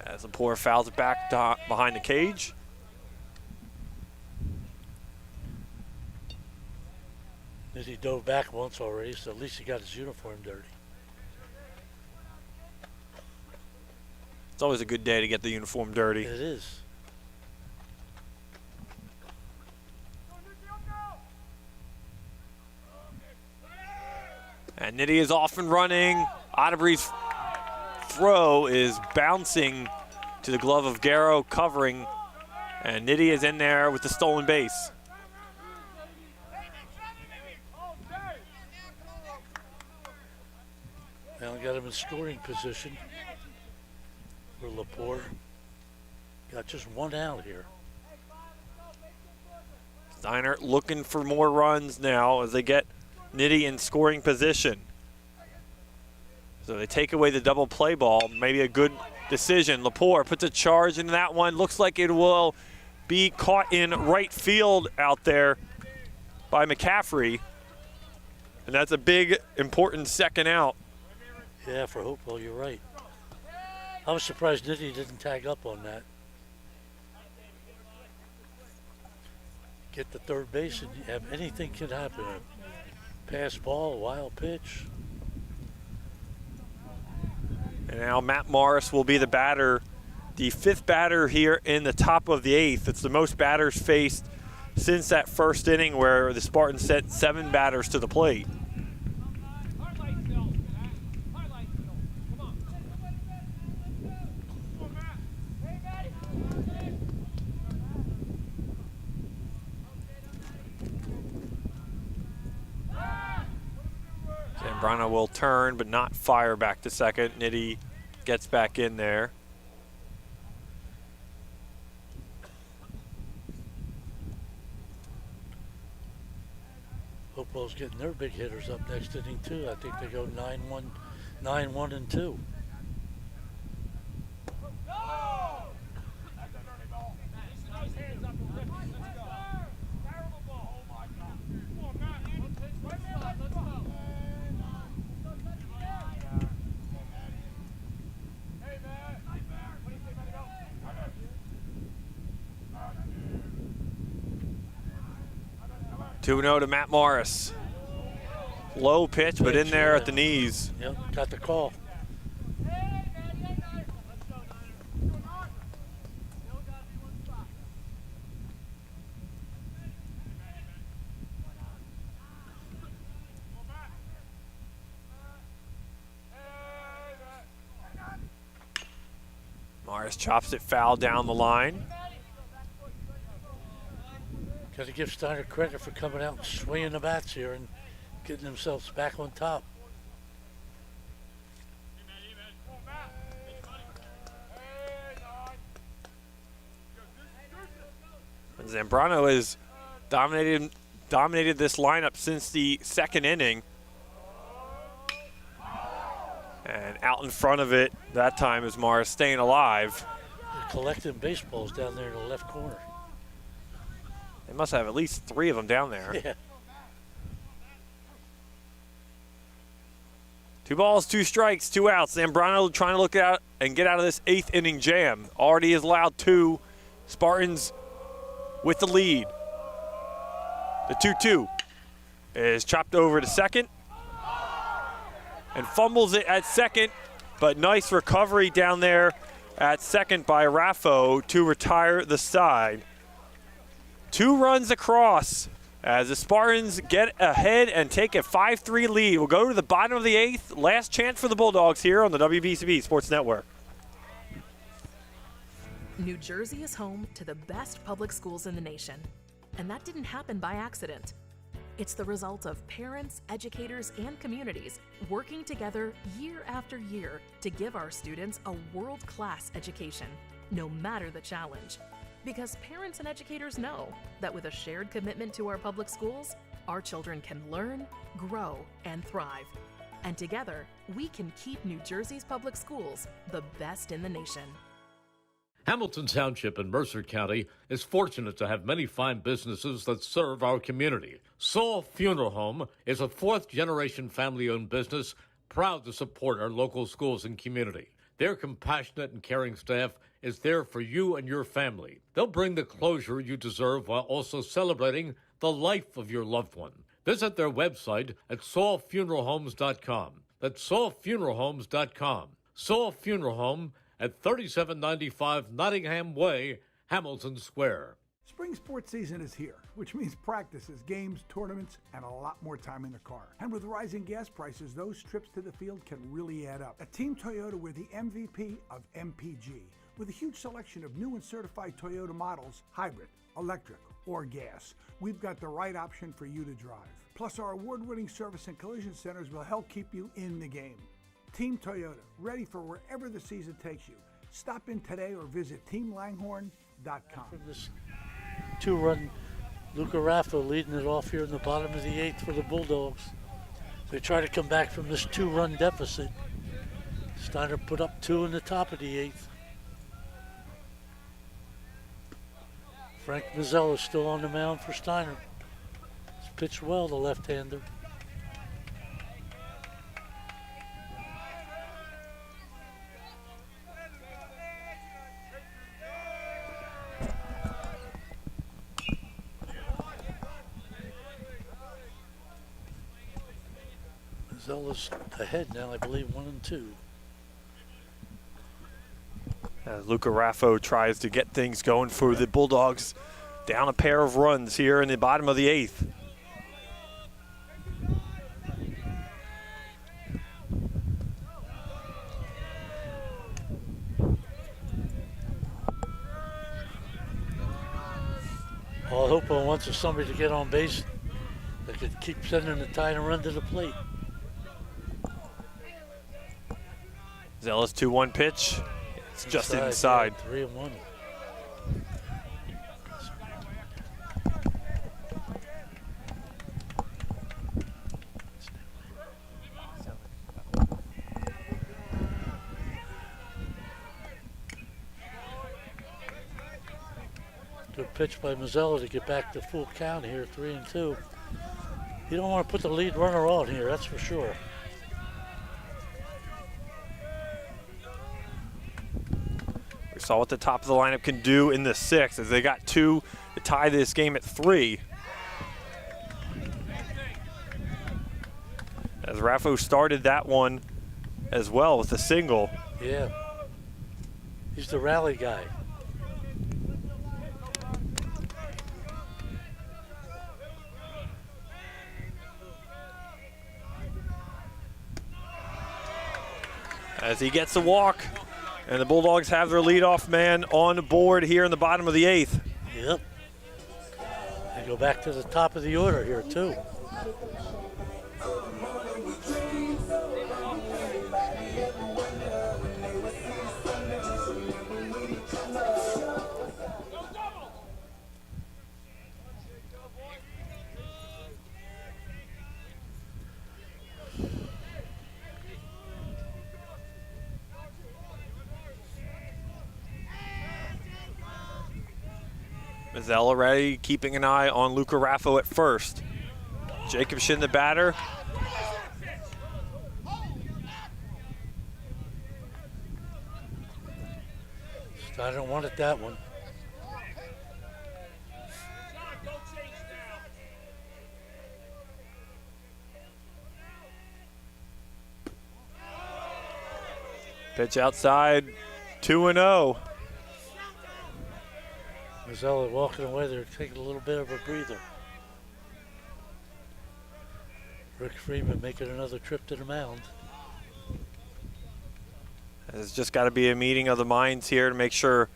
As Lepore fouls it back behind the cage. Nitty dove back once already, so at least he got his uniform dirty. It's always a good day to get the uniform dirty. It is. And Nitty is off and running. Otterbury's throw is bouncing to the glove of Garrow, covering. And Nitty is in there with the stolen base. Now got him in scoring position for Lepore. Got just 1 out here. Steinert looking for more runs now as they get Nitty in scoring position. So they take away the double play ball. Maybe a good decision. Lepore puts a charge into that one. Looks like it will be caught in right field out there by McCaffrey. And that's a big, important second out. Yeah, for Hopewell, you're right. I was surprised Nitty didn't tag up on that. Get the third base and you have anything can happen. A pass ball, a wild pitch. And now Matt Morris will be the batter, the 5th batter here in the top of the 8th. It's the most batters faced since that first inning where the Spartans sent 7 batters to the plate. Zambrano will turn but not fire back to second. Nitty gets back in there. Hopewell's getting their big hitters up next inning too. I think they go 9-1, 9-1 and 2. Two 2-0 to Matt Morris. Low pitch, but in there at the knees. Yep, got the call. Morris chops it foul down the line. Got to give Steinert credit for coming out and swinging the bats here and getting themselves back on top. And Zambrano has dominated this lineup since the second inning. And out in front of it that time is Morris staying alive. They're collecting baseballs down there in the left corner. They must have at least 3 of them down there. Yeah. 2 balls, 2 strikes, 2 outs. Zambrano trying to look out and get out of this 8th inning jam. Already has allowed 2. Spartans with the lead. The 2-2 is chopped over to second and fumbles it at second, but nice recovery down there at second by Raffo to retire the side. 2 runs across as the Spartans get ahead and take a 5-3 lead. We'll go to the bottom of the 8th. Last chance for the Bulldogs here on the WBCB Sports Network. New Jersey is home to the best public schools in the nation, and that didn't happen by accident. It's the result of parents, educators, and communities working together year after year to give our students a world-class education, no matter the challenge. Because parents and educators know that with a shared commitment to our public schools, our children can learn, grow, and thrive. And together, we can keep New Jersey's public schools the best in the nation. Hamilton Township in Mercer County is fortunate to have many fine businesses that serve our community. Saul Funeral Home is a 4th-generation family-owned business proud to support our local schools and community. Their compassionate and caring staff is there for you and your family. They'll bring the closure you deserve while also celebrating the life of your loved one. Visit their website at saulfuneralhomes.com. That's saulfuneralhomes.com. Saul Funeral Home at 3795 Nottingham Way, Hamilton Square. Spring sports season is here, which means practices, games, tournaments, and a lot more time in the car. And with rising gas prices, those trips to the field can really add up. At Team Toyota, we're the MVP of MPG, with a huge selection of new and certified Toyota models, hybrid, electric, or gas. We've got the right option for you to drive. Plus, our award-winning service and collision centers will help keep you in the game. Team Toyota, ready for wherever the season takes you. Stop in today or visit teamlanghorn.com. From this 2-run, Luca Raffo leading it off here in the bottom of the 8th for the Bulldogs. They try to come back from this 2-run deficit. Steiner put up 2 in the top of the 8th. Frank Mazzella is still on the mound for Steiner. He's pitched well, the left-hander. Mazzella's ahead now, I believe, 1-2. Luca Raffo tries to get things going for the Bulldogs. Down a pair of runs here in the bottom of the 8th. All Hopewell wants is somebody to get on base that could keep sending the tying run to the plate. Zealous 2-1 pitch. It's just inside. 3-1. pitch by Mazzella to get back to full count here, 3-2. You don't want to put the lead runner on here, that's for sure. We saw what the top of the lineup can do in the 6th as they got 2 to tie this game at 3. As Raffo started that one as well with a single. Yeah. He's the rally guy. As he gets a walk, and the Bulldogs have their leadoff man on board here in the bottom of the 8th. Yep. They go back to the top of the order here, too. Mazzella ready, keeping an eye on Luca Raffo at first. Jacob Shin, the batter. Steinert wanted that one. Pitch outside, 2-0. Mazzella walking away there, taking a little bit of a breather. Rick Freeman making another trip to the mound. There's just got to be a meeting of the minds here to make sure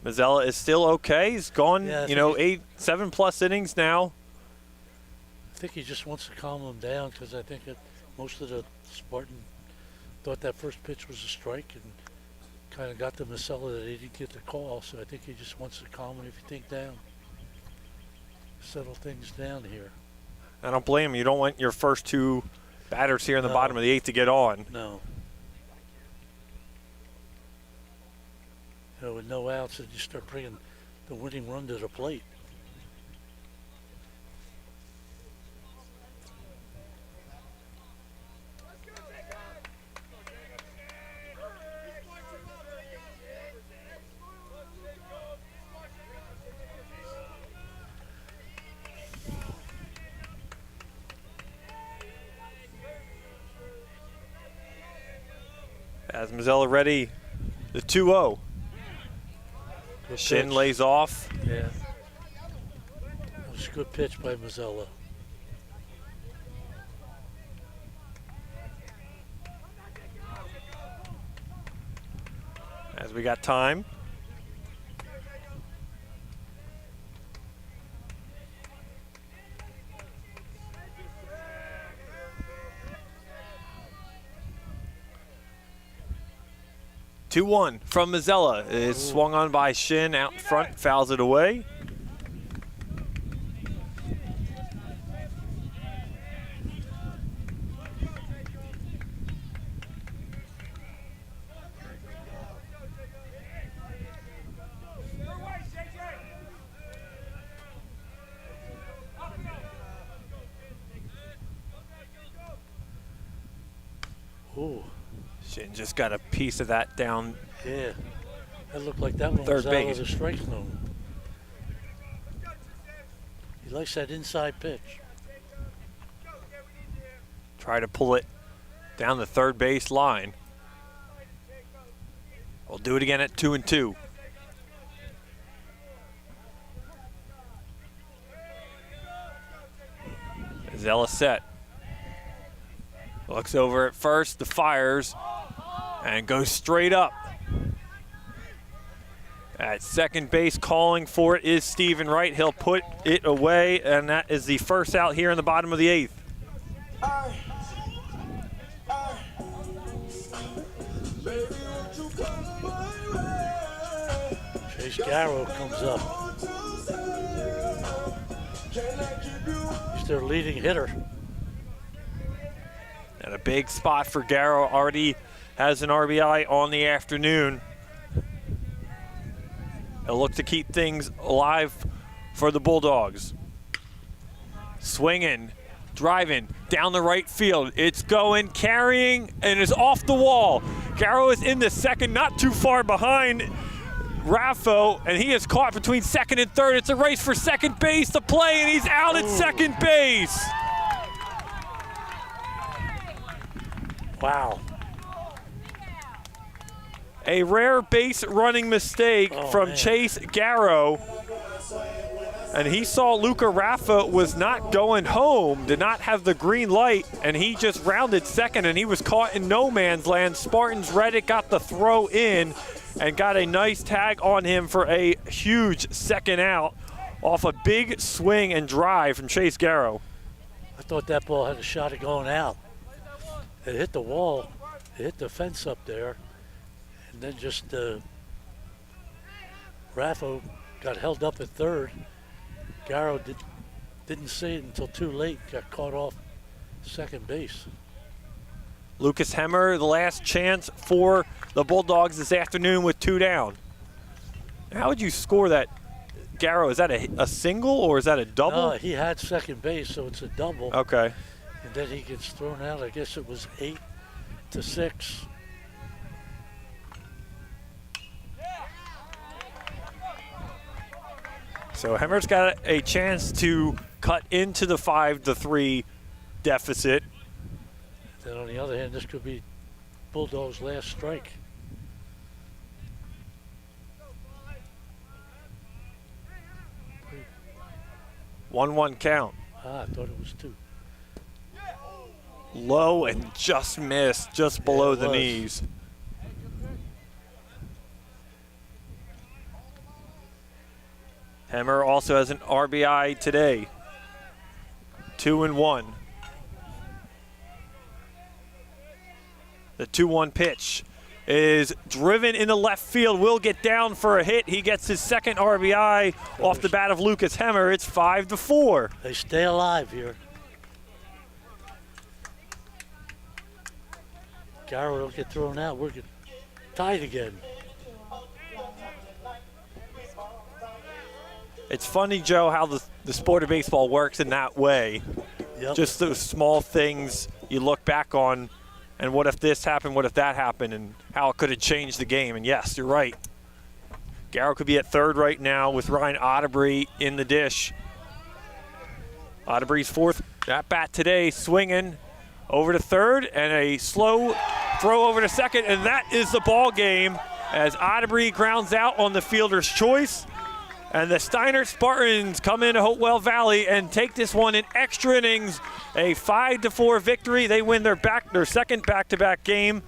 Mazzella is still okay. He's gone, Yeah, 7+ innings now. I think he just wants to calm him down because I think that most of the Spartan thought that first pitch was a strike and kind of got to Mazzella that he didn't get the call, so I think he just wants to calm everything down. Settle things down here. I don't blame him. You don't want your first 2 batters here in the bottom of the 8th to get on. No. You know, with no outs, you start bringing the winning run to the plate. As Mazzella ready, the 2-0. Shin lays off. Yeah. That was a good pitch by Mazzella. As we got time. Two-one from Mazzella. It's swung on by Shin out front, fouls it away. Ooh. Shin just got a piece of that down. Yeah. That looked like that one Third was out base. of the strike zone. He likes that inside pitch. Try to pull it down the third base line. We'll do it again at 2-2. Mazzella set. Looks over at first, the fires, and goes straight up. At second base, calling for it is Stephen Wright. He'll put it away, and that is the first out here in the bottom of the 8th. Chase Garrow comes up. He's their leading hitter. And a big spot for Garrow. Already has an RBI on the afternoon. He'll look to keep things alive for the Bulldogs. Swinging, driving down the right field. It's going, carrying, and is off the wall. Garrow is in the second, not too far behind Raffo, and he is caught between second and third. It's a race for second base to play, and he's out at second base. Wow. A rare base running mistake from Chase Garrow. And he saw Luca Raffa was not going home, did not have the green light, and he just rounded second, and he was caught in no man's land. Spartans read it, got the throw in, and got a nice tag on him for a huge second out off a big swing and drive from Chase Garrow. I thought that ball had a shot at going out. It hit the wall, it hit the fence up there, and then just Raffo got held up at third. Garrow didn't see it until too late, got caught off second base. Lucas Hemmer, the last chance for the Bulldogs this afternoon with 2 down. How would you score that, Garrow? Is that a single or is that a double? No, he had second base, so it's a double. Okay. And then he gets thrown out. I guess it was 8-6. So Hemmer's got a chance to cut into the 5-3 deficit. Then on the other hand, this could be Bulldogs' last strike. One count. I thought it was 2. Low and just missed, just below the was. knees. Hemmer also has an RBI today. 2-1. The 2-1 pitch is driven into left field. Will get down for a hit. He gets his second RBI off the bat of Lucas Hemmer. It's 5-4. They stay alive here. Garrow don't get thrown out. We're tied again. It's funny, Joe, how the sport of baseball works in that way. Yep. Just those small things you look back on, and what if this happened, what if that happened, and how it could have changed the game. And yes, you're right. Garrow could be at third right now with Ryan Otterbury in the dish. Otterbury's fourth at bat today, swinging over to third, and a slow throw over to second, and that is the ball game as Otterbury grounds out on the fielder's choice. And the Steinert Spartans come into Hopewell Valley and take this one in extra innings. A 5-4 victory. They win their second back-to-back game,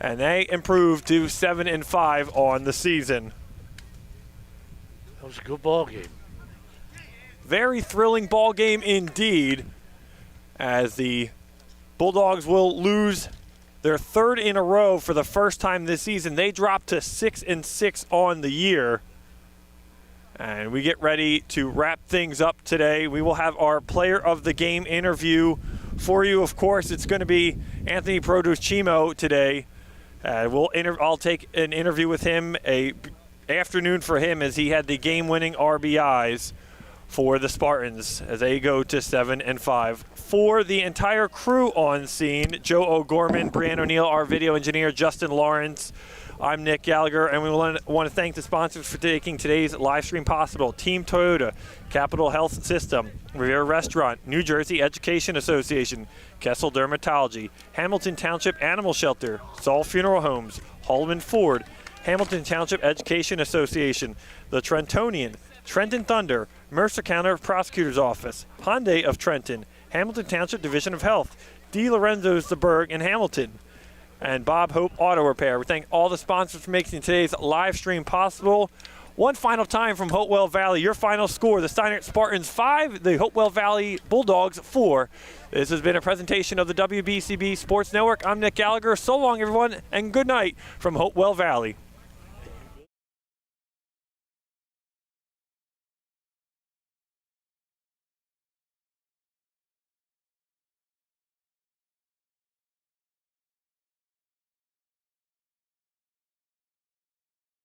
and they improve to 7-5 on the season. That was a good ball game. Very thrilling ball game indeed, as the Bulldogs will lose their third in a row for the first time this season. They drop to 6-6 on the year. And we get ready to wrap things up today. We will have our player of the game interview for you. Of course, it's going to be Anthony Produce-Chimo today. I'll take an interview with him, a afternoon for him, as he had the game-winning RBIs for the Spartans as they go to 7-5. For the entire crew on scene, Joe O'Gorman, Brianne O'Neill, our video engineer, Justin Lawrence, I'm Nick Gallagher, and we want to thank the sponsors for taking today's live stream possible. Team Toyota, Capital Health System, Riviera Restaurant, New Jersey Education Association, Kessel Dermatology, Hamilton Township Animal Shelter, Saul Funeral Homes, Holman Ford, Hamilton Township Education Association, The Trentonian, Trenton Thunder, Mercer County Prosecutor's Office, Hyundai of Trenton, Hamilton Township Division of Health, D. Lorenzo's The Berg in Hamilton, and Bob Hope Auto Repair. We thank all the sponsors for making today's live stream possible. One final time from Hopewell Valley. Your final score, the Steinert Spartans 5, the Hopewell Valley Bulldogs 4. This has been a presentation of the WBCB Sports Network. I'm Nick Gallagher. So long, everyone, and good night from Hopewell Valley.